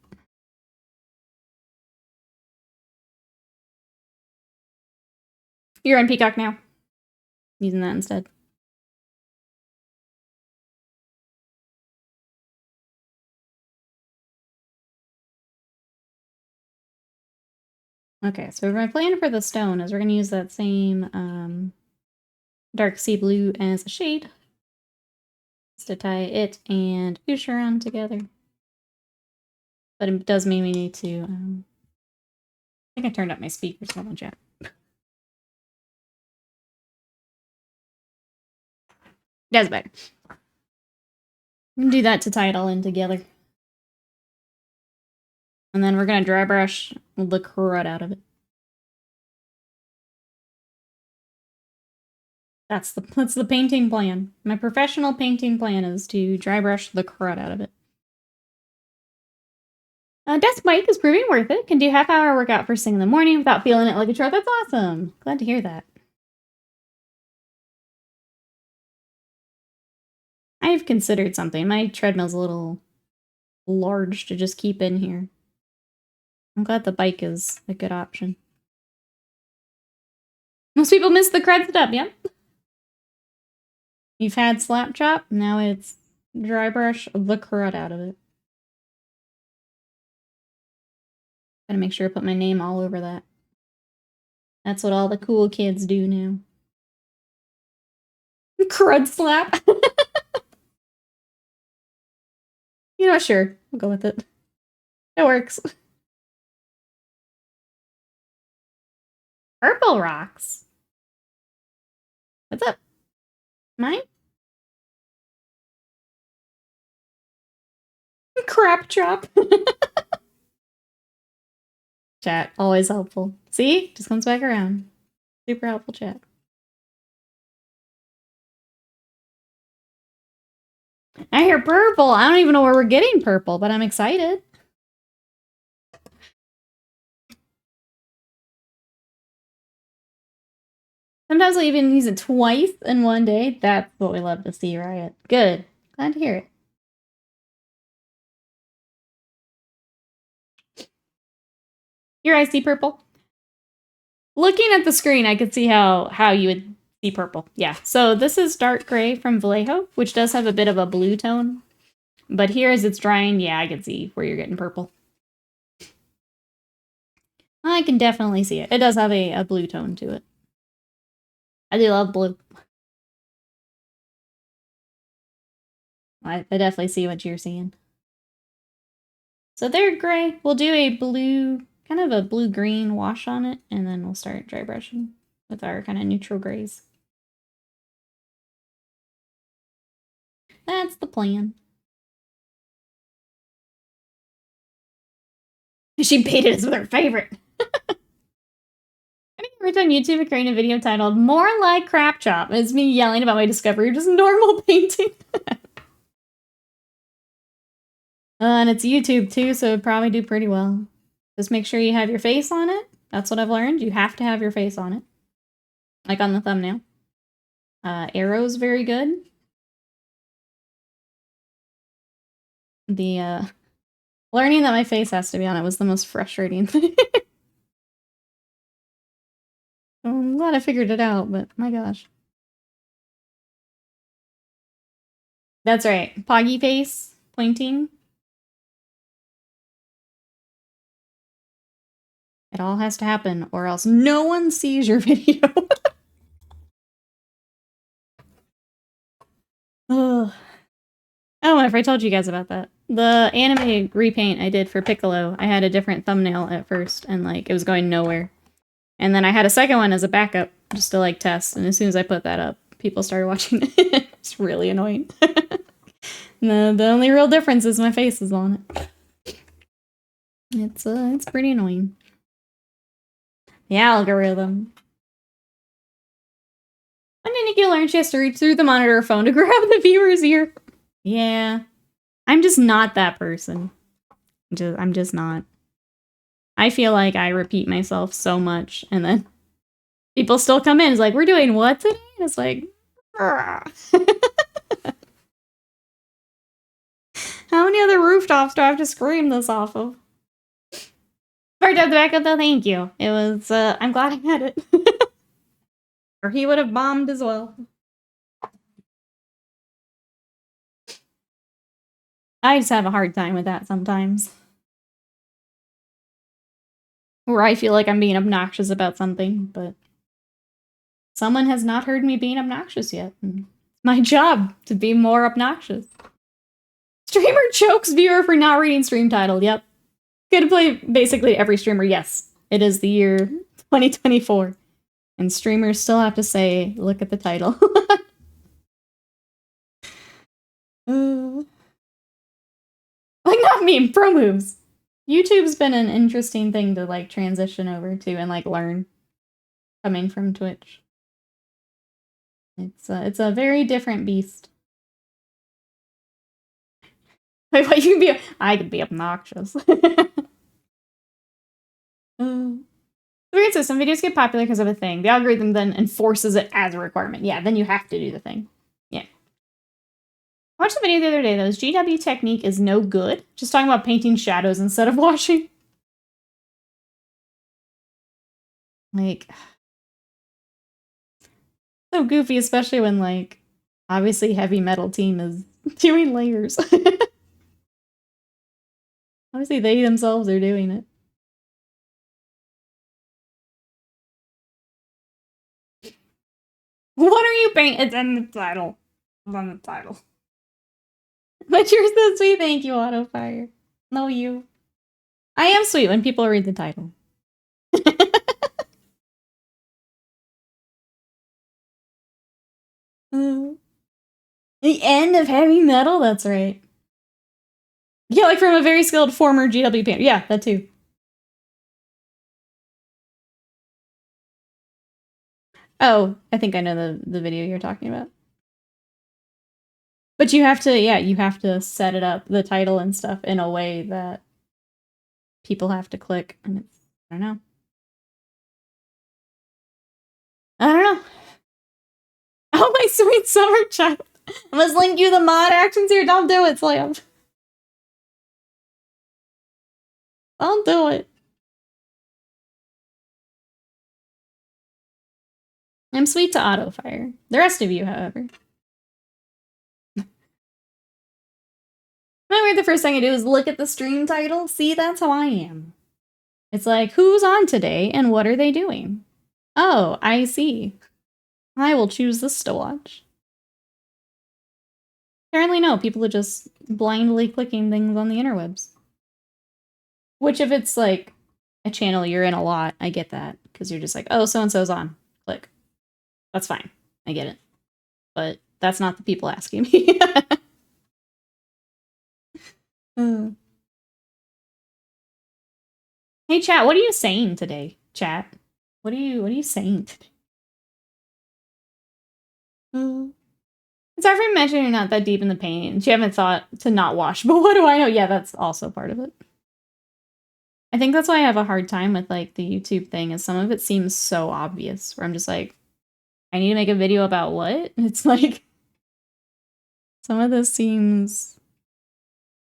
A: You're on Peacock now. Using that instead. Okay, so my plan for the stone is we're going to use that same dark sea blue as a shade. Just to tie it and Ushoran together. But it does mean we need to... I think I turned up my speakers. Hold on, chat. That's better. I'm going to do that to tie it all in together. And then we're going to dry brush the crud out of it. That's the painting plan. My professional painting plan is to dry brush the crud out of it. Desk bike is proving worth it. Can do half-hour workout first thing in the morning without feeling it like a chore. That's awesome. Glad to hear that. I've considered something. My treadmill's a little large to just keep in here. I'm glad the bike is a good option. Most people miss the crud step, yep. You've had slap chop, now it's dry brush the crud out of it. Gotta make sure I put my name all over that. That's what all the cool kids do now. Crud slap. You know, sure. We'll go with it. It works. Purple rocks. What's up? Mine? Crap chop. Chat, always helpful. See? Just comes back around. Super helpful chat. I hear purple. I don't even know where we're getting purple, but I'm excited. Sometimes we'll even use it twice in one day. That's what we love to see, Riot. Good. Glad to hear it. Your eyes see purple? Looking at the screen, I could see how you would see purple. Yeah, so this is dark gray from Vallejo, which does have a bit of a blue tone. But here as it's drying, yeah, I can see where you're getting purple. I can definitely see it. It does have a blue tone to it. I do love blue. I definitely see what you're seeing. So they're gray. We'll do a blue, kind of a blue-green wash on it, and then we'll start dry brushing with our kind of neutral grays. That's the plan. She baited us with her favorite. I think every time YouTube creating a video titled "More Like Crap Chop," it's me yelling about my discovery of just normal painting. And it's YouTube too, so it'd probably do pretty well. Just make sure you have your face on it. That's what I've learned. You have to have your face on it. Like on the thumbnail. Arrow's very good. The, learning that my face has to be on it was the most frustrating thing. I'm glad I figured it out, but my gosh. That's right. Poggy face, pointing. It all has to happen, or else no one sees your video. Oh, I don't know if I told you guys about that. The anime repaint I did for Piccolo, I had a different thumbnail at first, and like it was going nowhere. And then I had a second one as a backup, just to like test. And as soon as I put that up, people started watching it. It's really annoying. The only real difference is my face is on it. It's pretty annoying. The algorithm. When did Nikki learn she has to reach through the monitor phone to grab the viewer's ear? Yeah. I'm just not that person. I'm just not. I feel like I repeat myself so much, and then people still come in. It's like, we're doing what today? And it's like, how many other rooftops do I have to scream this off of? Sorry to have the backup though, thank you. It was, I'm glad I had it. Or he would have bombed as well. I just have a hard time with that sometimes. Where I feel like I'm being obnoxious about something, but someone has not heard me being obnoxious yet. It's my job to be more obnoxious. Streamer chokes viewer for not reading stream title. Yep. Could play basically every streamer. Yes, it is the year 2024. And streamers still have to say, look at the title. Like, not me, pro moves. YouTube's been an interesting thing to, like, transition over to and, like, learn. Coming from Twitch. It's a very different beast. Wait, what, you can be... I could be obnoxious. Weird system. Videos get popular because of a thing. The algorithm then enforces it as a requirement. Yeah, then you have to do the thing. Yeah. I watched the video the other day, though. His GW technique is no good. Just talking about painting shadows instead of washing. Like, So goofy, especially when, like, obviously heavy metal team is doing layers. Obviously they themselves are doing it. What are you painting? It's in the title. It's on the title. But you're so sweet. Thank you, Autofire. No, you. I am sweet when people read the title. The end of heavy metal? That's right. Yeah, like from a very skilled former GW painter. Yeah, that too. Oh, I think I know the video you're talking about. But you have to, yeah, you have to set it up, the title and stuff, in a way that people have to click. And it's, I don't know. I don't know. Oh, my sweet summer child. I must link you the mod actions here. Don't do it, Slam. Don't do it. I'm sweet to Autofire. The rest of you, however. Remember, the first thing I do is look at the stream title. See, that's how I am. It's like, who's on today and what are they doing? Oh, I see. I will choose this to watch. Apparently, no. People are just blindly clicking things on the interwebs. Which, if it's like a channel you're in a lot, I get that. Because you're just like, oh, so-and-so's on. Click. That's fine. I get it. But that's not the people asking me. Hey, chat, what are you saying today? Chat, what are you saying today? It's hard for me to mention you're not that deep in the paint, and you haven't thought to not wash, but what do I know? Yeah, that's also part of it. I think that's why I have a hard time with, like, the YouTube thing, is some of it seems so obvious, where I'm just like, I need to make a video about what? It's like, some of this seems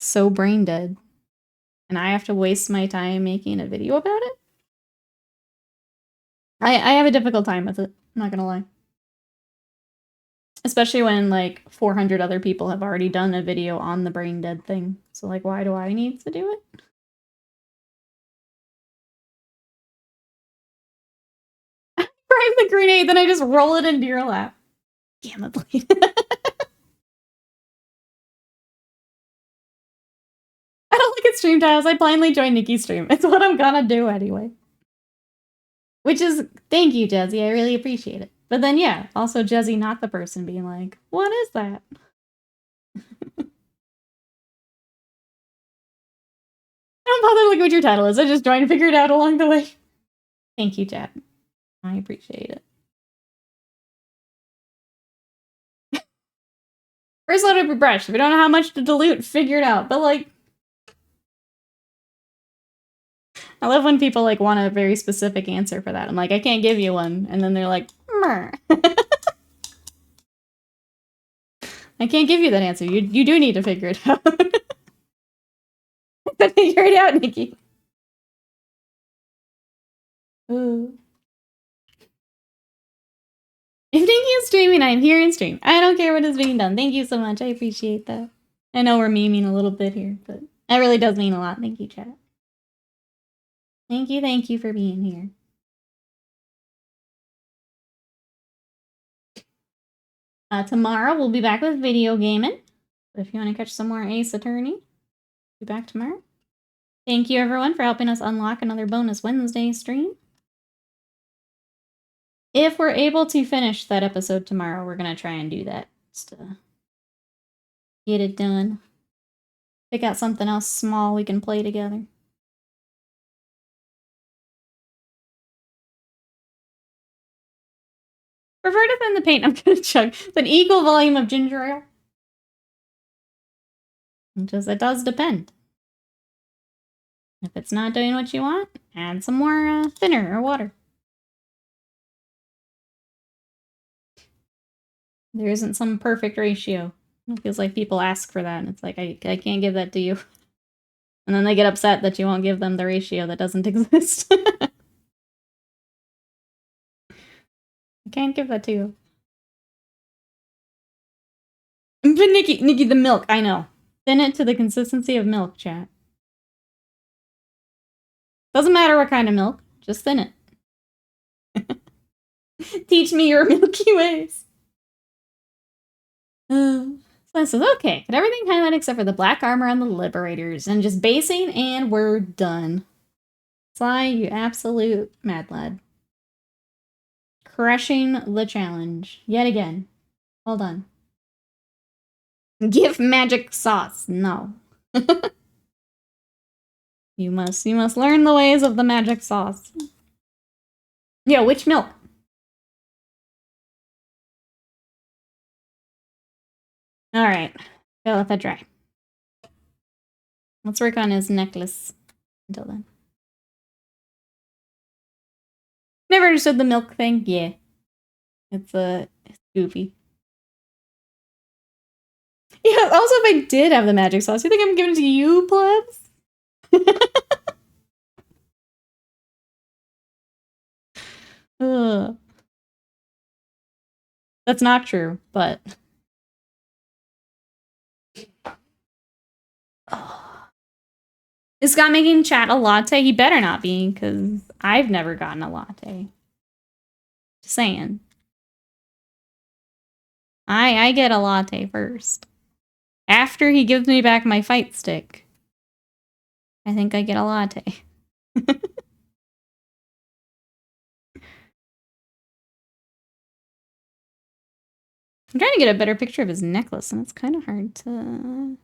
A: so brain dead, and I have to waste my time making a video about it? I have a difficult time with it, I'm not gonna lie. Especially when, like, 400 other people have already done a video on the brain dead thing. So, like, why do I need to do it? Frame the grenade, then I just roll it into your lap. Damn it, Blade. I don't look at stream tiles. I blindly join Nikki's stream. It's what I'm gonna do anyway. Which is, thank you, Jezzy. I really appreciate it. But then, yeah, also Jezzy not the person being like, what is that? I don't bother looking what your title is. I just try and figure it out along the way. Thank you, chat. I appreciate it. First load up your brush. If you don't know how much to dilute, figure it out. But, like, I love when people, like, want a very specific answer for that. I'm like, I can't give you one. And then they're like, Meh. I can't give you that answer. You do need to figure it out. Figure it out, Nikki. Ooh. If Nikki is streaming, I'm here in stream. I don't care what is being done. Thank you so much. I appreciate that. I know we're memeing a little bit here, but that really does mean a lot. Thank you, chat. Thank you for being here. Tomorrow we'll be back with video gaming. If you want to catch some more Ace Attorney, be back tomorrow. Thank you everyone for helping us unlock another bonus Wednesday stream. If we're able to finish that episode tomorrow, we're gonna try and do that. Just to get it done. Pick out something else small we can play together. Prefer to thin the paint. I'm gonna chug an equal volume of ginger ale. It does depend. If it's not doing what you want, add some more thinner or water. There isn't some perfect ratio. It feels like people ask for that, and it's like, I can't give that to you. And then they get upset that you won't give them the ratio that doesn't exist. I can't give that to you. Nikki, the milk, I know. Thin it to the consistency of milk, chat. Doesn't matter what kind of milk, just thin it. Teach me your Milky Ways. So this is okay. Got everything highlighted except for the black armor on the Liberators. And just basing, and we're done. Sly, you absolute mad lad. Crushing the challenge. Yet again. Well done. Give magic sauce. No. You must learn the ways of the magic sauce. Yeah, which milk? Alright. Gotta let that dry. Let's work on his necklace until then. Never understood the milk thing. Yeah. It's goofy. Yeah, also if I did have the magic sauce, you think I'm giving it to you, plebs? Ugh. That's not true, but... Oh. Is Scott making chat a latte? He better not be, because I've never gotten a latte. Just saying. I get a latte first. After he gives me back my fight stick, I think I get a latte. I'm trying to get a better picture of his necklace, and it's kind of hard to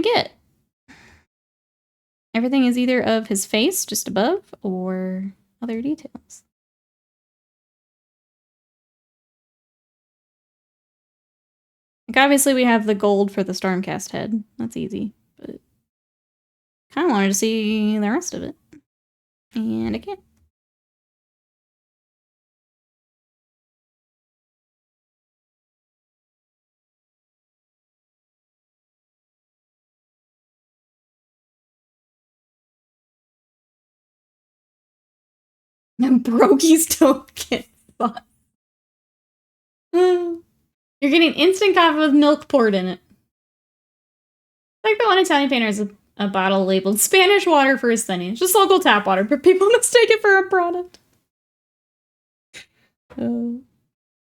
A: get. Everything is either of his face, just above, or other details. Like, obviously we have the gold for the Stormcast head. That's easy, but kind of wanted to see the rest of it. And I can't. Brokey's token. You're getting instant coffee with milk poured in it. Like the one Italian painter has a bottle labeled Spanish water for his thinning. It's just local tap water, but people mistake it for a product. Well,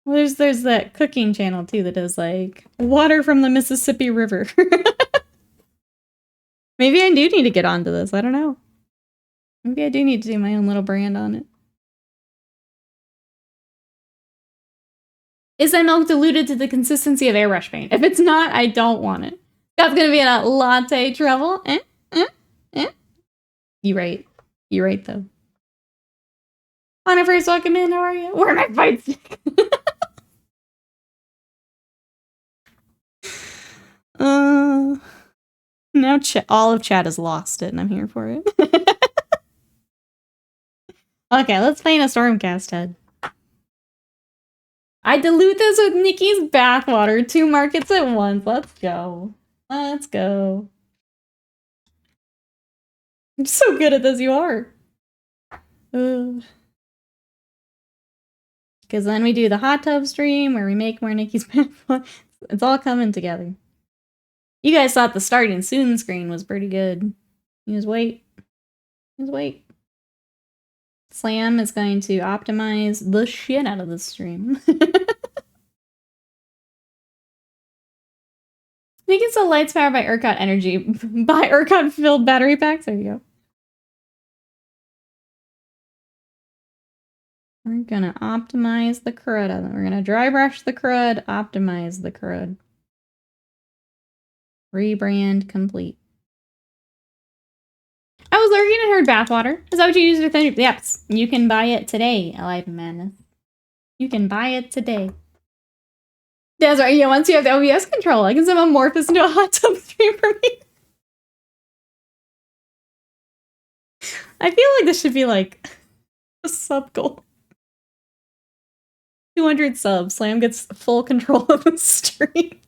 A: there's that cooking channel too that does like water from the Mississippi River. Maybe I do need to get onto this. I don't know. Maybe I do need to do my own little brand on it. Is that milk diluted to the consistency of airbrush paint? If it's not, I don't want it. That's gonna be a latte trouble. You right. You're right, though. On a first welcome in, how are you? Where my fight stick? Now all of chat has lost it, and I'm here for it. Okay, let's paint a Stormcast head. I dilute this with Nikki's bathwater. 2 markets at once. Let's go. Let's go. I'm so good at this, you are. Because then we do the hot tub stream where we make more Nikki's bathwater. It's all coming together. You guys thought the starting soon screen was pretty good. You just wait. Just wait. Slam is going to optimize the shit out of this stream. Making so lights powered by ERCOT energy. By ERCOT filled battery packs. There you go. We're gonna optimize the crud. We're gonna dry brush the crud, optimize the crud. Rebrand complete. I was lurking and heard bathwater. Is that what you use with any? Yep. You can buy it today, Alive Madness. You can buy it today. That's right. Yeah, once you have the OBS control, I can send Amorphous into a hot tub stream for me. I feel like this should be like a sub goal. 200 subs. Slam gets full control of the stream.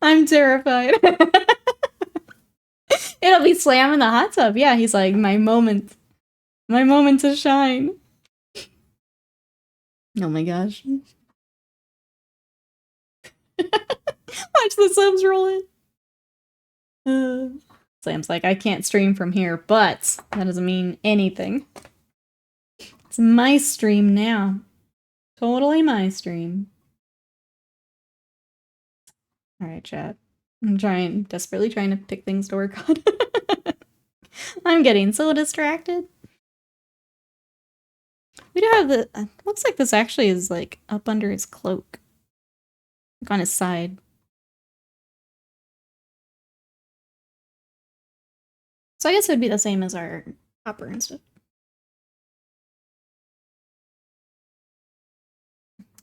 A: I'm terrified. It'll be Slam in the hot tub. Yeah, he's like, my moment to shine. Oh my gosh. Watch the subs roll in. Sam's like, I can't stream from here, but that doesn't mean anything. It's my stream now. Totally my stream. Alright, chat. I'm desperately trying to pick things to work on. I'm getting so distracted. We do have the... looks like this actually is, like, up under his cloak. Like, on his side. So I guess it would be the same as our copper and stuff.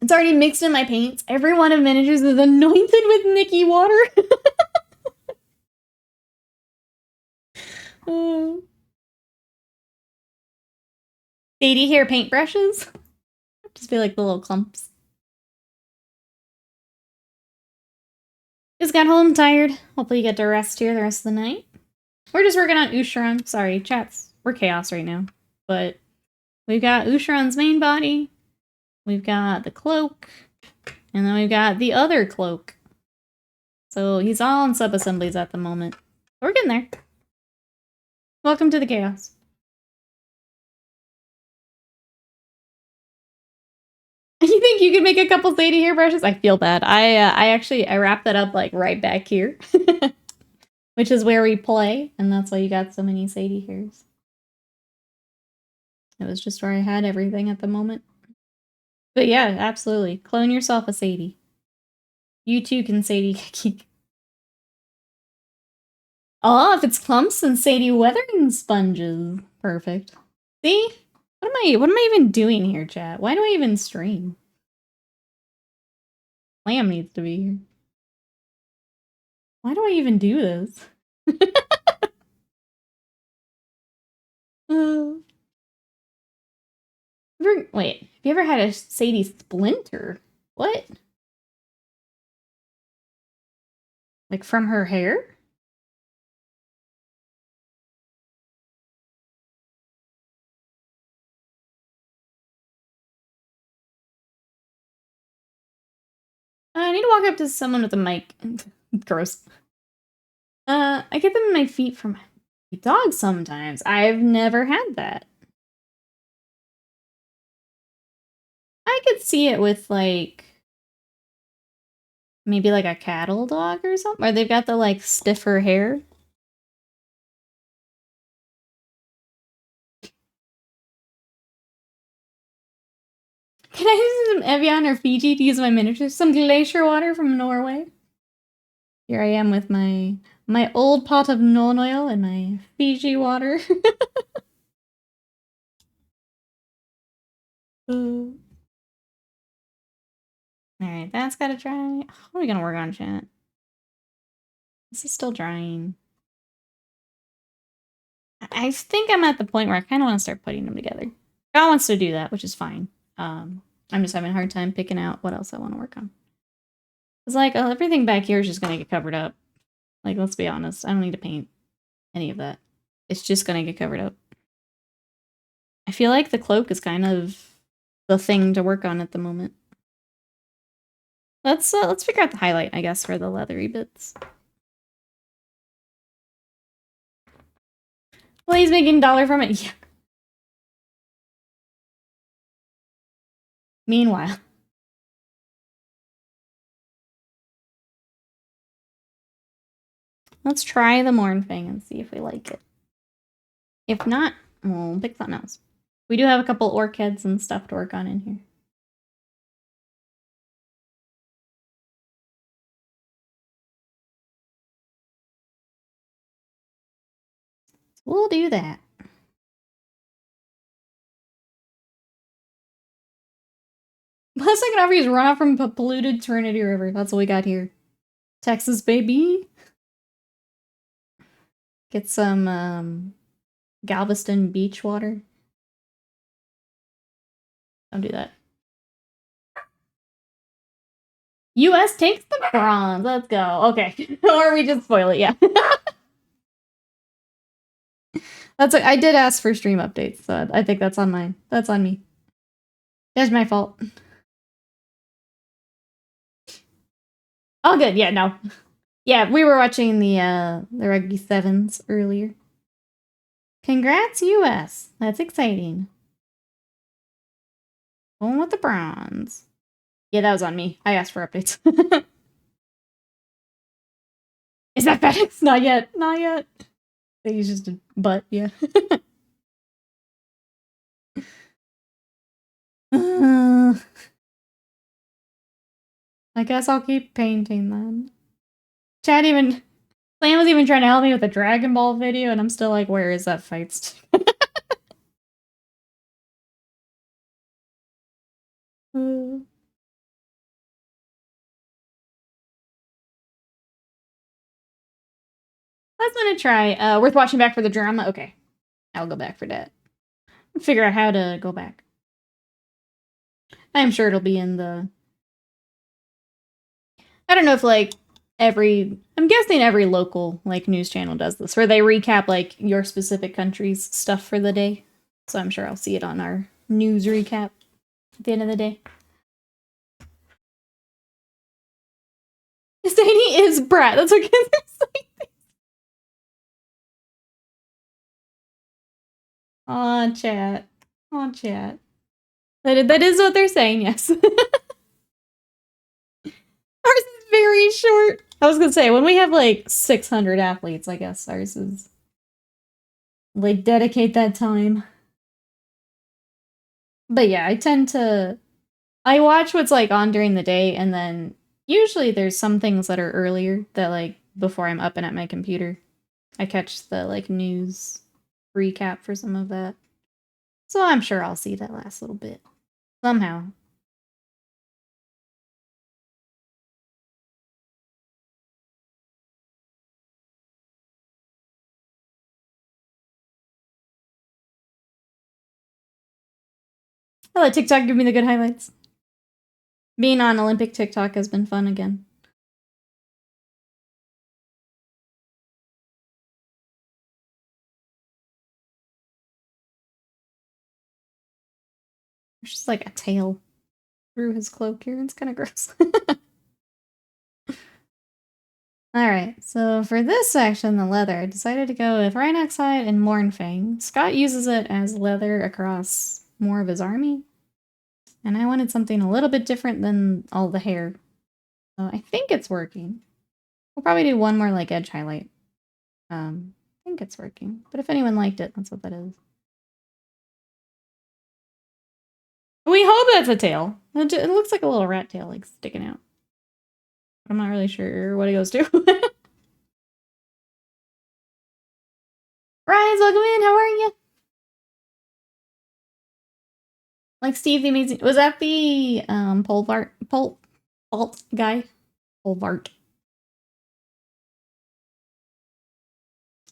A: It's already mixed in my paints. Every one of miniatures is anointed with Nikki water. Sadie hair paintbrushes. Just feel like the little clumps. Just got home tired. Hopefully you get to rest here the rest of the night. We're just working on Ushoran. Sorry, chats. We're chaos right now. But we've got Ushoran's main body. We've got the cloak. And then we've got the other cloak. So he's all in sub-assemblies at the moment. We're getting there. Welcome to the chaos. You think you could make a couple Sadie hairbrushes? I feel bad. I wrapped that up like right back here. Which is where we play, and that's why you got so many Sadie hairs. It was just where I had everything at the moment. But yeah, absolutely. Clone yourself a Sadie. You too can Sadie geek. Oh, if it's clumps and Sadie weathering sponges. Perfect. See? What am I even doing here, chat? Why do I even stream? Lamb needs to be here. Why do I even do this? Wait, have you ever had a Sadie splinter? What? Like from her hair? I need to walk up to someone with a mic. Gross. I get them in my feet from my dog sometimes. I've never had that. I could see it with, like, maybe like a cattle dog or something, where they've got the, like, stiffer hair. Can I use some Evian or Fiji to use my miniatures? Some glacier water from Norway? Here I am with my old pot of non oil and my Fiji water. Alright, that's gotta dry. What are we gonna work on, chat? This is still drying. I think I'm at the point where I kind of want to start putting them together. God wants to do that, which is fine. I'm just having a hard time picking out what else I want to work on. It's like, everything back here is just going to get covered up. Like, let's be honest. I don't need to paint any of that. It's just going to get covered up. I feel like the cloak is kind of the thing to work on at the moment. Let's figure out the highlight, I guess, for the leathery bits. Well, he's making $1 from it. Yeah. Meanwhile. Let's try the Mournfang and see if we like it. If not, we'll pick something else. We do have a couple orc heads and stuff to work on in here. We'll do that. Last I can offer is run off from a polluted Trinity River. That's what we got here. Texas, baby. Get some Galveston beach water. Don't do that. US takes the bronze. Let's go. Okay. Or we just spoil it, yeah. I did ask for stream updates, so I think that's on mine. That's on me. That's my fault. Oh, good. Yeah, no. Yeah, we were watching the Rugby Sevens earlier. Congrats, US. That's exciting. Going with the bronze. Yeah, that was on me. I asked for updates. Is that FedEx? Not yet. Not yet. I think he's just a butt, yeah. I guess I'll keep painting then. Chad even... Slam was even trying to help me with a Dragon Ball video, and I'm still like, where is that fight stick? I was gonna try. Worth watching back for the drama? Okay. I'll go back for that. Figure out how to go back. I'm sure it'll be in the... I don't know if, like, I'm guessing every local, like, news channel does this, where they recap, like, your specific country's stuff for the day. So I'm sure I'll see it on our news recap at the end of the day. Sadie is Brat. That's what kids are saying. Aw, chat. Aw, chat. That is what they're saying, yes. Ours is very short. I was gonna say, when we have, like, 600 athletes, I guess ours is... Like, dedicate that time. But yeah, I watch what's, like, on during the day, and then usually there's some things that are earlier that, like, before I'm up and at my computer. I catch the, like, news recap for some of that. So I'm sure I'll see that last little bit. Somehow. I let TikTok give me the good highlights. Being on Olympic TikTok has been fun again. There's just like a tail through his cloak here. It's kind of gross. Alright, so for this section, the leather, I decided to go with Rhinoxide and Mournfang. Scott uses it as leather across more of his army. And I wanted something a little bit different than all the hair. So I think it's working. We'll probably do one more like edge highlight. I think it's working. But if anyone liked it, that's what that is. We hope that's a tail. It looks like a little rat tail, like, sticking out. I'm not really sure what it goes to. Rise, welcome in. How are you? Like Steve the Amazing. Was that the Vault guy? Polvart.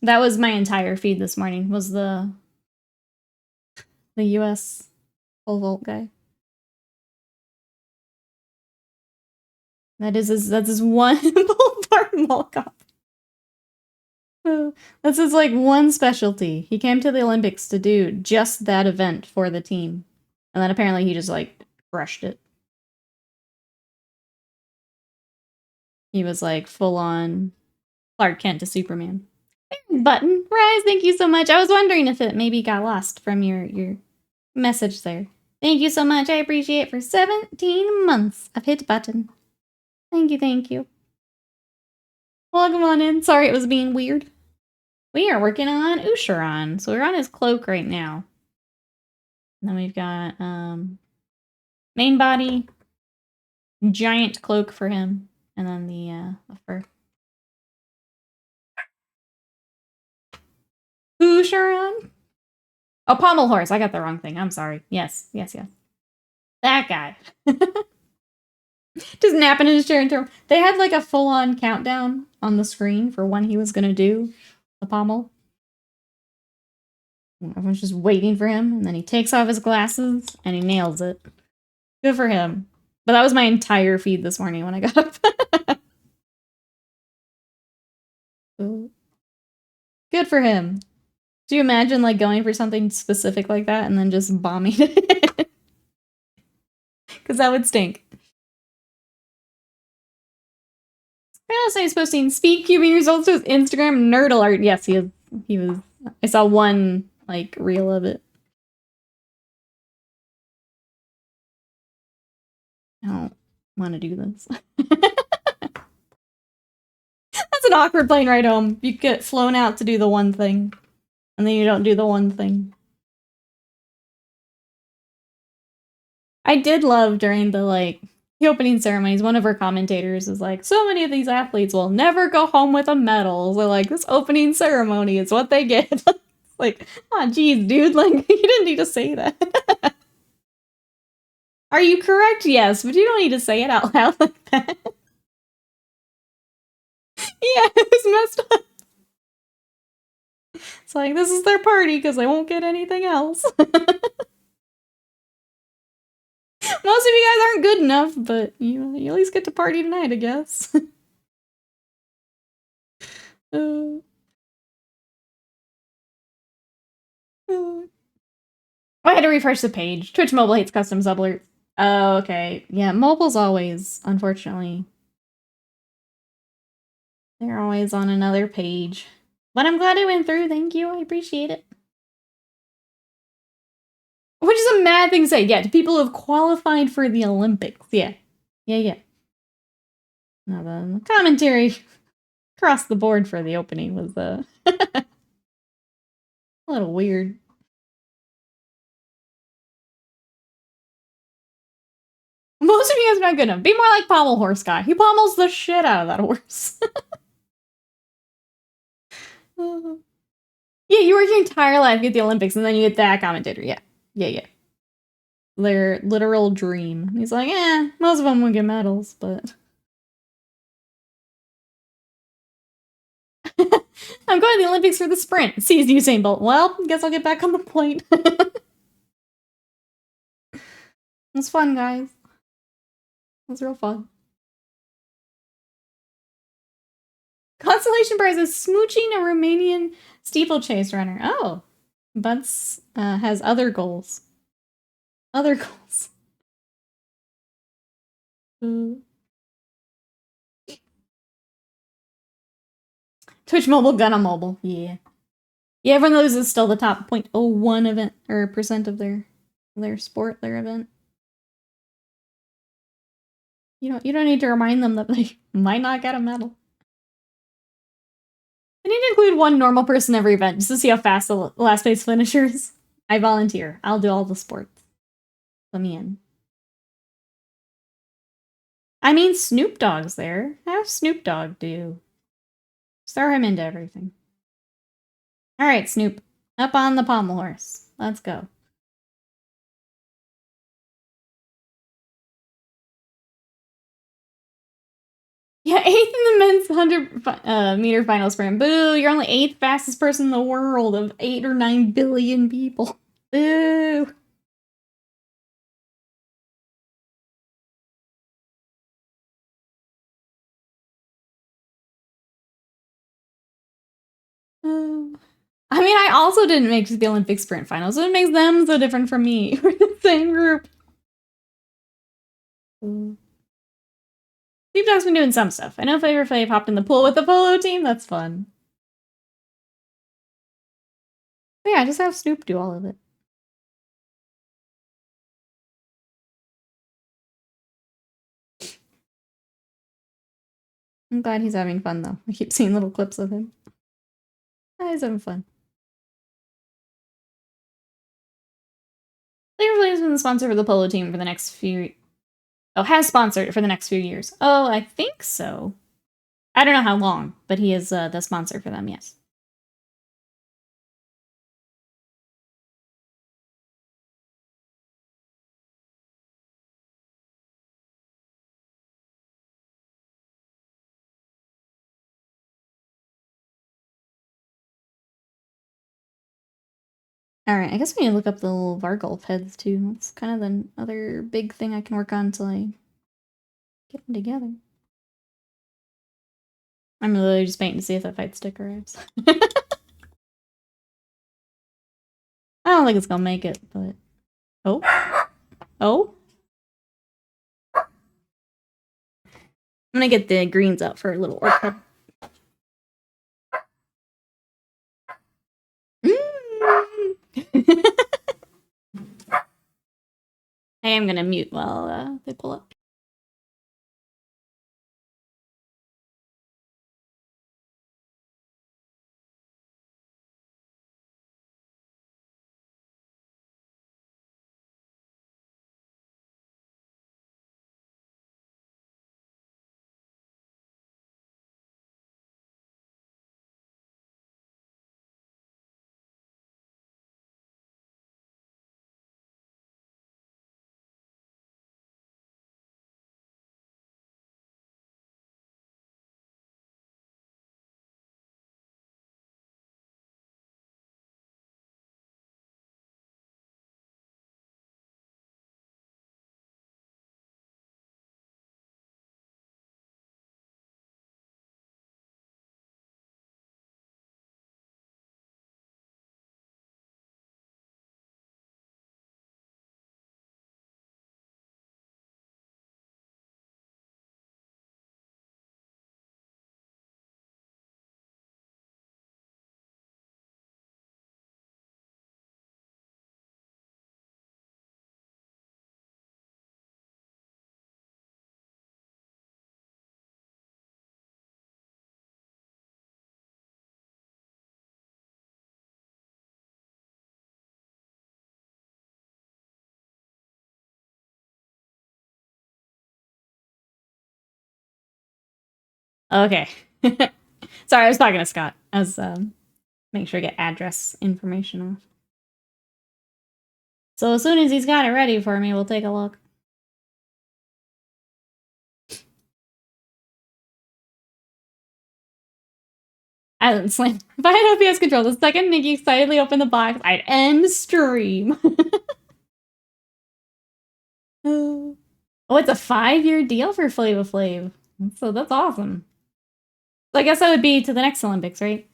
A: That was my entire feed this morning. Was the US Pole Vault guy. That's his one Polvart mall cop. That's his like one specialty. He came to the Olympics to do just that event for the team. And then apparently he just like crushed it. He was like full on Clark Kent to Superman. Button. Rise, thank you so much. I was wondering if it maybe got lost from your message there. Thank you so much. I appreciate it for 17 months of hit button. Thank you, thank you. Welcome on in. Sorry it was being weird. We are working on Ushoran. So we're on his cloak right now. And then we've got main body, giant cloak for him, and then the fur. Ushoran? Oh, pommel horse. I got the wrong thing. I'm sorry. Yes. That guy. Just napping in his chair and throw. They had like a full-on countdown on the screen for when he was gonna do the pommel. Everyone's just waiting for him, and then he takes off his glasses and he nails it. Good for him. But that was my entire feed this morning when I got up. Good for him. Do you imagine like going for something specific like that and then just bombing it? Because that would stink. I also he's posting speed cubing results to his Instagram nerd alert. Yes, he is. He was. I saw one like reel of it. I don't want to do this. That's an awkward plane ride home. You get flown out to do the one thing, and then you don't do the one thing. I did love during the opening ceremonies, one of our commentators was like, so many of these athletes will never go home with a medal. So like this opening ceremony is what they get. Like, oh geez, dude, like you didn't need to say that. Are you correct? Yes, but you don't need to say it out loud like that. Yeah, it was messed up. It's like, this is their party because they won't get anything else. Most of you guys aren't good enough, but you at least get to party tonight, I guess. Oh, I had to refresh the page. Twitch Mobile hates custom sub alerts. Oh, okay. Yeah, mobile's always, unfortunately. They're always on another page. But I'm glad I went through. Thank you. I appreciate it. Which is a mad thing to say. Yeah, to people who have qualified for the Olympics. Yeah. Yeah. Now the commentary across the board for the opening was a little weird. Most of you guys are not good enough. Be more like Pommel Horse Guy. He pommels the shit out of that horse. Yeah, you work your entire life, get the Olympics, and then you get that commentator. Yeah. Their literal dream. He's like, most of them would get medals, but... I'm going to the Olympics for the sprint. Sees Usain Bolt. Well, guess I'll get back on the plane. It was fun, guys. It was real fun. Consolation prize is smooching a Romanian steeplechase runner. Oh. Butts has other goals. Other goals. Twitch Mobile, Gunna Mobile. Yeah. Yeah, everyone knows it's still the top 0.01 event or percent of their sport, their event. You don't need to remind them that they might not get a medal. I need to include one normal person every event just to see how fast the last place finisher is. I volunteer. I'll do all the sports. Let me in. I mean, Snoop Dogg's there. Have Snoop Dogg do. Throw him into everything. Alright, Snoop. Up on the pommel horse. Let's go. Yeah, 8th in the men's 100 meter final sprint. Boo, you're only 8th fastest person in the world of 8 or 9 billion people. Boo. I mean, I also didn't make the Olympic sprint final, so it makes them so different from me. We're the same group. Snoop Dogg's been doing some stuff. I know Flavor Flav hopped in the pool with the polo team. That's fun. But yeah, just have Snoop do all of it. I'm glad he's having fun, though. I keep seeing little clips of him. He's having fun. Flavor Flav's been the sponsor for the polo team for the next few... Oh, has sponsored it for the next few years. Oh, I think so. I don't know how long, but he is the sponsor for them, yes. Alright, I guess we need to look up the little Vargulf heads, too. That's kind of the other big thing I can work on until I get them together. I'm literally just waiting to see if that fight stick arrives. I don't think it's gonna make it, but... Oh? Oh? I'm gonna get the greens out for a little orchid. I am gonna mute while they pull up. Okay. Sorry, I was talking to Scott. I was making sure I get address information off. So as soon as he's got it ready for me, we'll take a look. I didn't slam. If I had OBS control, the second Nikki excitedly opened the box, I'd end stream. Oh, it's a 5-year deal for Flava Flav. So that's awesome. So I guess that would be to the next Olympics, right?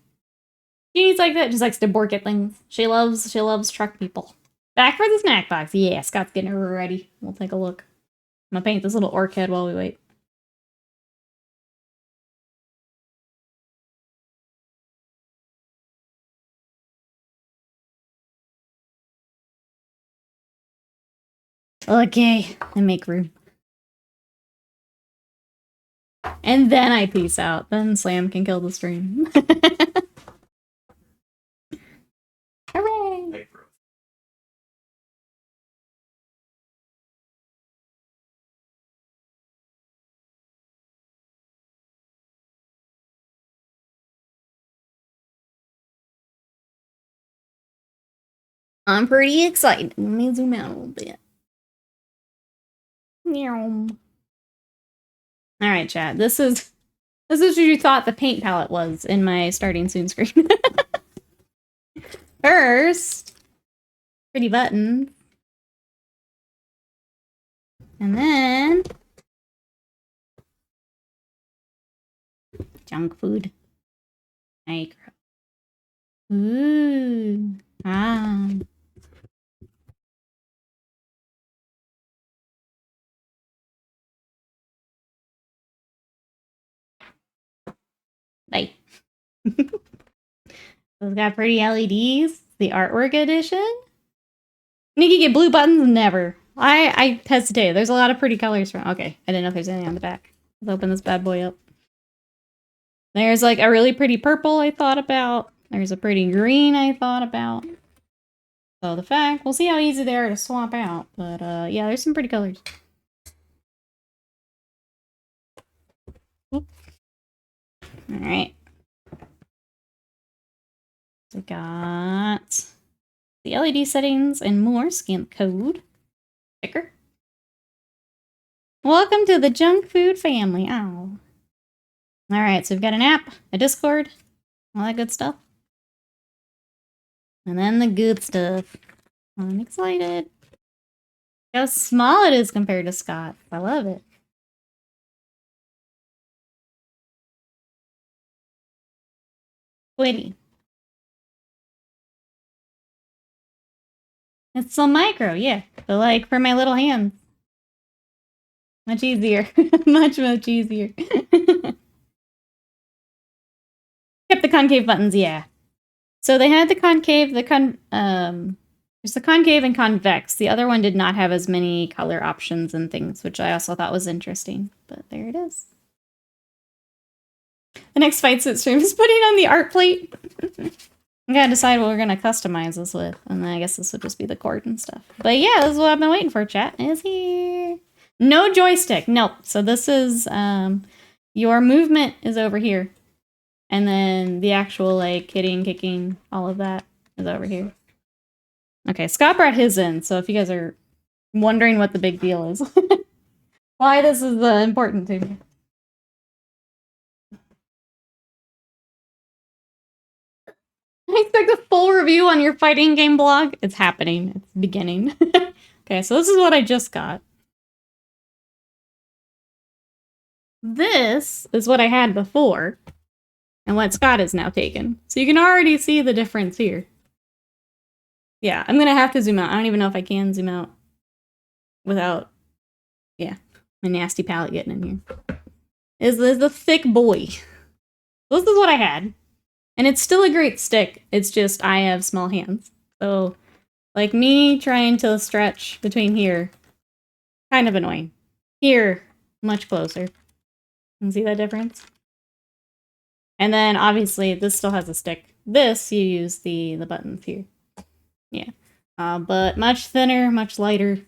A: She needs like that, just likes to bork at things. She loves truck people. Back for the snack box. Yeah, Scott's getting it ready. We'll take a look. I'm gonna paint this little orc head while we wait. Okay, and make room. And then I peace out. Then Slam can kill the stream. Hooray! I'm pretty excited. Let me zoom out a little bit. Alright, chat. This is what you thought the paint palette was in my starting soon screen. First, pretty button. And then junk food. Micro. Ooh. Ah. Bye. It's got pretty LEDs. The artwork edition. Nikki, get blue buttons? Never. I hesitate. There's a lot of pretty colors from. Okay, I didn't know if there's anything on the back. Let's open this bad boy up. There's like a really pretty purple I thought about. There's a pretty green I thought about. So the fact, we'll see how easy they are to swap out. But yeah, there's some pretty colors. Alright. So we got the LED settings and more. Scan the code. Sticker. Welcome to the junk food family. Ow. Alright, so we've got an app, a Discord, all that good stuff. And then the good stuff. I'm excited. How small it is compared to Scott. I love it. Witty. It's so micro, yeah. But like for my little hands. Much easier. Much easier. Kept the concave buttons, yeah. So they had the concave, there's the concave and convex. The other one did not have as many color options and things, which I also thought was interesting. But there it is. The next fight sit stream is putting on the art plate. I gotta decide what we're gonna customize this with. And then I guess this would just be the cord and stuff. But yeah, this is what I've been waiting for, chat. Is here. No joystick. Nope. So this is, your movement is over here. And then the actual, like, hitting, kicking, all of that is over here. Okay, Scott brought his in, so if you guys are wondering what the big deal is. Why this is important to me. I expect a full review on your fighting game blog. It's happening. It's beginning. Okay, so this is what I just got. This is what I had before, and what Scott has now taken. So you can already see the difference here. Yeah, I'm gonna have to zoom out. I don't even know if I can zoom out without, yeah, my nasty palette getting in here. Is a thick boy. This is what I had. And it's still a great stick. It's just I have small hands. So, like me trying to stretch between here, kind of annoying. Here, much closer. You can see that difference? And then obviously this still has a stick. This, you use the buttons here. Yeah. But much thinner, much lighter.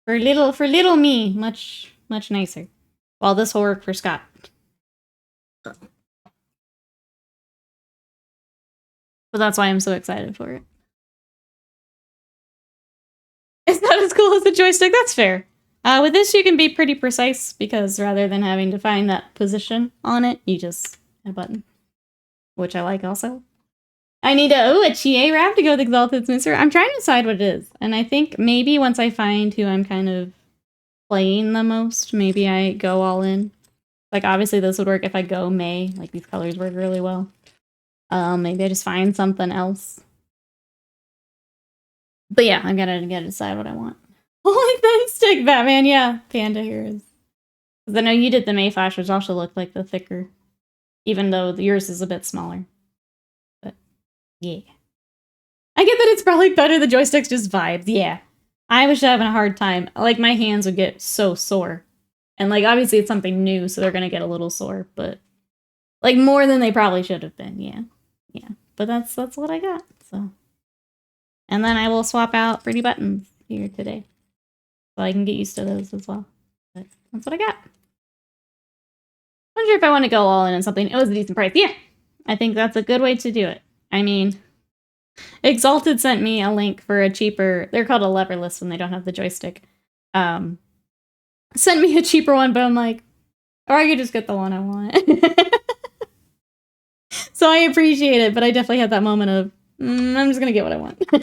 A: For little me, much nicer. Well, this will work for Scott. But that's why I'm so excited for it. It's not as cool as the joystick, that's fair. With this, you can be pretty precise, because rather than having to find that position on it, you just hit a button. Which I like also. I need a Chie wrap to go with Exalted Smooster. I'm trying to decide what it is. And I think maybe once I find who I'm kind of playing the most, maybe I go all in. Like, obviously this would work if I go May. Like, these colors work really well. Maybe I just find something else. But yeah, I gotta decide what I want. Holy thin stick, Batman, yeah. Panda here is. Because I know you did the May Flash, which also looked like the thicker. Even though yours is a bit smaller. But, yeah. I get that it's probably better the joystick's just vibes, yeah. I was having a hard time. Like, my hands would get so sore. And, like, obviously it's something new, so they're gonna get a little sore, but... Like, more than they probably should have been, yeah. Yeah, but that's what I got, so. And then I will swap out pretty buttons here today. So I can get used to those as well. But that's what I got. Wonder if I want to go all in on something. It was a decent price. Yeah, I think that's a good way to do it. I mean, Exalted sent me a link for a cheaper, they're called a leverless when they don't have the joystick. Sent me a cheaper one, but I'm like, or I could just get the one I want. So I appreciate it, but I definitely had that moment of, I'm just gonna get what I want. You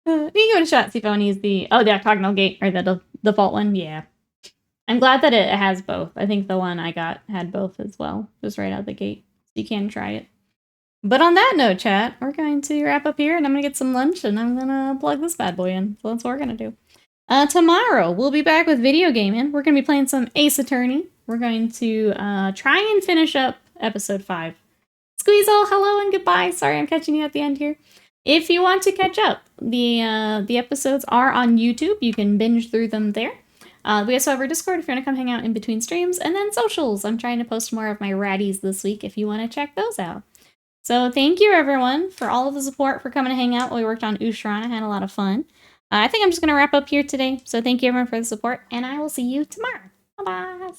A: can give it a shot, see if I want to use the octagonal gate, or the default one, yeah. I'm glad that it has both. I think the one I got had both as well, just right out the gate. So you can try it. But on that note, chat, we're going to wrap up here, and I'm gonna get some lunch, and I'm gonna plug this bad boy in. So that's what we're gonna do. Tomorrow, we'll be back with video gaming. We're gonna be playing some Ace Attorney. We're going to try and finish up episode 5. Squeezel, hello and goodbye. Sorry, I'm catching you at the end here. If you want to catch up, the episodes are on YouTube. You can binge through them there. We also have our Discord if you want to come hang out in between streams. And then socials. I'm trying to post more of my ratties this week if you want to check those out. So thank you, everyone, for all of the support, for coming to hang out while we worked on Ushoran. I had a lot of fun. I think I'm just going to wrap up here today. So thank you, everyone, for the support, and I will see you tomorrow. Bye-bye.